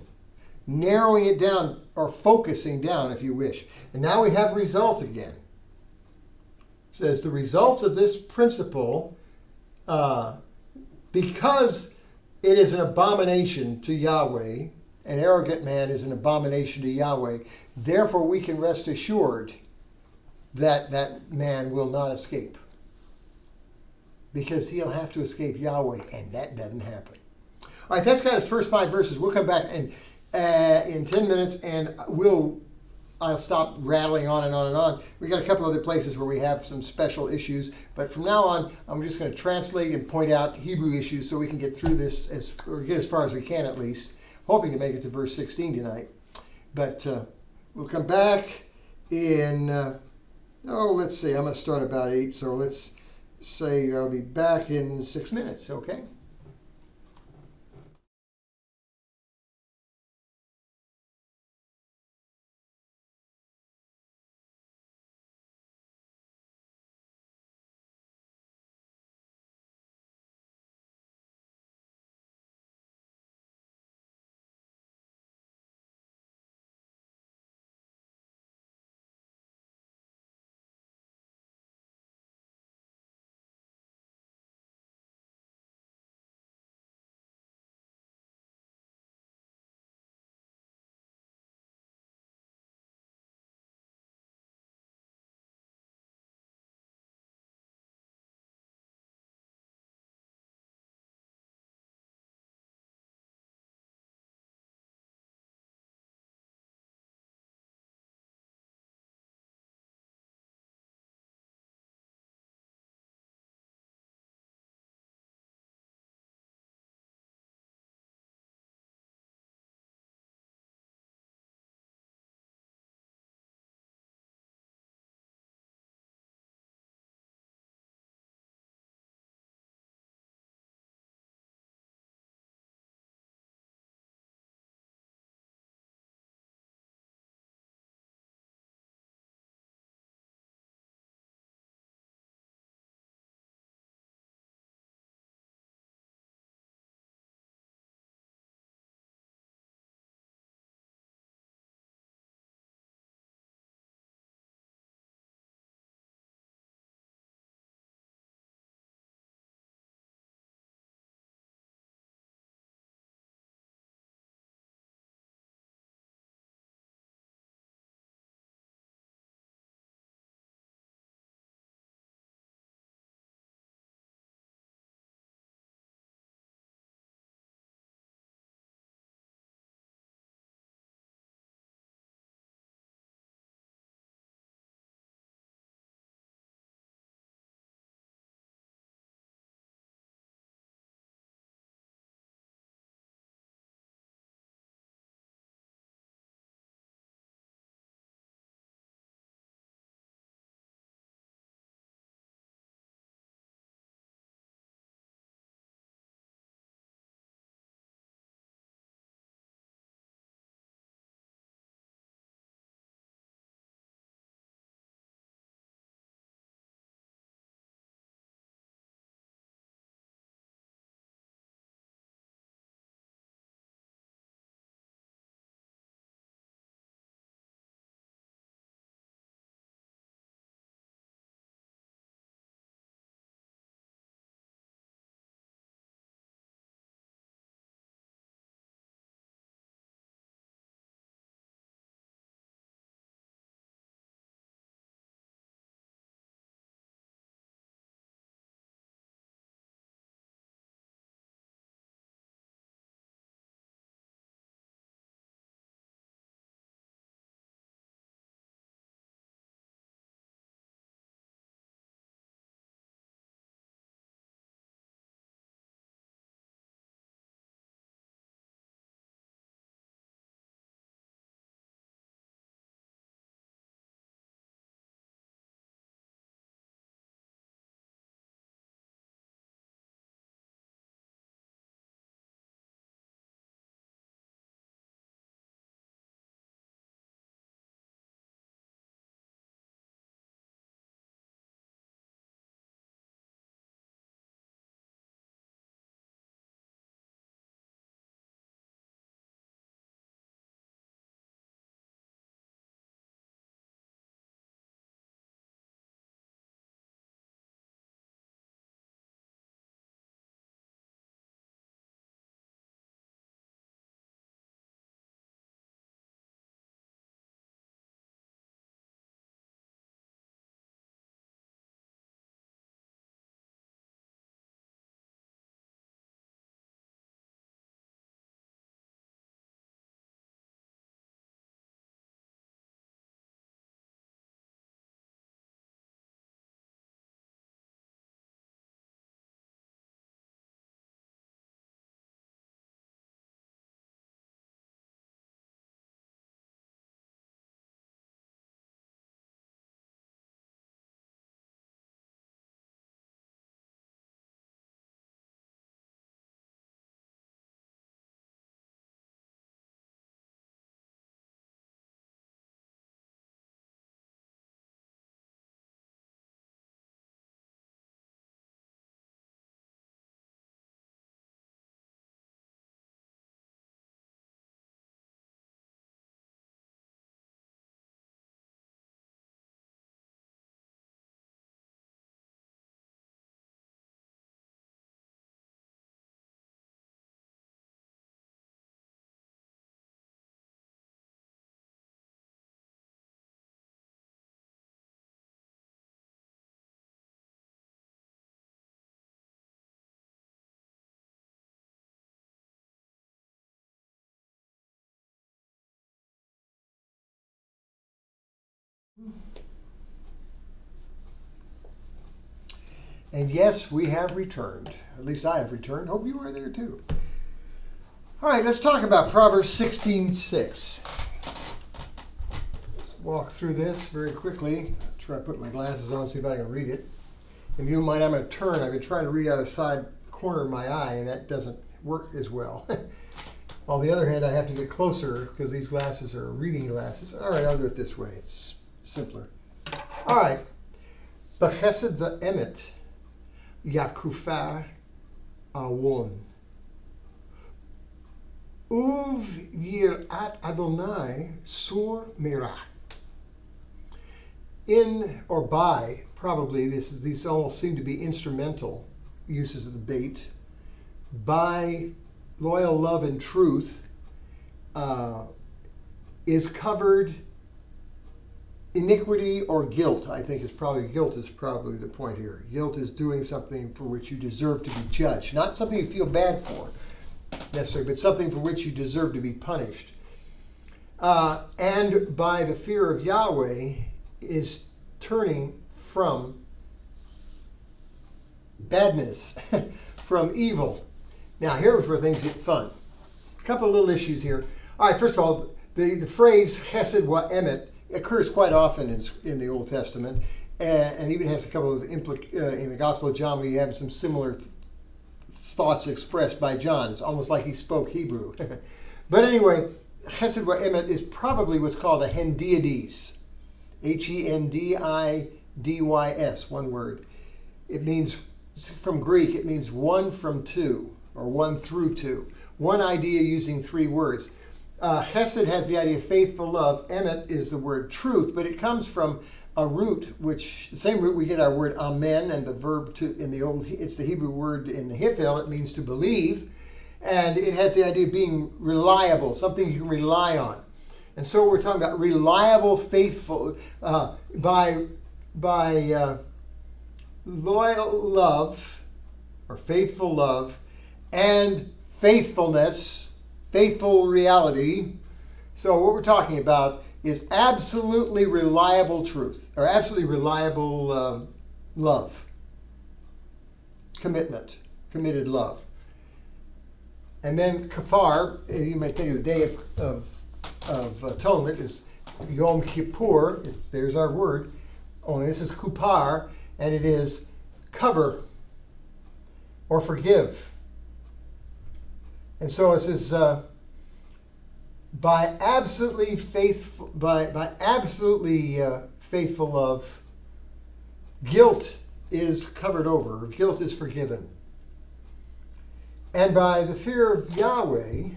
narrowing it down, or focusing down, if you wish. And now we have result again. It says the result of this principle, because it is an abomination to Yahweh, an arrogant man is an abomination to Yahweh, therefore we can rest assured that that man will not escape. Because he'll have to escape Yahweh, and that doesn't happen. All right, that's got his first 5 verses. We'll come back in 10 minutes, and I'll stop rattling on and on and on. We got a couple other places where we have some special issues, but from now on, I'm just going to translate and point out Hebrew issues so we can get through this, or get as far as we can at least. Hoping to make it to verse 16 tonight. But we'll come back in, let's see, I'm going to start about 8, so let's say I'll be back in 6 minutes, okay? And yes, we have returned. At least I have returned. Hope you are there too. All right, let's talk about Proverbs 16:6. Let's walk through this very quickly. I'll try to put my glasses on, see if I can read it. If you don't mind, I'm going to turn. I've been trying to read out of the side corner of my eye, and that doesn't work as well. On the other hand, I have to get closer because these glasses are reading glasses. All right, I'll do it this way. It's simpler. All right. B'chesed v'emet yakufar awon. Uv yirat Adonai sur mirah. In or by, probably, these almost seem to be instrumental uses of the bait. By loyal love and truth is covered iniquity or guilt. I think guilt is probably the point here. Guilt is doing something for which you deserve to be judged. Not something you feel bad for, necessarily, but something for which you deserve to be punished. And by the fear of Yahweh is turning from badness, from evil. Now, here's where things get fun. A couple of little issues here. All right, first of all, the phrase chesed wa emet occurs quite often in the Old Testament, and even has a couple of in the Gospel of John, we have some similar thoughts expressed by John. It's almost like he spoke Hebrew. But anyway, chesed wa emet is probably what's called a hendiadys. H-E-N-D-I-D-Y-S, one word. It means, from Greek, it means one from two, or one through two. One idea using three words. Chesed has the idea of faithful love. Emet is the word truth, but it comes from a root, which, the same root we get our word amen, and the verb to, it's the Hebrew word in the Hifel, it means to believe. And it has the idea of being reliable, something you can rely on. And so we're talking about reliable, faithful, by loyal love, or faithful love, and faithfulness, faithful reality. So what we're talking about is absolutely reliable truth, or absolutely reliable love, committed love. And then kafar, you may think of the Day of Atonement is Yom Kippur. There's our word. Only this is kupar, and it is cover or forgive. And so it says, by absolutely faithful love, guilt is covered over, guilt is forgiven. And by the fear of Yahweh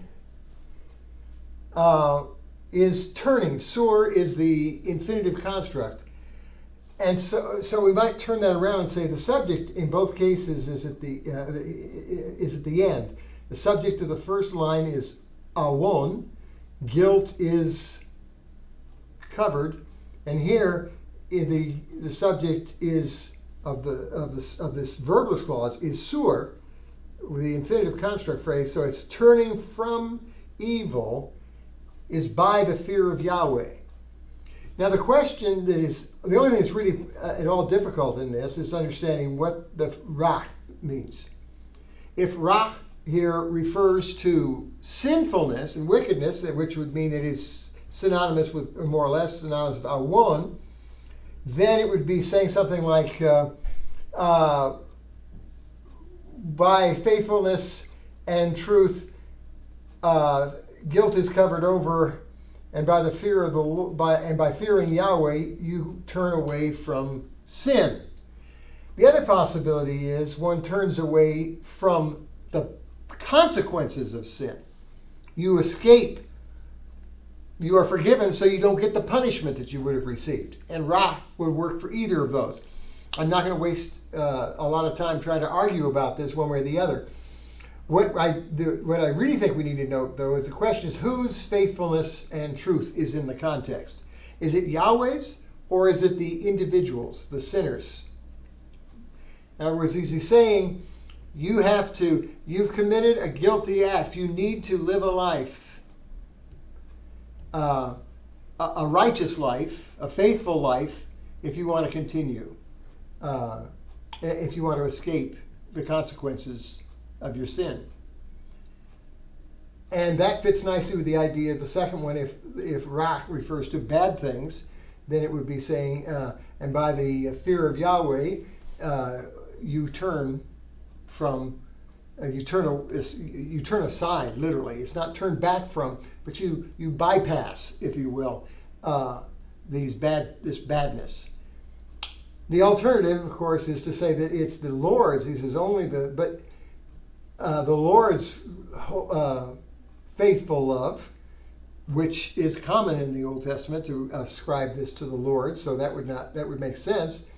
is turning. Sur is the infinitive construct. And so we might turn that around and say the subject in both cases is at the end. The subject of the first line is awon, guilt is covered, and here the subject is of this verbless clause is sur, with the infinitive construct phrase. So it's turning from evil is by the fear of Yahweh. Now the question the only thing that's really at all difficult in this is understanding what the ra means. If ra here refers to sinfulness and wickedness, which would mean it is synonymous with, or more or less synonymous with awon, then it would be saying something like, by faithfulness and truth, guilt is covered over, and by the fear of by fearing Yahweh, you turn away from sin. The other possibility is one turns away from the consequences of sin. You escape. You are forgiven, so you don't get the punishment that you would have received. And Ra would work for either of those. I'm not going to waste a lot of time trying to argue about this one way or the other. What I really think we need to note, though, is the question is whose faithfulness and truth is in the context. Is it Yahweh's, or is it the individuals, the sinners? In other words, is he saying, you've committed a guilty act. You need to live a life a righteous life, a faithful life, if you want to continue, if you want to escape the consequences of your sin. And that fits nicely with the idea of the second one. If rak refers to bad things, then it would be saying, and by the fear of Yahweh, you turn from, you turn aside, literally. It's not turn back from, but you bypass, if you will, this badness. The alternative, of course, is to say that it's the Lord's. He says only the Lord's faithful love, which is common in the Old Testament to ascribe this to the Lord. So that would make sense.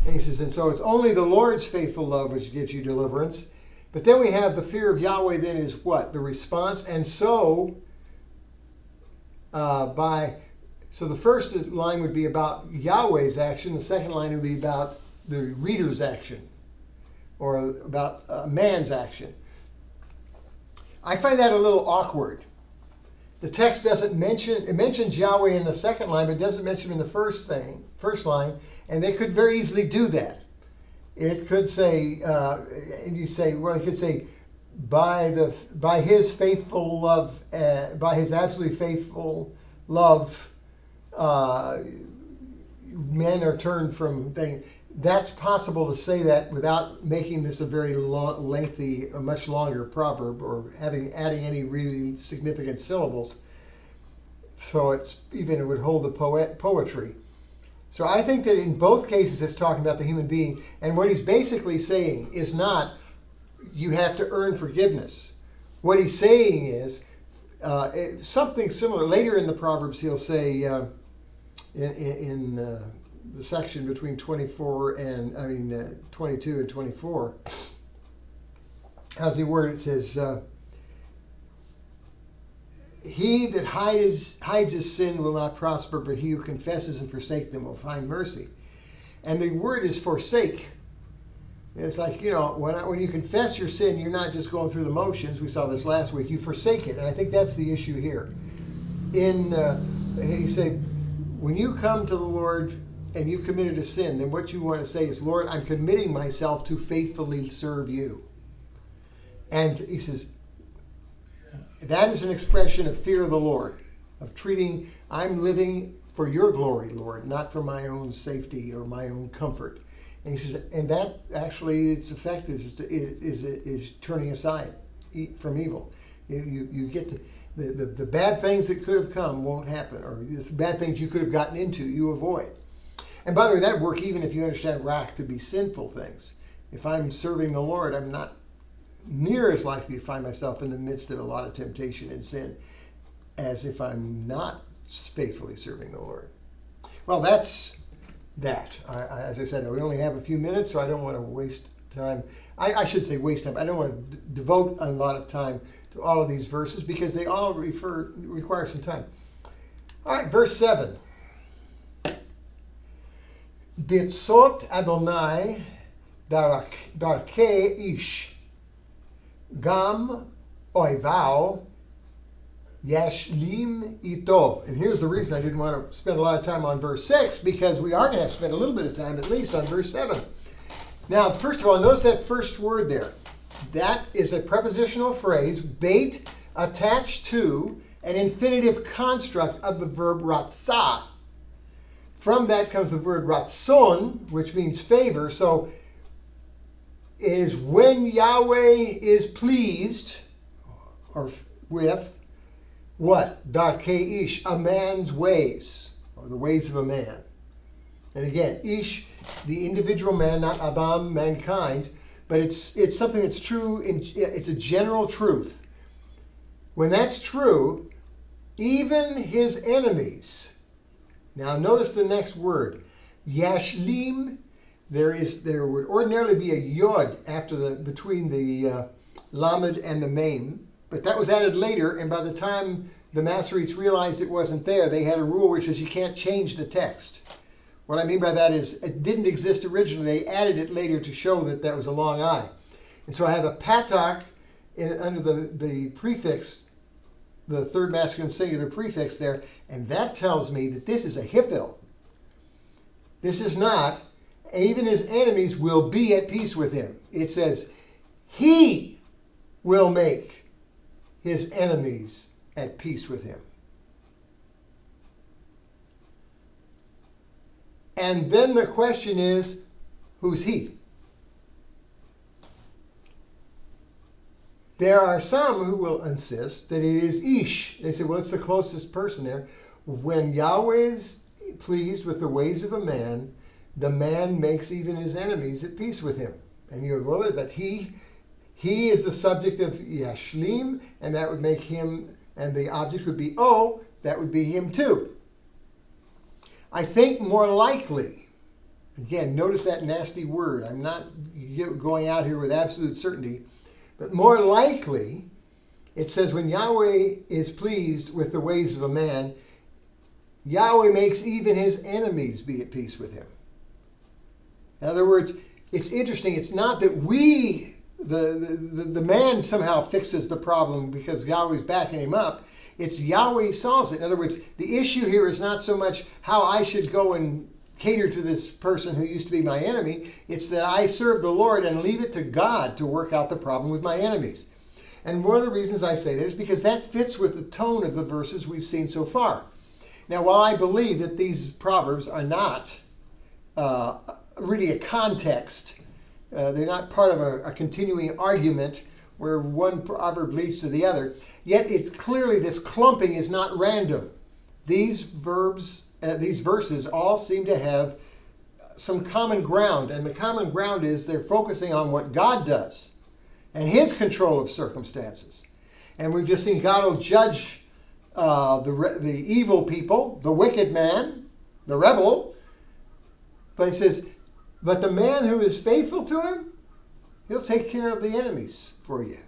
And he says, and so it's only the Lord's faithful love which gives you deliverance. But then we have the fear of Yahweh. Then is what? The response. And so so the first line would be about Yahweh's action. The second line would be about the reader's action, or about man's action. I find that a little awkward. The text doesn't mention, it mentions Yahweh in the second line, but it doesn't mention him in the first line, and they could very easily do that. It could say, and you say, well, it could say, by his faithful love, by his absolutely faithful love, men are turned from things. That's possible to say that without making this a very lengthy, a much longer proverb, or adding any really significant syllables. So it would hold the poetry. So I think that in both cases it's talking about the human being, and what he's basically saying is not you have to earn forgiveness. What he's saying is something similar. Later in the Proverbs, he'll say in the section between 22 and 24. How's the word? It says, he that hides his sin will not prosper, but he who confesses and forsakes them will find mercy. And the word is forsake. It's like, when you confess your sin, you're not just going through the motions. We saw this last week. You forsake it. And I think that's the issue here. He said, when you come to the Lord and you've committed a sin, then what you want to say is, Lord, I'm committing myself to faithfully serve you. And he says, that is an expression of fear of the Lord, of treating, I'm living for your glory, Lord, not for my own safety or my own comfort. And he says, and that actually, its effect is turning aside from evil. You get to, the bad things that could have come won't happen, or the bad things you could have gotten into, you avoid. And by the way, that would work even if you understand rak to be sinful things. If I'm serving the Lord, I'm not near as likely to find myself in the midst of a lot of temptation and sin as if I'm not faithfully serving the Lord. Well, that's that. As I said, we only have a few minutes, so I don't want to waste time. I should say waste time. I don't want to devote a lot of time to all of these verses because they all require some time. All right, verse 7. Bitzot Adonai darkei ish, gam oivao yashlim ito. And here's the reason I didn't want to spend a lot of time on verse 6, because we are going to have to spend a little bit of time at least on verse 7. Now, first of all, notice that first word there. That is a prepositional phrase, bait, attached to an infinitive construct of the verb ratzah. From that comes the word ratzon, which means favor. So it is when Yahweh is pleased, or with, what? Darkei ish, a man's ways, or the ways of a man. And again, ish, the individual man, not Adam, mankind, but it's something that's true, it's a general truth. When that's true, even his enemies. Now notice the next word, yashlim. There would ordinarily be a yod between the lamed and the mem, but that was added later, and by the time the Masoretes realized it wasn't there, they had a rule which says you can't change the text. What I mean by that is it didn't exist originally. They added it later to show that was a long I. And so I have a patak under the prefix the third masculine singular prefix there, and that tells me that this is a hiphil. This is not, even his enemies will be at peace with him. It says, he will make his enemies at peace with him. And then the question is, who's he? There are some who will insist that it is Ish. They say, well, it's the closest person there. When Yahweh is pleased with the ways of a man, the man makes even his enemies at peace with him. And you go, well, is that he? He is the subject of Yashlim, and that would make him, and the object would be O, that would be him too. I think more likely, again, notice that nasty word. I'm not going out here with absolute certainty, but more likely, it says when Yahweh is pleased with the ways of a man, Yahweh makes even his enemies be at peace with him. In other words, it's interesting. It's not that the man somehow fixes the problem because Yahweh's backing him up. It's Yahweh solves it. In other words, the issue here is not so much how I should go and cater to this person who used to be my enemy. It's that I serve the Lord and leave it to God to work out the problem with my enemies. And one of the reasons I say that is because that fits with the tone of the verses we've seen so far. Now, while I believe that these proverbs are not really a context, they're not part of a continuing argument where one proverb leads to the other, yet it's clearly this clumping is not random. These verses all seem to have some common ground, and the common ground is they're focusing on what God does and his control of circumstances. And we've just seen God will judge the evil people, the wicked man, the rebel. But it says, but the man who is faithful to him, he'll take care of the enemies for you.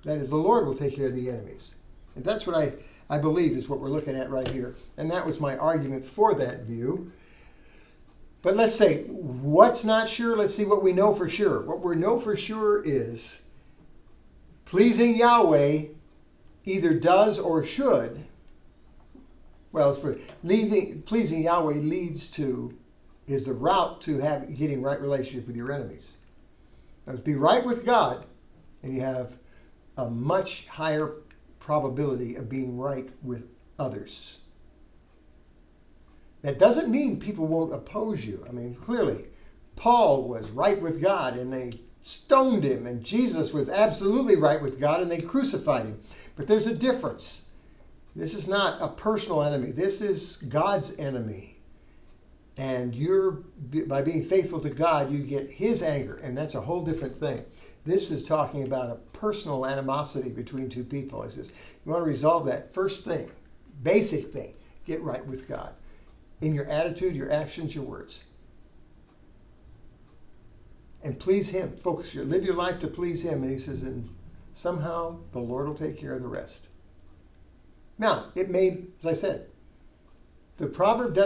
That is, the Lord will take care of the enemies. And that's what I believe is what we're looking at right here. And that was my argument for that view. But let's say, what's not sure? Let's see what we know for sure. What we know for sure is pleasing Yahweh either does or should. Well, let's put it, pleasing Yahweh is the route to getting right relationship with your enemies. Now, be right with God, and you have a much higher probability of being right with others. That doesn't mean people won't oppose you. I mean, clearly, Paul was right with God, and they stoned him, and Jesus was absolutely right with God, and they crucified him. But there's a difference. This is not a personal enemy. This is God's enemy. And by being faithful to God, you get his anger, and that's a whole different thing. This is talking about a personal animosity between two people. It says, you want to resolve that first thing, basic thing, get right with God. In your attitude, your actions, your words. And please him. Live your life to please him. And he says, and somehow the Lord will take care of the rest. Now, it may, as I said, the proverb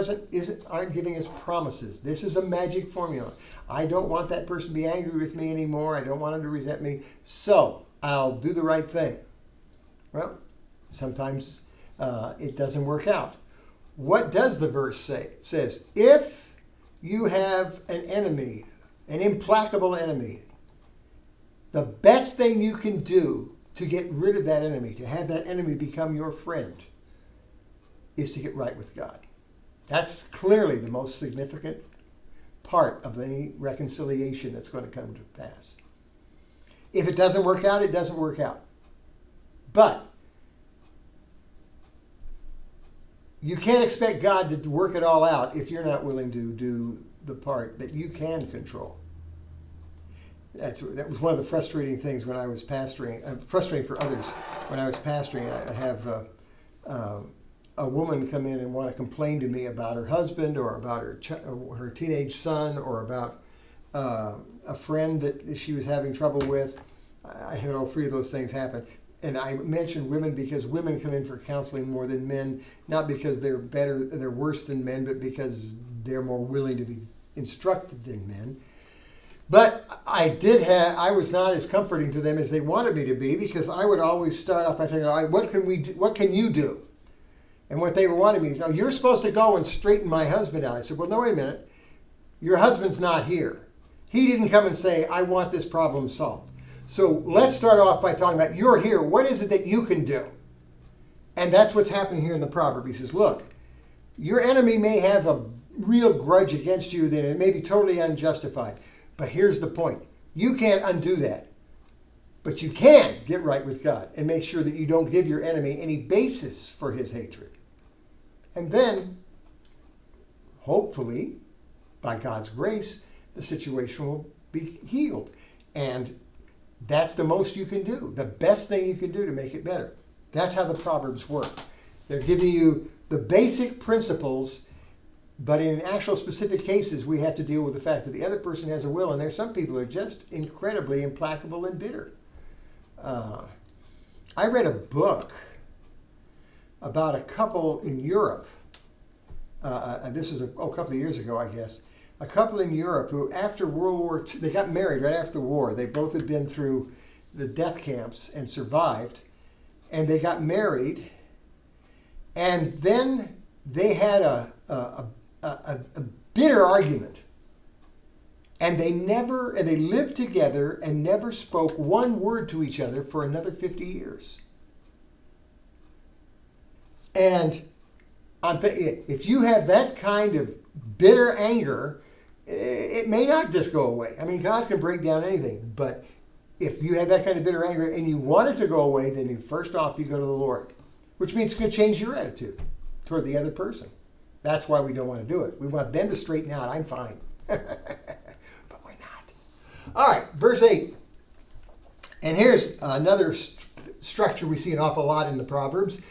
aren't giving us promises. This is a magic formula. I don't want that person to be angry with me anymore. I don't want him to resent me. So I'll do the right thing. Well, sometimes it doesn't work out. What does the verse say? It says, if you have an enemy, an implacable enemy, the best thing you can do to get rid of that enemy, to have that enemy become your friend, is to get right with God. That's clearly the most significant part of any reconciliation that's going to come to pass. If it doesn't work out, it doesn't work out. But you can't expect God to work it all out if you're not willing to do the part that you can control. That was one of the frustrating things when I was pastoring, frustrating for others when I was pastoring. I have a woman come in and want to complain to me about her husband or about her teenage son or about a friend that she was having trouble with. I had all three of those things happen. And I mentioned women because women come in for counseling more than men, not because they're worse than men, but because they're more willing to be instructed than men. But I was not as comforting to them as they wanted me to be, because I would always start off by saying, all right, what can we do? What can you do? And what they wanted me to know, you're supposed to go and straighten my husband out. I said, well, no, wait a minute. Your husband's not here. He didn't come and say, I want this problem solved. So let's start off by talking about, you're here. What is it that you can do? And that's what's happening here in the proverb. He says, look, your enemy may have a real grudge against you that it may be totally unjustified. But here's the point. You can't undo that. But you can get right with God and make sure that you don't give your enemy any basis for his hatred. And then, hopefully, by God's grace, the situation will be healed. And that's the most you can do, the best thing you can do to make it better. That's how the Proverbs work. They're giving you the basic principles, but in actual specific cases, we have to deal with the fact that the other person has a will, and there's some people who are just incredibly implacable and bitter. I read a book about a couple in Europe. This was a couple of years ago, I guess. A couple in Europe who, after World War II, they got married right after the war. They both had been through the death camps and survived. And they got married. And then they had a bitter argument. And they lived together and never spoke one word to each other for another 50 years. And if you have that kind of bitter anger, it may not just go away. I mean, God can break down anything. But if you have that kind of bitter anger and you want it to go away, then first off, you go to the Lord, which means it's going to change your attitude toward the other person. That's why we don't want to do it. We want them to straighten out. I'm fine. But we're not. All right, verse 8. And here's another structure we see an awful lot in the Proverbs.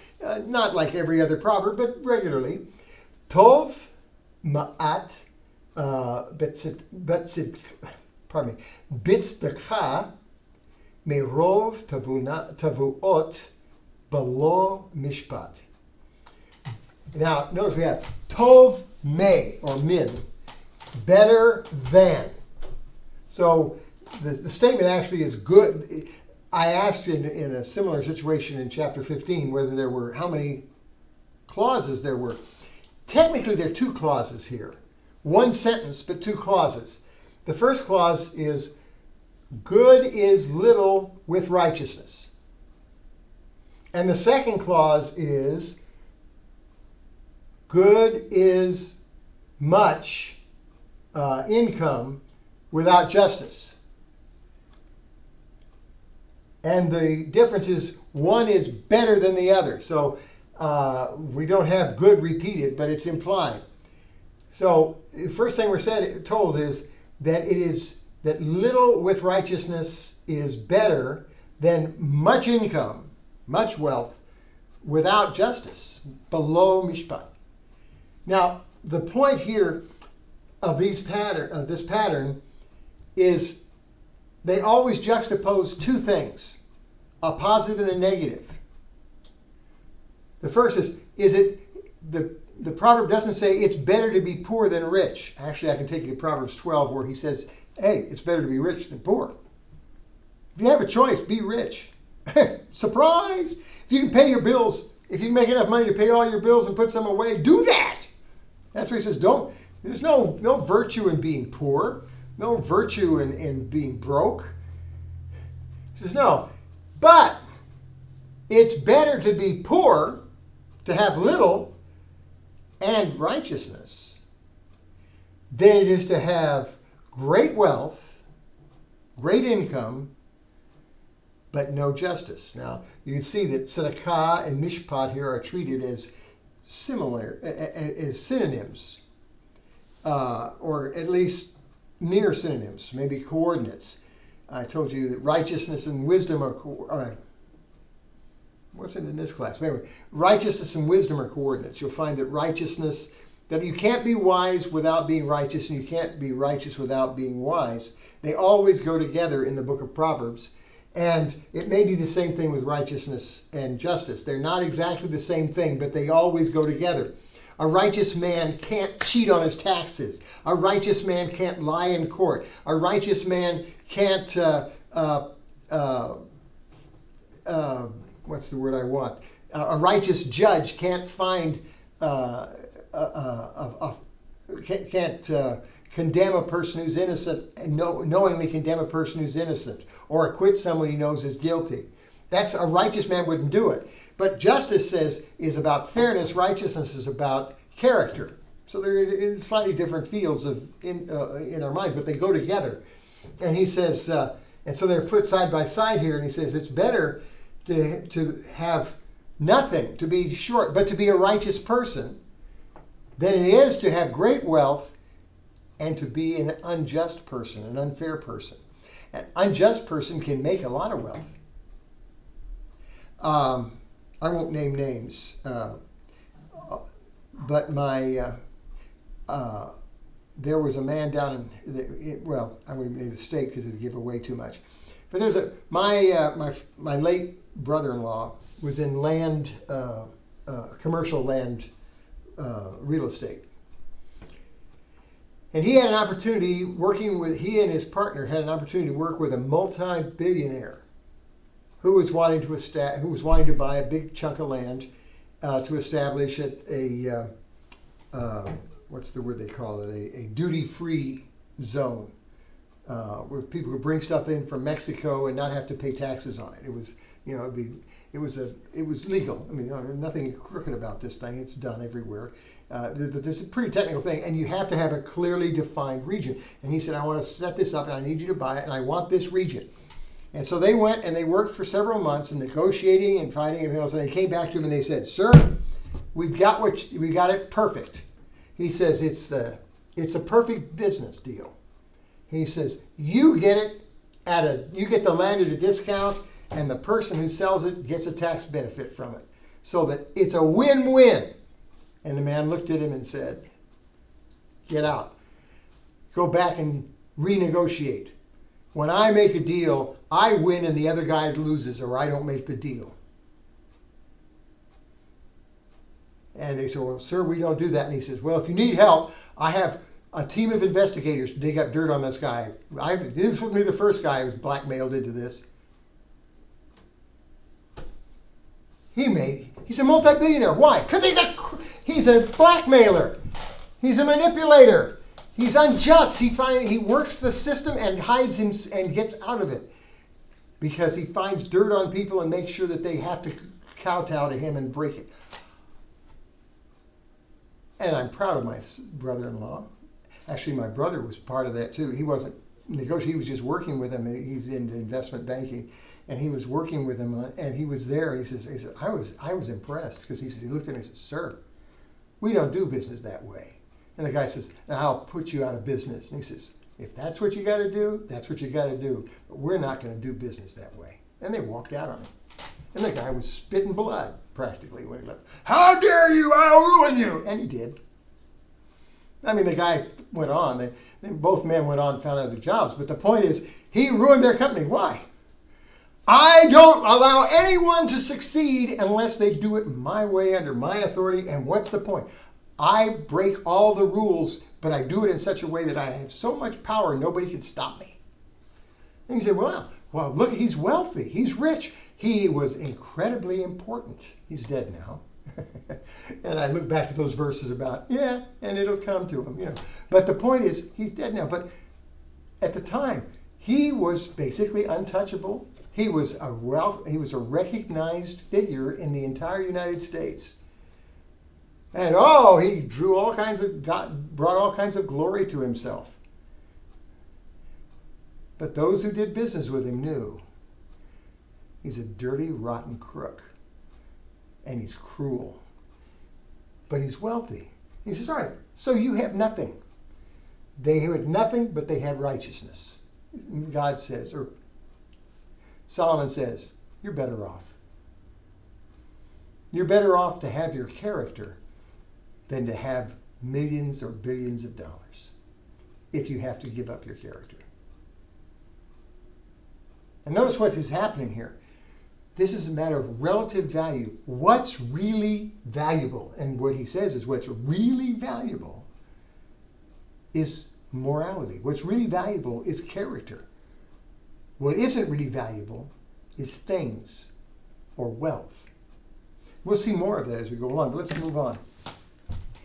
Not like every other proverb, but regularly. Tov ma'at bitzdaka merov tavuot belo mishpat. Now, notice we have tov me, or min, better than. So the statement actually is good. I asked in a similar situation in chapter 15 whether there were, how many clauses there were. Technically, there are two clauses here. One sentence, but two clauses. The first clause is, good is little with righteousness. And the second clause is, good is much income without justice. And the difference is, one is better than the other. So we don't have good repeated, but it's implied. So the first thing we're told is that that little with righteousness is better than much income, much wealth, without justice, below mishpat. Now, the point here of this pattern is they always juxtapose two things, a positive and a negative. The first is it the proverb doesn't say it's better to be poor than rich. Actually, I can take you to Proverbs 12 where he says, hey, it's better to be rich than poor. If you have a choice, be rich. Surprise! If you can pay your bills, if you can make enough money to pay all your bills and put some away, do that. That's what he says. There's no virtue in being poor, no virtue in being broke. He says, no, but it's better to be poor, to have little and righteousness, than it is to have great wealth, great income, but no justice. Now, you can see that tzedakah and mishpat here are treated as similar, as synonyms, or at least near synonyms, maybe coordinates. I told you that righteousness and wisdom are wasn't in this class. But anyway, righteousness and wisdom are coordinates. You'll find that righteousness, that you can't be wise without being righteous, and you can't be righteous without being wise. They always go together in the book of Proverbs. And it may be the same thing with righteousness and justice. They're not exactly the same thing, but they always go together. A righteous man can't cheat on his taxes. A righteous man can't lie in court. A righteous man can't, what's the word I want? A righteous judge can't find, can't condemn a person who's innocent and knowingly condemn a person who's innocent or acquit someone he knows is guilty. That's a righteous man wouldn't do it. But justice is about fairness. Righteousness is about character. So they're in slightly different fields in our mind, but they go together. And he says, and so they're put side by side here. And he says it's better to have nothing, to be short, but to be a righteous person than it is to have great wealth and to be an unjust person, an unfair person. An unjust person can make a lot of wealth. I won't name names, but there was a man down in, well, I won't name the state because it would give away too much. But there's my late brother-in-law was in commercial land real estate. And he had an opportunity he and his partner had an opportunity to work with a multi-billionaire who was wanting to buy a big chunk of land to establish what's the word they call it? A duty-free zone where people could bring stuff in from Mexico and not have to pay taxes on it. It was, it was legal. I mean, nothing crooked about this thing. It's done everywhere. But this is a pretty technical thing, and you have to have a clearly defined region. And he said, I want to set this up, and I need you to buy it, and I want this region. And so they went and they worked for several months in negotiating and fighting and everything else. And they came back to him and they said, "Sir, we got it perfect." He says it's a perfect business deal. He says you get the land at a discount, and the person who sells it gets a tax benefit from it, so that it's a win-win. And the man looked at him and said, "Get out. Go back and renegotiate. When I make a deal, I win and the other guy loses, or I don't make the deal." And they said, "Well, sir, we don't do that." And he says, "Well, if you need help, I have a team of investigators to dig up dirt on this guy. This would be the first guy who was blackmailed into this." He's a multi-billionaire. Why? Because he's a blackmailer. He's a manipulator. He's unjust. He works the system and hides him and gets out of it because he finds dirt on people and makes sure that they have to kowtow to him and break it. And I'm proud of my brother-in-law. Actually, my brother was part of that too. He wasn't negotiating. He was just working with him. He's into investment banking, and he was working with him. And he was there. And he said, I was impressed because he looked at me and he said, "Sir, we don't do business that way." And the guy says, "Now I'll put you out of business." And he says, "If that's what you got to do, that's what you got to do. But we're not going to do business that way." And they walked out on him. And the guy was spitting blood practically when he left. "How dare you? I'll ruin you!" And he did. I mean, the guy went on. Both men went on and found other jobs. But the point is, he ruined their company. Why? I don't allow anyone to succeed unless they do it my way, under my authority. And what's the point? I break all the rules, but I do it in such a way that I have so much power, nobody can stop me. And you say, well, look, he's wealthy. He's rich. He was incredibly important. He's dead now. And I look back to those verses about, and it'll come to him, But the point is, he's dead now. But at the time, he was basically untouchable. He was a recognized figure in the entire United States. And he brought all kinds of glory to himself. But those who did business with him knew he's a dirty, rotten crook. And he's cruel. But he's wealthy. He says, all right, so you have nothing. They had nothing, but they had righteousness. God says, or Solomon says, you're better off. You're better off to have your character than to have millions or billions of dollars if you have to give up your character. And notice what is happening here. This is a matter of relative value. What's really valuable? And what he says is what's really valuable is morality. What's really valuable is character. What isn't really valuable is things or wealth. We'll see more of that as we go along, but let's move on.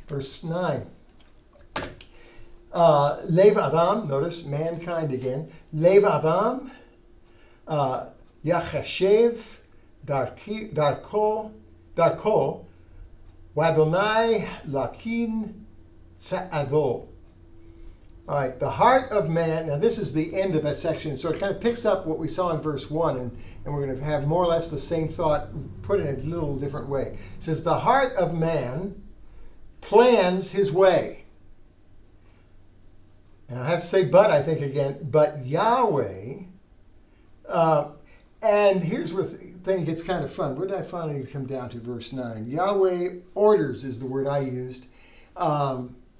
Verse 9. Lev Adam, notice mankind again. Lev Adam Yachashev Darko Wadonai Lakin Tza'ado. All right, the heart of man. Now this is the end of that section, so it kind of picks up what we saw in verse 1, and we're going to have more or less the same thought put in a little different way. It says, the heart of man plans his way. And I have to say but, I think again, but Yahweh, and here's where the thing gets kind of fun. Where did I finally come down to? Verse 9. Yahweh orders is the word I used.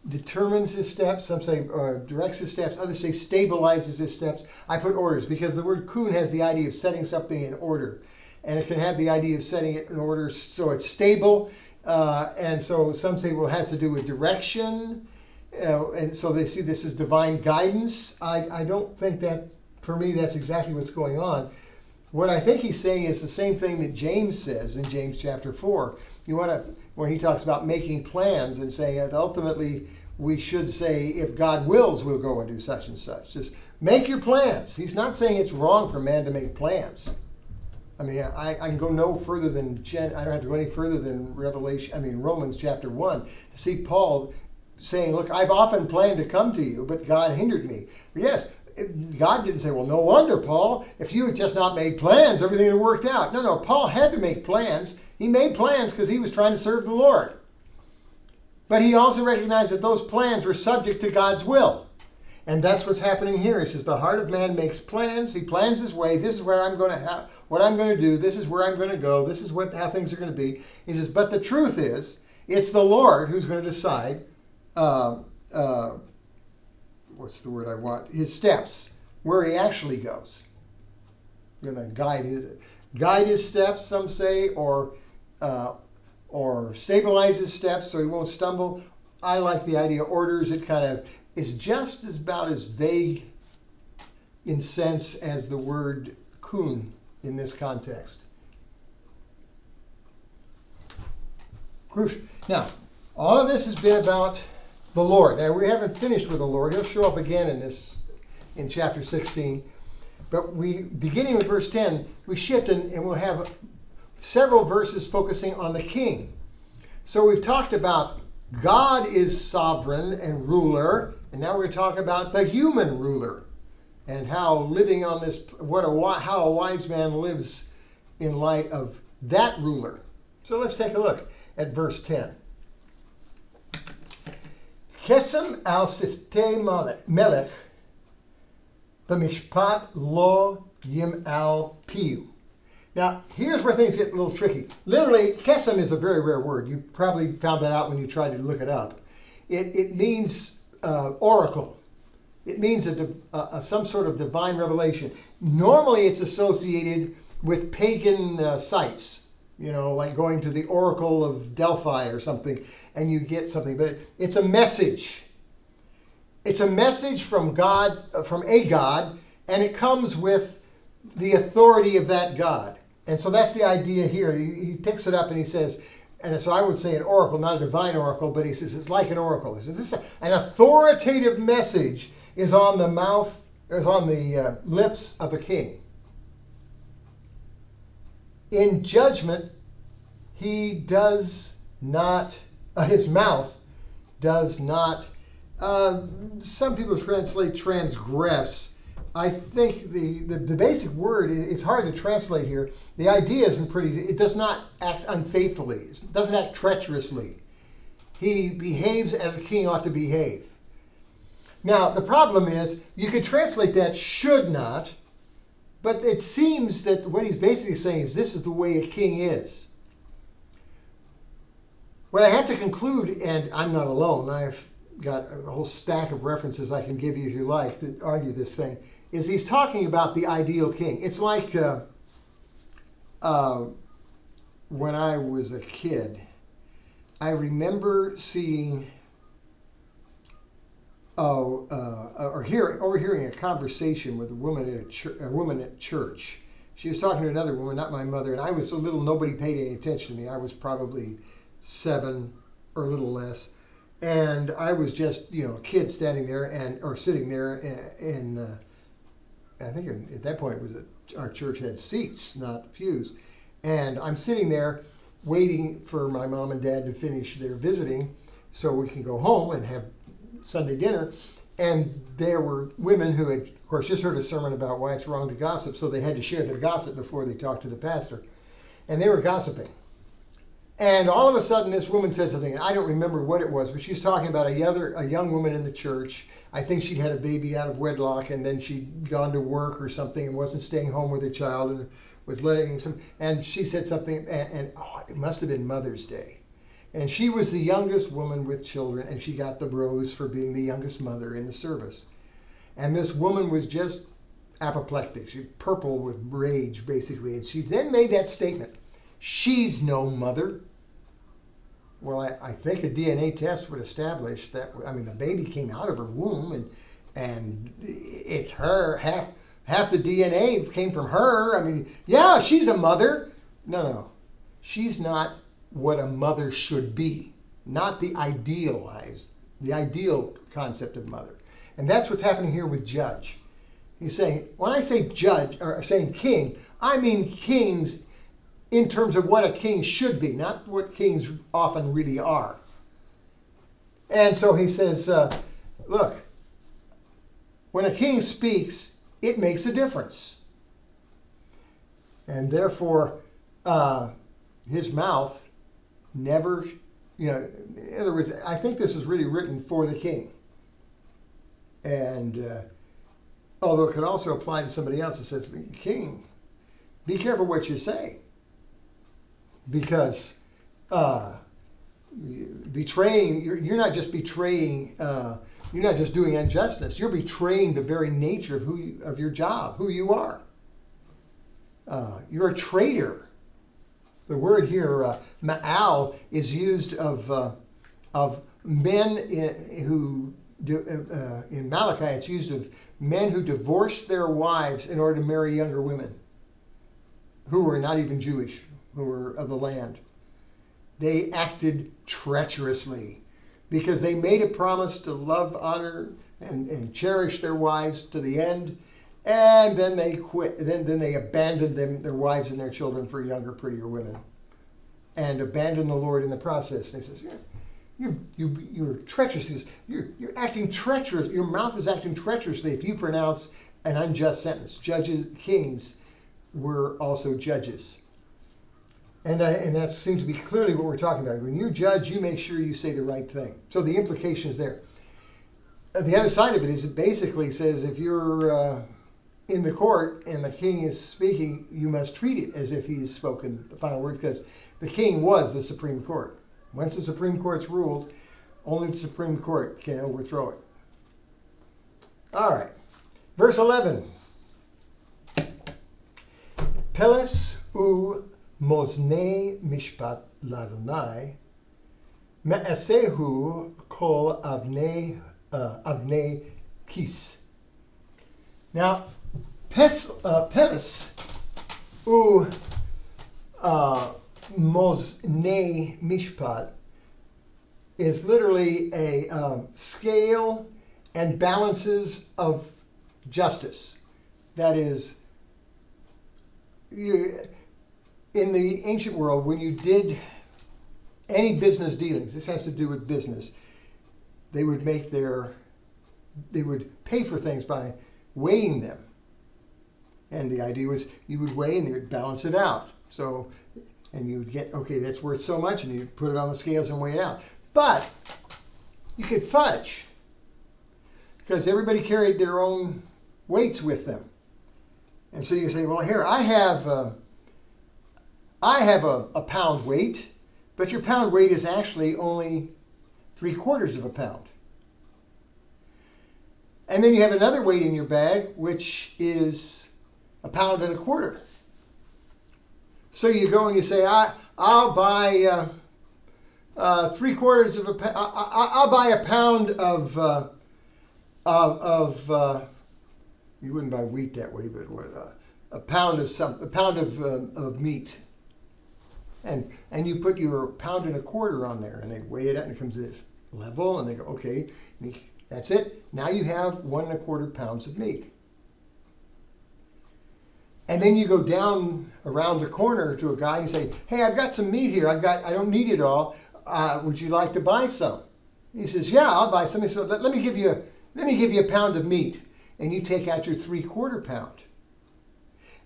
Determines his steps. Some say directs his steps. Others say stabilizes his steps. I put orders because the word kun has the idea of setting something in order. And it can have the idea of setting it in order so it's stable. And so some say, well, it has to do with direction. And so they see this as divine guidance. I don't think that, for me, that's exactly what's going on. What I think he's saying is the same thing that James says in James chapter 4. Where he talks about making plans and saying that ultimately we should say, if God wills, we'll go and do such and such. Just make your plans. He's not saying it's wrong for man to make plans. I mean, I can go no further than, I don't have to go any further than Romans chapter 1 to see Paul saying, look, I've often planned to come to you, but God hindered me. But yes, God didn't say, well, no wonder, Paul, if you had just not made plans, everything would have worked out. No, Paul had to make plans. He made plans because he was trying to serve the Lord. But he also recognized that those plans were subject to God's will. And that's what's happening here. He says the heart of man makes plans. He plans his way. This is where I'm going to what I'm going to do. This is where I'm going to go. This is how things are going to be. He says, but the truth is, it's the Lord who's going to decide what's the word I want? His steps, where he actually goes. Going to guide his steps, some say, or stabilize his steps so he won't stumble. I like the idea of orders. It kind of is just about as vague in sense as the word kun in this context. Crucial. Now, all of this has been about the Lord. Now, we haven't finished with the Lord. He'll show up again in chapter 16. But beginning with verse 10, we shift and we'll have several verses focusing on the king. So we've talked about God is sovereign and ruler, and now we're going to talk about the human ruler and how living on this, how a wise man lives in light of that ruler. So let's take a look at verse 10. Kesem al siftei melech b'mishpat lo yim al piu. Now, here's where things get a little tricky. Literally, kesem is a very rare word. You probably found that out when you tried to look it up. It means oracle. It means some sort of divine revelation. Normally, it's associated with pagan sites. You know, like going to the Oracle of Delphi or something, and you get something. But it's a message. It's a message from God, from a God, and it comes with the authority of that God. And so that's the idea here. He picks it up and he says, and so I would say an oracle, not a divine oracle, but he says it's like an oracle. He says an authoritative message is on the mouth, is on the lips of a king. In judgment, he does not, his mouth does not, some people translate transgress. I think the basic word, it's hard to translate here. The idea isn't pretty, it does not act unfaithfully. It doesn't act treacherously. He behaves as a king ought to behave. Now, the problem is, you could translate that should not, but it seems that what he's basically saying is this is the way a king is. What I have to conclude, and I'm not alone, I've got a whole stack of references I can give you if you like to argue this thing, is he's talking about the ideal king. It's like when I was a kid, I remember seeing overhearing a conversation with a woman at church. She was talking to another woman, not my mother, and I was so little nobody paid any attention to me. I was probably 7 or a little less, and I was just a kid standing there or sitting there in I think at that point our church had seats, not pews, and I'm sitting there waiting for my mom and dad to finish their visiting so we can go home and have Sunday dinner. And there were women who had, of course, just heard a sermon about why it's wrong to gossip, so they had to share their gossip before they talked to the pastor. And they were gossiping. And all of a sudden, this woman said something, and I don't remember what it was, but she was talking about a young woman in the church. I think she'd had a baby out of wedlock, and then she'd gone to work or something and wasn't staying home with her child and was letting some. And she said something, and it must have been Mother's Day. And she was the youngest woman with children, and she got the rose for being the youngest mother in the service. And this woman was just apoplectic. She was purple with rage, basically. And she then made that statement, "She's no mother." Well, I think a DNA test would establish that. I mean, the baby came out of her womb, and it's her. Half the DNA came from her. I mean, yeah, she's a mother. No, she's not what a mother should be, not the ideal concept of mother. And that's what's happening here with judge. He's saying, when I say judge, or saying king, I mean kings in terms of what a king should be, not what kings often really are. And so he says, look, when a king speaks, it makes a difference. And therefore, his mouth never, in other words, I think this was really written for the king. And although it could also apply to somebody else, it says, king, be careful what you say. Because betraying, you're not just betraying, you're not just doing injustice, you're betraying the very nature of your job, who you are. You're a traitor. The word here, ma'al, is used of men in Malachi. It's used of men who divorced their wives in order to marry younger women who were not even Jewish, who were of the land. They acted treacherously because they made a promise to love, honor, and cherish their wives to the end. And then they quit. Then they abandoned their wives and their children for younger, prettier women, and abandoned the Lord in the process. And he says, "You're treacherous. You're acting treacherous. Your mouth is acting treacherously if you pronounce an unjust sentence." Kings were also judges, and that seems to be clearly what we're talking about. When you judge, you make sure you say the right thing. So the implication is there. The other side of it is it basically says if you're in the court and the king is speaking, you must treat it as if he's spoken the final word, because the king was the Supreme Court. Once the Supreme Court's ruled, only the Supreme Court can overthrow it. All right. Verse 11. Peles u moznei mishpat ladonai me'asehu kol avnei kis. Now, Peles u moznei mishpat is literally a scale and balances of justice. That is, in the ancient world, when you did any business dealings, this has to do with business, they would pay for things by weighing them. And the idea was you would weigh and they would balance it out. So, and you would get, okay, that's worth so much, and you put it on the scales and weigh it out. But you could fudge, because everybody carried their own weights with them. And so you say, well, here, I have a pound weight, but your pound weight is actually only 3/4 of a pound. And then you have another weight in your bag, which is 1.25 pounds. So you go and you say, I'll buy 3/4 of a pound. I'll buy a pound of you wouldn't buy wheat that way, but what, a pound of meat. And you put your 1.25 pounds on there, and they weigh it out, and it comes level, and they go, okay, that's it. Now you have 1.25 pounds of meat. And then you go down around the corner to a guy and you say, hey, I've got some meat here. I don't need it all. Would you like to buy some? He says, yeah, I'll buy some. He says, let me give you a pound of meat. And you take out your 3/4 pound.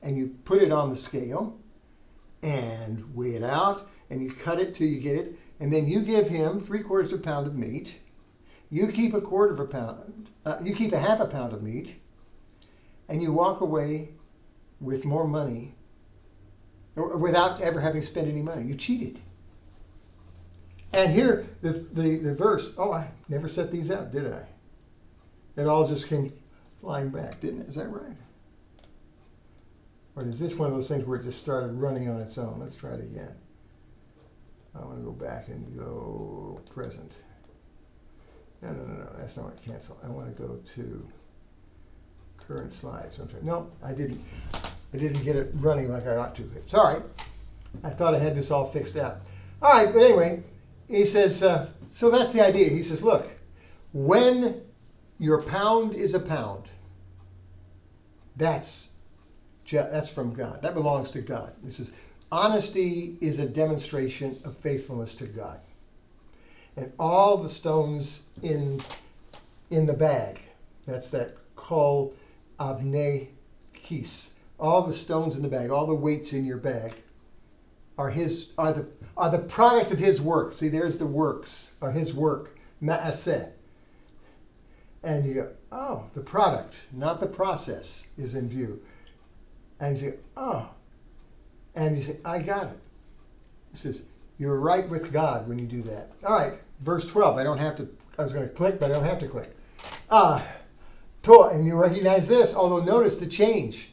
And you put it on the scale and weigh it out, and you cut it till you get it. And then you give him 3/4 pound of meat. You keep 1/4 pound. You keep 1/2 pound of meat. And you walk away with more money, or without ever having spent any money. You cheated. And here, the verse, I never set these out, did I? It all just came flying back, didn't it? Is that right? Or is this one of those things where it just started running on its own? Let's try it again. I want to go back and go present. No, that's not what cancel. I want to go to current slides. No, I didn't get it running like I ought to. Sorry. I thought I had this all fixed out. All right, but anyway, he says, so that's the idea. He says, look, when your pound is a pound, that's from God. That belongs to God. He says, honesty is a demonstration of faithfulness to God. And all the stones in the bag, that's that kol avnei kis. All the stones in the bag, all the weights in your bag are the product of his work. See, there's the works, or his work, ma'aseh. And you go, the product, not the process, is in view. And you say, and you say, I got it. He says, you're right with God when you do that. All right, verse 12. I was going to click, but I don't have to click. And you recognize this, although notice the change.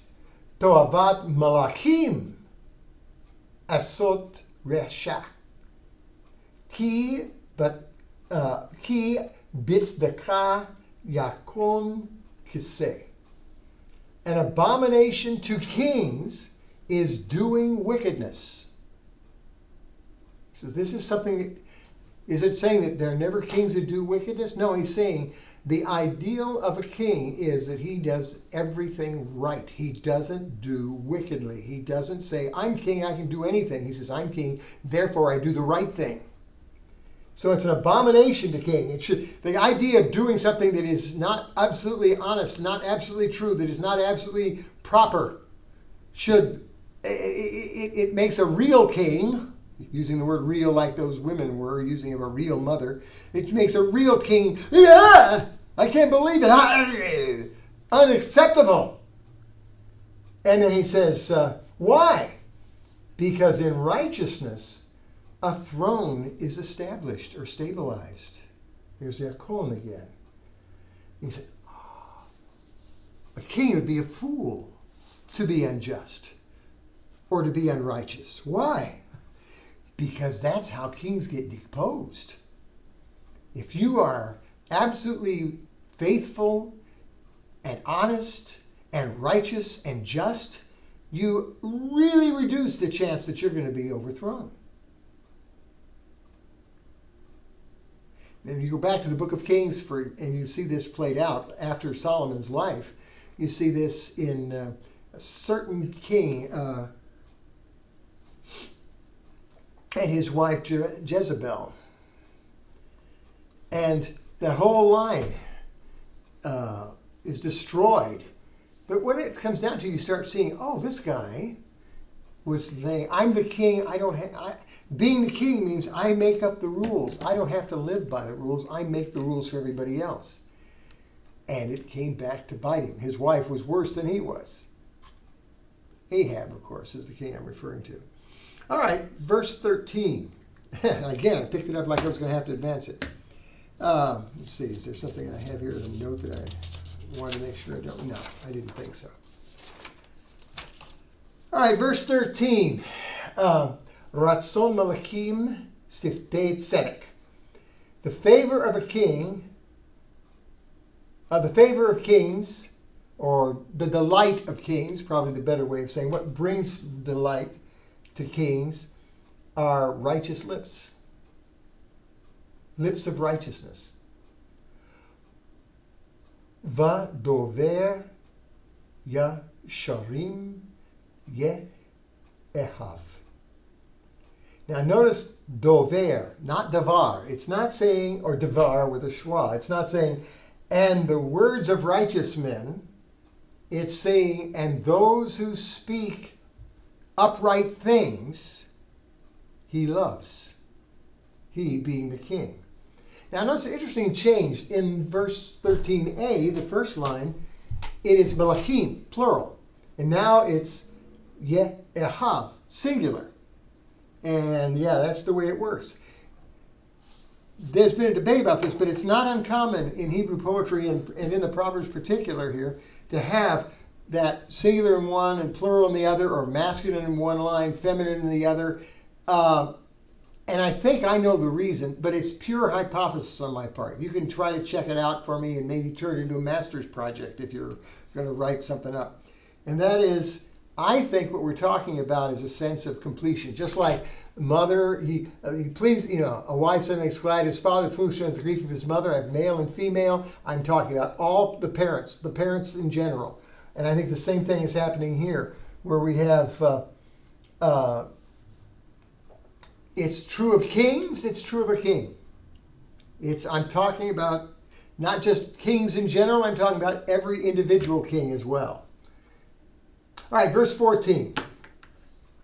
Toavat malachim asot resha. Ki bitzdaka yakon kiseh. An abomination to kings is doing wickedness. He says, this is something, is it saying that there are never kings that do wickedness? No, he's saying the ideal of a king is that he does everything right. He doesn't do wickedly. He doesn't say, I'm king, I can do anything. He says, I'm king, therefore I do the right thing. So it's an abomination to king. The idea of doing something that is not absolutely honest, not absolutely true, that is not absolutely proper, it makes a real king, using the word real like those women were using of a real mother, it makes a real king, I can't believe it, unacceptable. And then he says, why? Because in righteousness, a throne is established or stabilized. There's the akon again. He said, a king would be a fool to be unjust or to be unrighteous. Why? Because that's how kings get deposed. If you are absolutely faithful and honest and righteous and just, you really reduce the chance that you're going to be overthrown. And you go back to the book of Kings and you see this played out after Solomon's life. You see this in a certain king and his wife Jezebel. And that whole line is destroyed. But when it comes down to, you start seeing, this guy was saying, I'm the king, being the king means I make up the rules. I don't have to live by the rules. I make the rules for everybody else. And it came back to bite him. His wife was worse than he was. Ahab, of course, is the king I'm referring to. All right, verse 13. Again, I picked it up like I was going to have to advance it. Let's see, is there something I have here as a note that I wanted to make sure I don't? No, I didn't think so. All right, verse 13. Ratzon Malachim Siftei Tzedek. The favor of a king, the favor of kings, or the delight of kings, probably the better way of saying what brings delight to kings, are righteous lips. Lips of righteousness. Va dover yasharim ye'ehav. Now notice dover, not davar. It's not saying, or davar with a schwa. It's not saying, and the words of righteous men. It's saying, and those who speak upright things, he loves. He being the king. Now notice an interesting change. In verse 13a, the first line, it is malachim, plural. And now it's ye'ehav, singular. And yeah, that's the way it works. There's been a debate about this, but it's not uncommon in Hebrew poetry and in the Proverbs particular here to have that singular in one and plural in the other, or masculine in one line, feminine in the other. And I think I know the reason, but it's pure hypothesis on my part. You can try to check it out for me and maybe turn it into a master's project if you're going to write something up. And that is, I think what we're talking about is a sense of completion. Just like mother, he pleads, a wise son makes glad his father, foolish son is the grief of his mother. I have male and female. I'm talking about all the parents in general. And I think the same thing is happening here, where we have, it's true of kings, it's true of a king. I'm talking about not just kings in general, I'm talking about every individual king as well. All right, verse 14.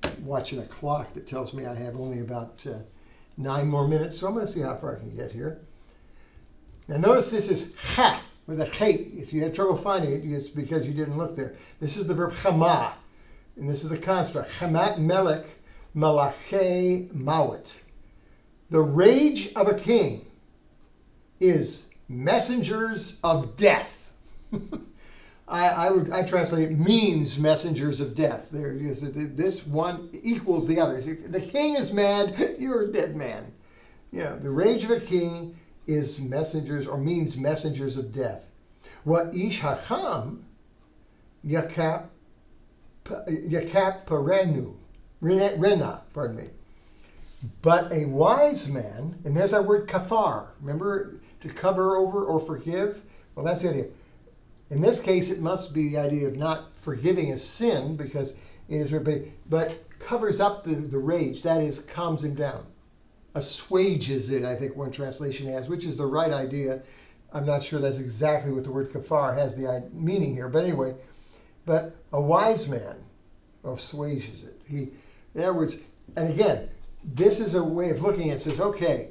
I'm watching a clock that tells me I have only about 9 more minutes, so I'm going to see how far I can get here. Now notice this is ha, with a chet. If you had trouble finding it, it's because you didn't look there. This is the verb chama, and this is the construct. Chamat melech malachei mawet. The rage of a king is messengers of death. I translate it means messengers of death. There is this one equals the others. If the king is mad, you're a dead man. The rage of a king is messengers, or means messengers of death. What ish hacham yakap parenu rena, pardon me. But a wise man, and there's our word kafar. Remember, to cover over or forgive? Well, that's the idea. In this case, it must be the idea of not forgiving a sin, because it is, but covers up the rage. That is, calms him down. Assuages it, I think one translation has, which is the right idea. I'm not sure that's exactly what the word kafar has the meaning here. But anyway, but a wise man assuages it. In other words, and again, this is a way of looking at it. It says, okay,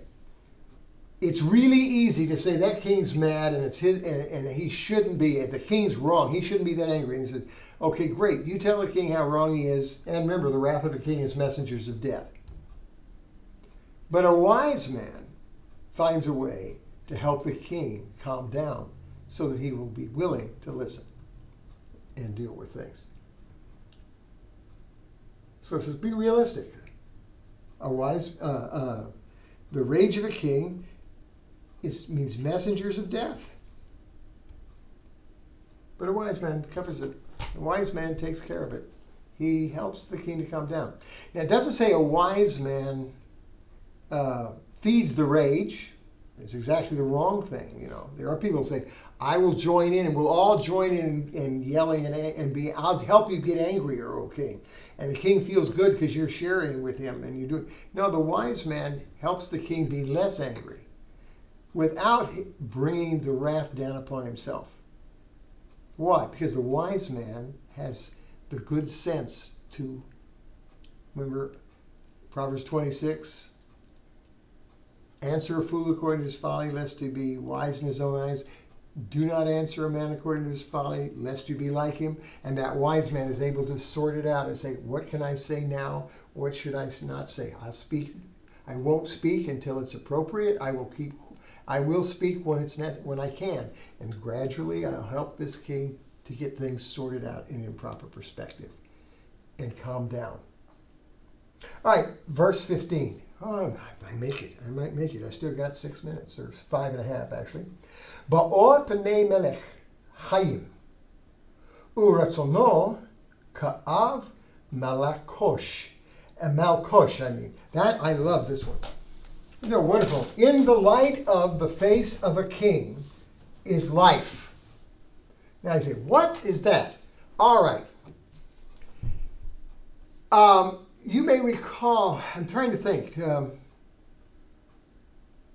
it's really easy to say that king's mad and it's his, and he shouldn't be. If the king's wrong, he shouldn't be that angry. And he said, okay, great. You tell the king how wrong he is. And remember, the wrath of the king is messengers of death. But a wise man finds a way to help the king calm down so that he will be willing to listen and deal with things. So it says, be realistic. The rage of a king means messengers of death. But a wise man covers it. A wise man takes care of it. He helps the king to calm down. Now, it doesn't say a wise man feeds the rage. It's exactly the wrong thing. There are people who say, I will join in, and we'll all join in yelling I'll help you get angrier, O king. And the king feels good because you're sharing with him and you do it. No, the wise man helps the king be less angry without bringing the wrath down upon himself. Why? Because the wise man has the good sense to, remember Proverbs 26, answer a fool according to his folly, lest he be wise in his own eyes. Do not answer a man according to his folly, lest you be like him. And that wise man is able to sort it out and say, what can I say now? What should I not say? I won't speak until it's appropriate. I will speak when I can. And gradually I'll help this king to get things sorted out in an improper perspective and calm down. All right, verse 15. Oh, I might make it. I might make it. I still got 6 minutes, or 5.5 actually. Ba'or p'nei melech hayim uratzono ka'av malakosh. Malkosh, I mean. That, I love this one. They're wonderful. In the light of the face of a king is life. Now you say, what is that? All right. You may recall, I'm trying to think.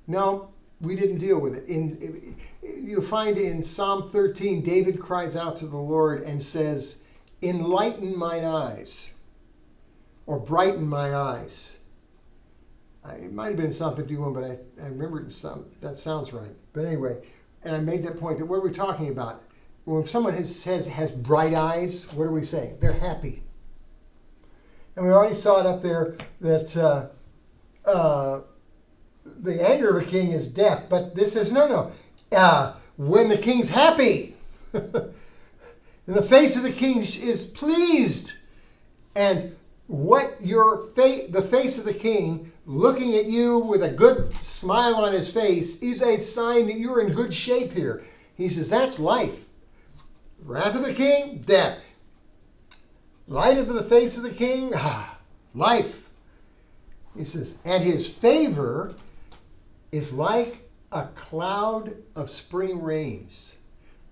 No, we didn't deal with it. You'll find in Psalm 13, David cries out to the Lord and says, enlighten mine eyes, or brighten my eyes. It might have been Psalm 51, but I remember that sounds right. But anyway, and I made that point that what are we talking about? When someone has bright eyes, what are we saying? They're happy. And we already saw it up there that the anger of a king is death. But this says, no. When the king's happy, and the face of the king is pleased. And what the face of the king looking at you with a good smile on his face is a sign that you're in good shape here. He says, that's life. Wrath of the king, death. Light of the face of the king, life. He says, and his favor is like a cloud of spring rains.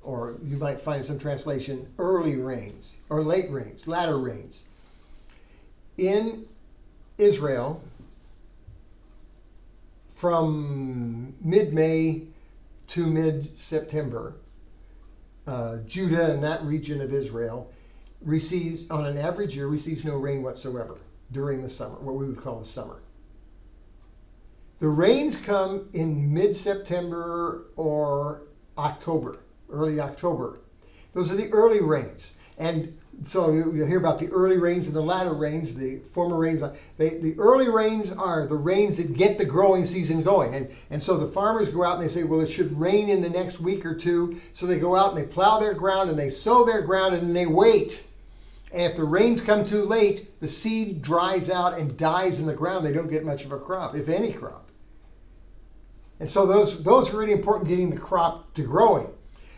Or you might find in some translation, early rains, or late rains, latter rains. In Israel, from mid-May to mid-September, Judah and that region of Israel receives, on an average year, receives no rain whatsoever during the summer, what we would call the summer. The rains come in mid-September or October, early October. Those are the early rains. And so you'll hear about the early rains and the latter rains, the former rains. The early rains are the rains that get the growing season going. And so the farmers go out and they say, well, it should rain in the next week or two. So they go out and they plow their ground and they sow their ground and then they wait. And if the rains come too late, the seed dries out and dies in the ground. They don't get much of a crop, if any crop. And so those are really important, getting the crop to growing.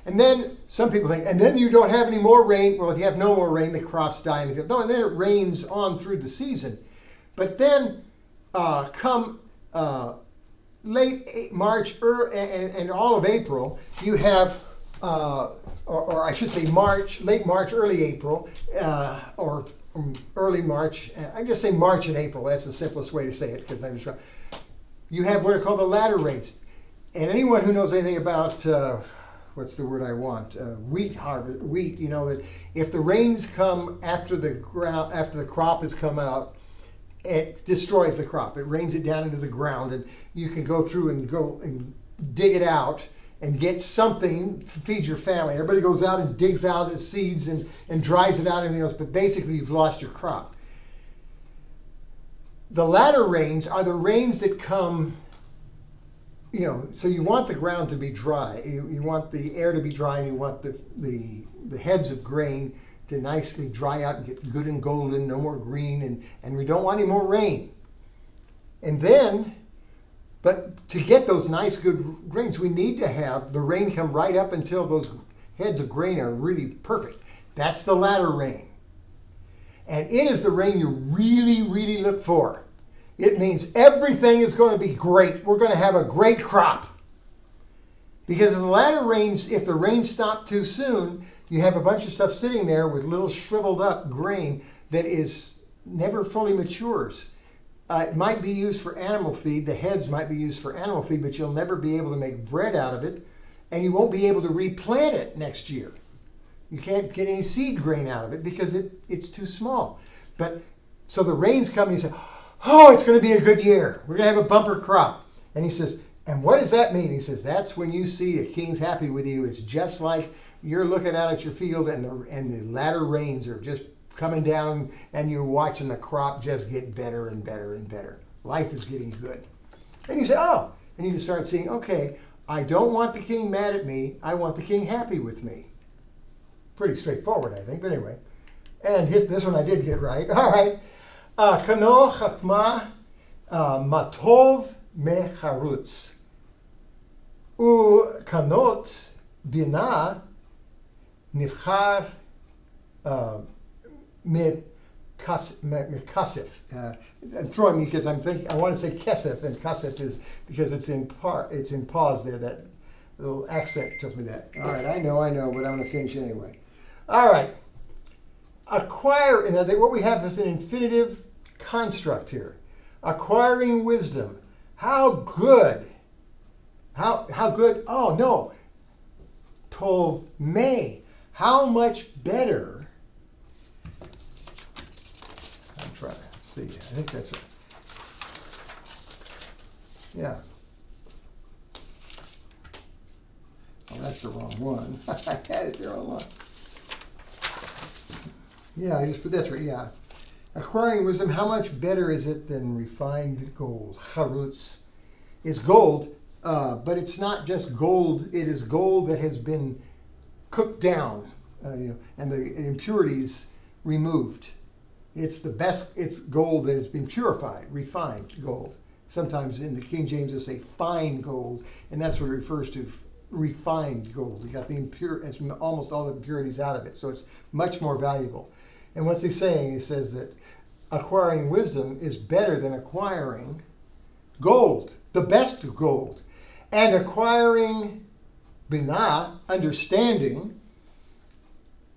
And then some people think, and then you don't have any more rain. Well, if you have no more rain, the crops die in the field. No, and then it rains on through the season. But then come late March and all of April, you have, or I should say late March, early April, or early March. I just say March and April. That's the simplest way to say it, because I'm just trying. You have what are called the latter rains. And anyone who knows anything about what's the word I want? Wheat harvest. Wheat. You know that if the rains come after the crop has come out, it destroys the crop. It rains it down into the ground, and you can go through and dig it out and get something to feed your family. Everybody goes out and digs out the seeds and dries it out and everything else. But basically, you've lost your crop. The latter rains are the rains that come. So you want the ground to be dry. You want the air to be dry, and you want the heads of grain to nicely dry out and get good and golden, no more green, and we don't want any more rain. And then, but to get those nice, good grains, we need to have the rain come right up until those heads of grain are really perfect. That's the latter rain. And it is the rain you really, really look for. It means everything is going to be great. We're going to have a great crop. Because in the latter rains, if the rains stop too soon, you have a bunch of stuff sitting there with little shriveled up grain that is never fully matures. It might be used for animal feed. The heads might be used for animal feed, but you'll never be able to make bread out of it. And you won't be able to replant it next year. You can't get any seed grain out of it because it's too small. But so the rains come and you say, oh, it's going to be a good year. We're going to have a bumper crop. And he says, and what does that mean? He says, that's when you see a king's happy with you. It's just like you're looking out at your field and the latter rains are just coming down and you're watching the crop just get better and better and better. Life is getting good. And you say, oh, and you start seeing, okay, I don't want the king mad at me. I want the king happy with me. Pretty straightforward, I think, but anyway. And this one I did get right. All right. Kano chachma matov mecharutz. Kanot bina nivchar mekasif. I'm throwing me because I'm thinking I want to say kesef, and kasif is because it's in pause there. That little accent tells me that. All right, I know, but I'm going to finish anyway. All right. Acquire, and what we have is an infinitive construct here. Acquiring wisdom. How good? How good? Oh no. Tov me. How much better? I'm trying to see. I think that's right. Yeah. Oh, that's the wrong one. I had it there online. Yeah, I just put that's right. Yeah. Acquiring wisdom, how much better is it than refined gold? Charutz is gold, but it's not just gold. It is gold that has been cooked down, and the impurities removed. It's the best. It's gold that has been purified, refined gold. Sometimes in the King James they say fine gold, and that's what it refers to. Refined gold. You got the impure, it's almost all the impurities out of it, so it's much more valuable. And what's he saying? He says that acquiring wisdom is better than acquiring gold, the best of gold. And acquiring binah, understanding,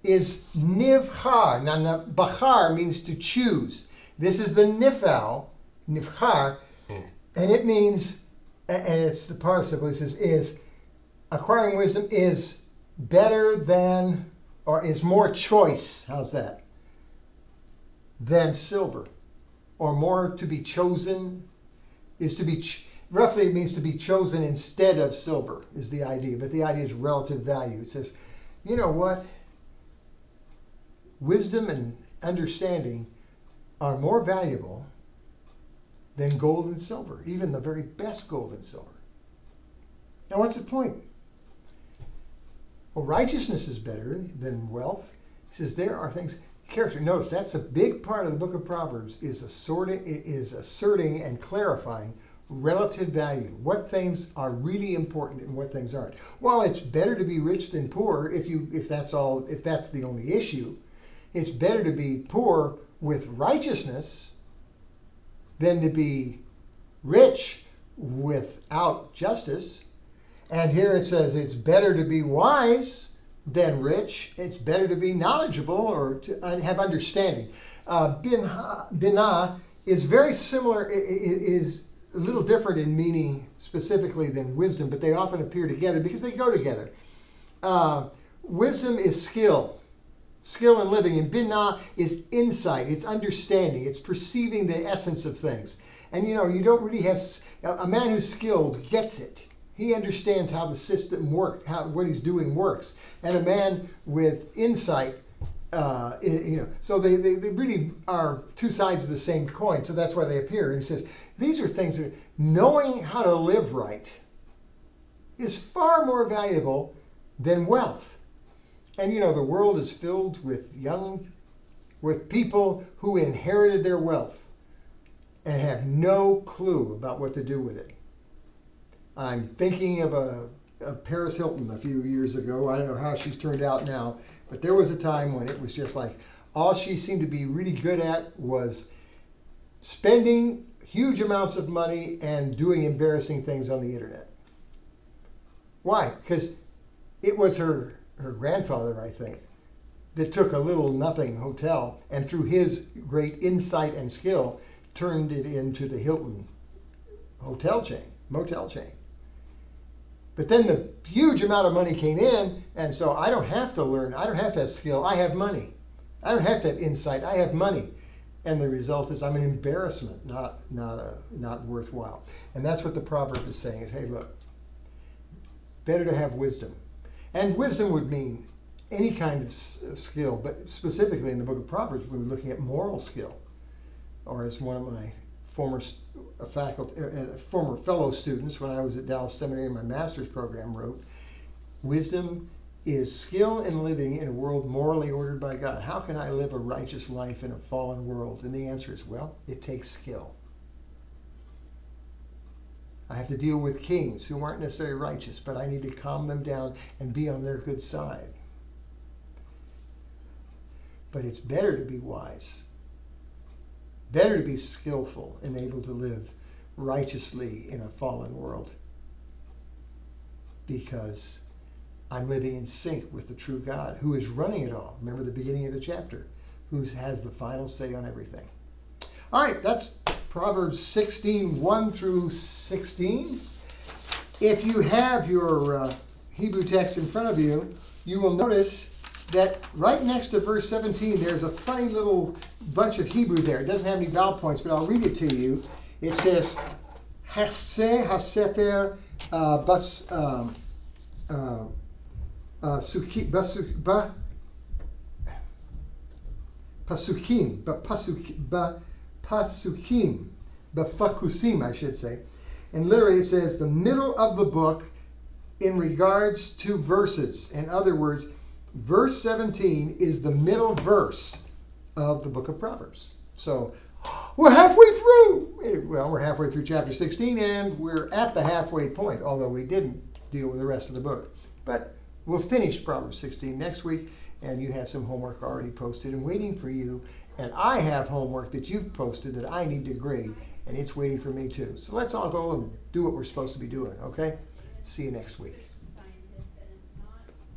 is nivchar. Now, bachar means to choose. This is the nifal, nivchar, and it means, and it's the participle, it says, is, acquiring wisdom is better than, or is more choice, how's that, than silver. Or more to be chosen, is to be, roughly it means to be chosen instead of silver, is the idea. But the idea is relative value. It says, you know what? Wisdom and understanding are more valuable than gold and silver, even the very best gold and silver. Now what's the point? Well, righteousness is better than wealth. He says there are things, character. Notice that's a big part of the book of Proverbs is asserting and clarifying relative value. What things are really important and what things aren't. Well, it's better to be rich than poor if that's the only issue. It's better to be poor with righteousness than to be rich without justice. And here it says it's better to be wise than rich. It's better to be knowledgeable or to have understanding. Binah is very similar, is a little different in meaning specifically than wisdom, but they often appear together because they go together. Wisdom is skill in living, and binah is insight, it's understanding, it's perceiving the essence of things. And you don't really have, a man who's skilled gets it. He understands how the system works, what he's doing works. And a man with insight, so they really are two sides of the same coin. So that's why they appear. And he says, these are things that knowing how to live right is far more valuable than wealth. And the world is filled with people who inherited their wealth and have no clue about what to do with it. I'm thinking of Paris Hilton a few years ago. I don't know how she's turned out now, but there was a time when it was just like all she seemed to be really good at was spending huge amounts of money and doing embarrassing things on the internet. Why? Because it was her grandfather, I think, that took a little nothing hotel and through his great insight and skill turned it into the Hilton motel chain. But then the huge amount of money came in, and so I don't have to learn. I don't have to have skill. I have money. I don't have to have insight. I have money. And the result is I'm an embarrassment, not worthwhile. And that's what the proverb is saying is, hey, look, better to have wisdom. And wisdom would mean any kind of skill, but specifically in the book of Proverbs, we were looking at moral skill. Or as one of my former fellow students when I was at Dallas Seminary in my master's program wrote, wisdom is skill in living in a world morally ordered by God. How can I live a righteous life in a fallen world? And the answer is, well, it takes skill. I have to deal with kings who aren't necessarily righteous, but I need to calm them down and be on their good side. But it's better to be wise, better to be skillful and able to live righteously in a fallen world, because I'm living in sync with the true God who is running it all. Remember the beginning of the chapter, who has the final say on everything. All right, that's Proverbs 16, 1 through 16. If you have your Hebrew text in front of you, you will notice that right next to verse 17, there's a funny little bunch of Hebrew there. It doesn't have any vowel points, but I'll read it to you. It says, Hafse hasefer pasukim, bafakusim, I should say. And literally it says the middle of the book in regards to verses. In other words, verse 17 is the middle verse of the book of Proverbs. So we're halfway through. Well, we're halfway through chapter 16, and we're at the halfway point, although we didn't deal with the rest of the book. But we'll finish Proverbs 16 next week, and you have some homework already posted and waiting for you. And I have homework that you've posted that I need to grade, and it's waiting for me too. So let's all go and do what we're supposed to be doing, okay? See you next week.